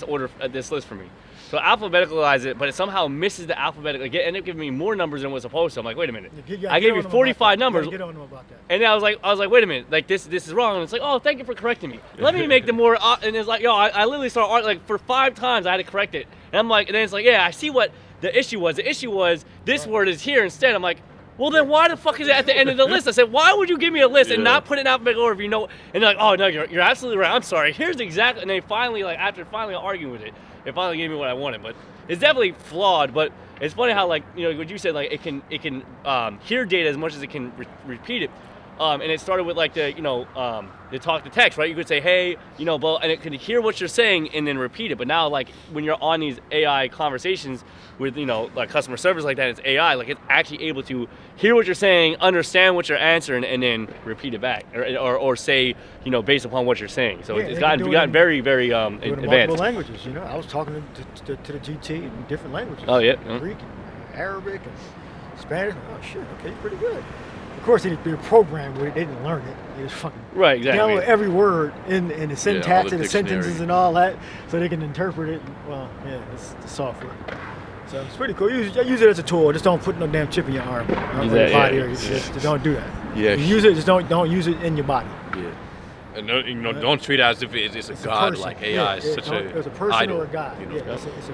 this list for me? So alphabeticalize it, but it somehow misses the alphabetical. It ended up giving me more numbers than it was supposed to. I'm like, wait a minute. I gave you 45 numbers. Get on them about that. And then I was like, wait a minute, like this is wrong. And it's like, oh, thank you for correcting me. Let me make them more. And it's like, yo, I literally started like for 5 times I had to correct it. And I'm like, and then it's like, yeah, I see what the issue was. The issue was this word is here instead. I'm like, well then why the fuck is it at the end of the list? I said, why would you give me a list and not put it in alphabetical order if you know? And they're like, oh no, you're absolutely right. I'm sorry. Here's exactly. And they finally, like after finally arguing with it, it finally gave me what I wanted. But it's definitely flawed. But it's funny how like what you said, like it can hear data as much as it can repeat it. And it started with like the talk to text, right? You could say, hey, and it could hear what you're saying and then repeat it. But now, like when you're on these AI conversations with like customer service like that, it's AI. Like it's actually able to hear what you're saying, understand what you're answering, and then repeat it back, or say, based upon what you're saying. So Yeah, it's they can do it gotten in- very, very Do it in multiple advanced. languages, I was talking to the GT in different languages. Oh, yeah. Greek, and Arabic, and Spanish. Oh shit, okay, you're pretty good. Of course, they programmed with it. They didn't learn it. They just fucking Right, exactly. download every word in the syntax the and the dictionary. sentences and all that, so they can interpret it. Well, yeah, it's the software. So it's pretty cool. Use it as a tool. Just don't put no damn chip in your arm or Use your that, body. yeah. Or just don't do that. Yeah. You use it. Just don't use it in your body. Yeah. And don't treat it as if it's a It's god person. like AI. Yeah, It's such it's a person idol, or a god. Yeah,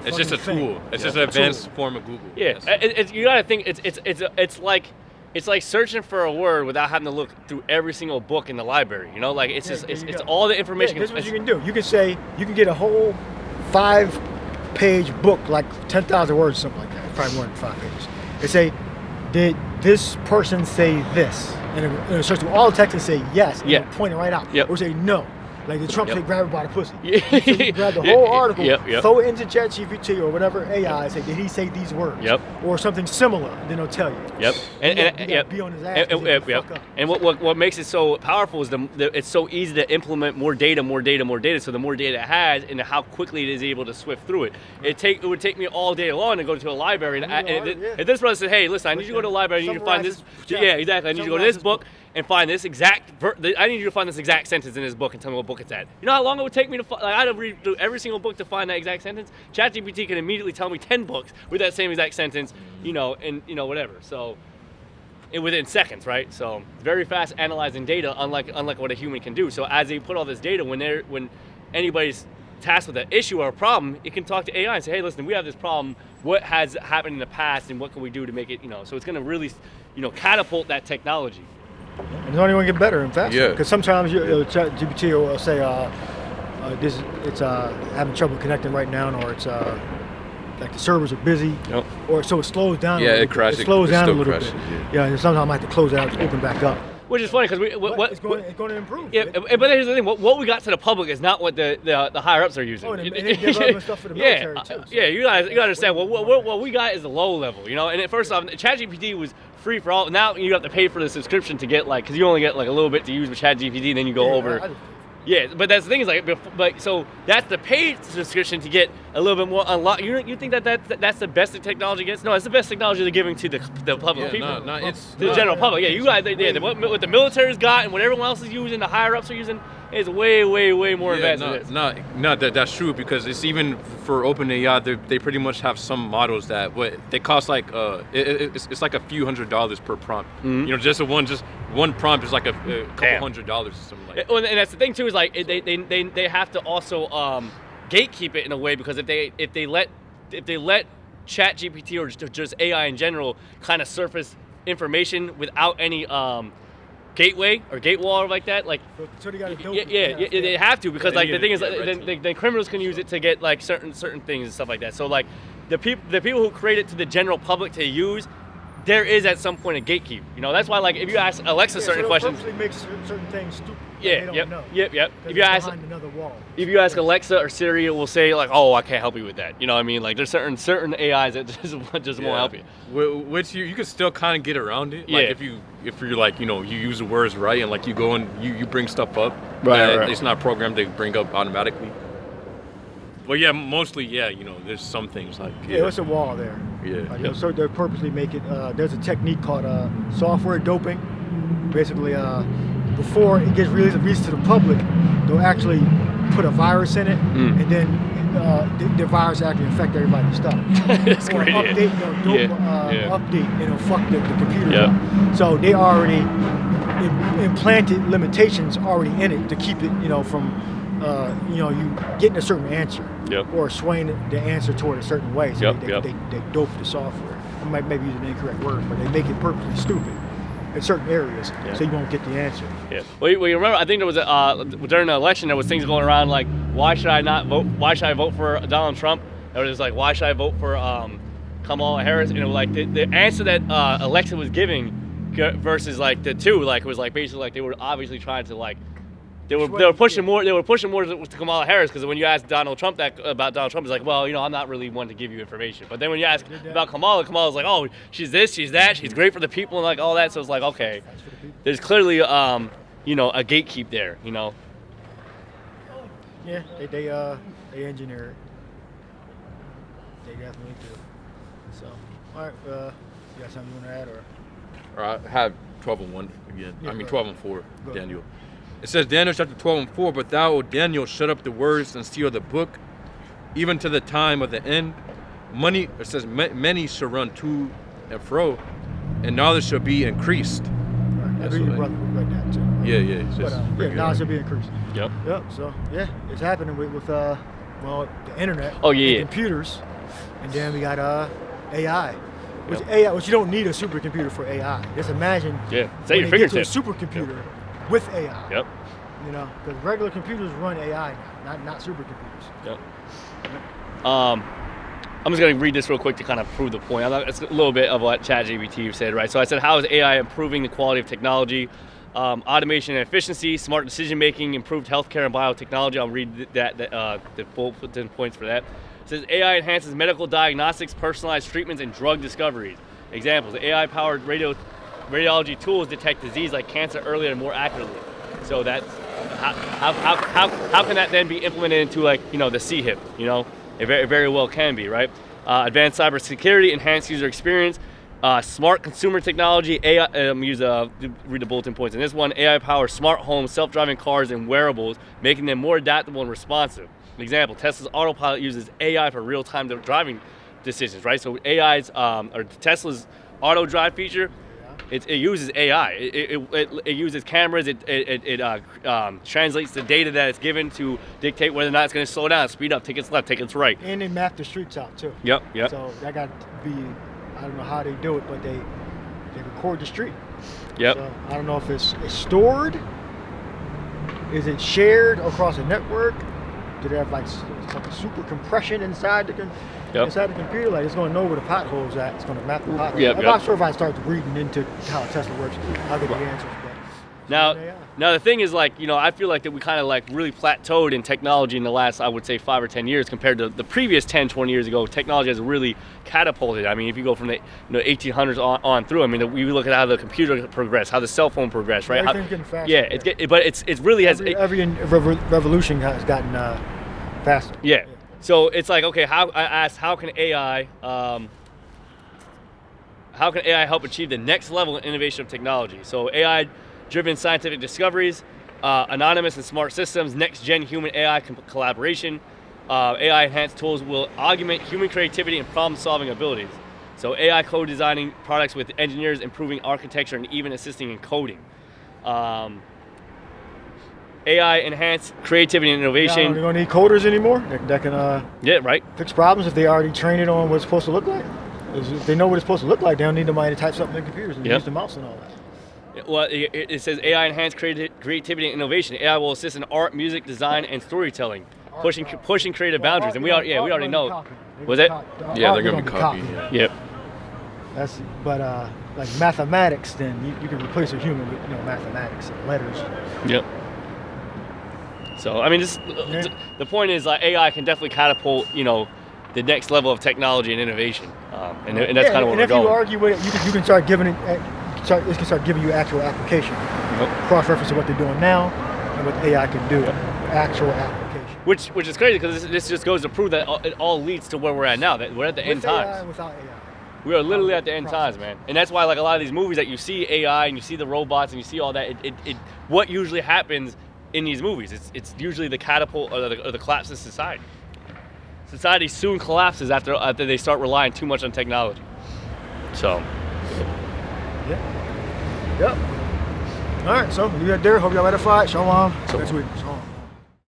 It's just a fucking tool. thing. It's just Yeah. an advanced form of Google. Yeah, Yes. you gotta think it's like searching for a word without having to look through every single book in the library. Like it's Yeah, just there it's you go. all the information. Yeah, this is what you can do. You can say you can get a whole 5-page book, like 10,000 words, something like that. Probably more than 5 pages. They say, did this person say this? And it'll search through all the text and say yes. And Yeah. it'll point it right out. Yep. Or say no. Like the Trump Yep. said, grab it by the pussy. Yeah. So you grab the whole article, Yep. throw it into ChatGPT or whatever AI, say, did he say these words? Yep. Or something similar, then it'll tell you. Yep. You gotta be on his ass 'cause he can fuck up. And what makes it so powerful is it's so easy to implement more data. So the more data it has, and how quickly it is able to swift through it. It would take me all day long to go to a library. And if this brother said, hey, listen, I need you to go to the library. I need you to find this. Yeah, exactly. I need you to go to this book and find this exact. I need you to find this exact sentence in this book and tell me what book it's at. You know how long it would take me to find? Like, I'd read through every single book to find that exact sentence. ChatGPT can immediately tell me 10 books with that same exact sentence. And whatever. So. Within seconds, right? So very fast analyzing data, unlike what a human can do. So as they put all this data, when anybody's tasked with an issue or a problem, it can talk to AI and say, hey, listen, we have this problem. What has happened in the past, and what can we do to make it? So it's going to really, catapult that technology. And it's only going to get better and faster. Yeah. Because sometimes ChatGPT will say, it's having trouble connecting right now, or it's like the servers are busy, Yep. or so it slows down. Yeah, a little it crashes. It slows It down a still little crashes, bit. yeah. And sometimes I might have to close it out and open back up. Which is funny because It's going to improve. Yeah, but here's the thing: what we got to the public is not what the higher ups are using. Oh, and they develop stuff for the military too. So. Yeah, you gotta understand. What we got is the low level, And first off, ChatGPT was free for all. Now you have to pay for the subscription to get because you only get like a little bit to use with ChatGPT, and then you go over. Yeah, but that's the thing is so that's the paid subscription to get a little bit more unlocked. You think that's the best the technology gets? No, it's the best technology they're giving to the public people, It's to the general public. Yeah, you guys, what the military's got and what everyone else is using, the higher ups are using, is way more advanced than this. That's true because it's even for OpenAI, they pretty much have some models that they cost like it's like a few $100s per prompt. Mm-hmm. Just one prompt is like a couple $100s or something like that. Well, and that's the thing too is like they have to also gatekeep it in a way because if they let ChatGPT or just AI in general kind of surface information without any gateway or gatewall like that, like So they got to they have to because like the thing is red then criminals can use it to get like certain things and stuff like that. So like the people who create it to the general public to use, there is at some point a gatekeep. That's why like if you ask Alexa certain questions, purposely make certain things stupid. Yep. If you ask another wall. If you ask Alexa or Siri, it will say like, "Oh, I can't help you with that." You know what I mean? Like there's certain AIs that just won't help you. Which you can still kind of get around it. Like Yeah. if you're like you use the words right and like you go and you bring stuff up. Right. It's not programmed to bring up automatically. But yeah, mostly there's some things like It's a wall there. Yeah. So they purposely make it. There's a technique called software doping. Basically, before it gets released to the public, they'll actually put a virus in it, and then the virus actually infect everybody's stuff. That's or great. Update, update, and it'll fuck the computer up. So they already implanted limitations already in it to keep it, from you getting a certain answer or swaying the answer toward a certain way. So they dope the software. I might maybe use an incorrect word, but they make it purposely stupid in certain areas so you won't get the answer. Yeah. Well, you remember, I think there was during the election there was things going around like, why should I not vote? Why should I vote for Donald Trump? Or it was like, why should I vote for Kamala Harris? And it was like the answer that Alexa was giving versus like the two, like it was like basically like they were obviously trying to like. They were pushing more to Kamala Harris because when you ask Donald Trump about Donald Trump, he's like, well, I'm not really one to give you information. But then when you ask about Kamala's like, oh, she's this, she's that, she's great for the people and like all that. So it's like, okay, there's clearly a gatekeep there, Yeah, they engineer it. They definitely do. So, all right, you got something you want to add or? I have 12:1 again. Yeah, 12:4, Daniel. It says Daniel chapter 12:4, but thou, O Daniel, shut up the words and seal the book, even to the time of the end. It says many shall run to and fro, and knowledge shall be increased. Right. I read your brother read that too. Yeah. It's just knowledge shall be increased. Yep. So it's happening with the internet. Oh yeah. And computers, and then we got AI. Which you don't need a supercomputer for AI. Just imagine. Yeah. It's at your when they get to a fingertips. supercomputer with AI. Yep. Because regular computers run AI now, not supercomputers. Yep. I'm just going to read this real quick to kind of prove the point. It's a little bit of what ChatGPT said, right? So I said, how is AI improving the quality of technology? automation and efficiency, smart decision making, improved healthcare and biotechnology. I'll read the full points for that. It says AI enhances medical diagnostics, personalized treatments, and drug discoveries. Examples: AI-powered radiology tools detect disease like cancer earlier and more accurately. So that's how can that then be implemented into like the CHIP? It very well can be, right? Advanced cybersecurity, enhanced user experience, smart consumer technology. AI. Read the bulletin points in this one. AI-powered smart homes, self-driving cars, and wearables, making them more adaptable and responsive. An example: Tesla's autopilot uses AI for real-time driving decisions, right? So or Tesla's auto drive feature. It uses AI. It uses cameras. It translates the data that it's given to dictate whether or not it's going to slow down, speed up, take its left, take its right. And they map the streets out too. Yep. So that got to be, I don't know how they do it, but they record the street. Yep. So I don't know if it's stored. Is it shared across a network? Do they have like super compression inside the computer? Like it's going to know where the potholes at. It's going to map the potholes. I'm not sure if I start reading into how Tesla works. I'll get the answers. Now the thing is, like, I feel like that we kind of like really plateaued in technology in the last, I would say, 5 or 10 years compared to the previous 10, 20 years ago. Technology has really catapulted. I mean, if you go from the 1800s on through, I mean, we look at how the computer progressed, how the cell phone progressed, right? Everything's getting faster. Yeah, but it really has. Every revolution has gotten faster. Yeah. So it's like, okay, I asked, how can AI help achieve the next level of innovation of technology? So AI-driven scientific discoveries, anonymous and smart systems, next-gen human AI collaboration, AI-enhanced tools will augment human creativity and problem-solving abilities. So AI co-designing products with engineers, improving architecture, and even assisting in coding. AI enhanced creativity and innovation. They're going to need coders anymore that can fix problems if they already train it on what it's supposed to look like. If they know what it's supposed to look like, they don't need somebody to type something in computers and use the mouse and all that. Well, it says AI enhanced creativity and innovation. AI will assist in art, music, design, and storytelling, pushing creative boundaries. And we already know. Was it? Yeah, they're gonna be copying. Yep. Like mathematics, then you can replace a human with mathematics and letters. Yep. So I mean, the point is, like, AI can definitely catapult, the next level of technology and innovation, and that's kind of where we're going. And if you argue with it, you can start giving it. It can start giving you actual application, cross-reference to what they're doing now and what AI can do, actual application. Which is crazy, because this just goes to prove that it all leads to where we're at now. That we're at the end times. AI, without AI. We are literally at the end times, man. And that's why, like, a lot of these movies that you see AI and you see the robots and you see all that, what usually happens in these movies, it's usually the catapult or the collapse of society. Society soon collapses after they start relying too much on technology. So. Yep. All right, so you got there. Hope y'all edified. Shalom. Next week. Shalom.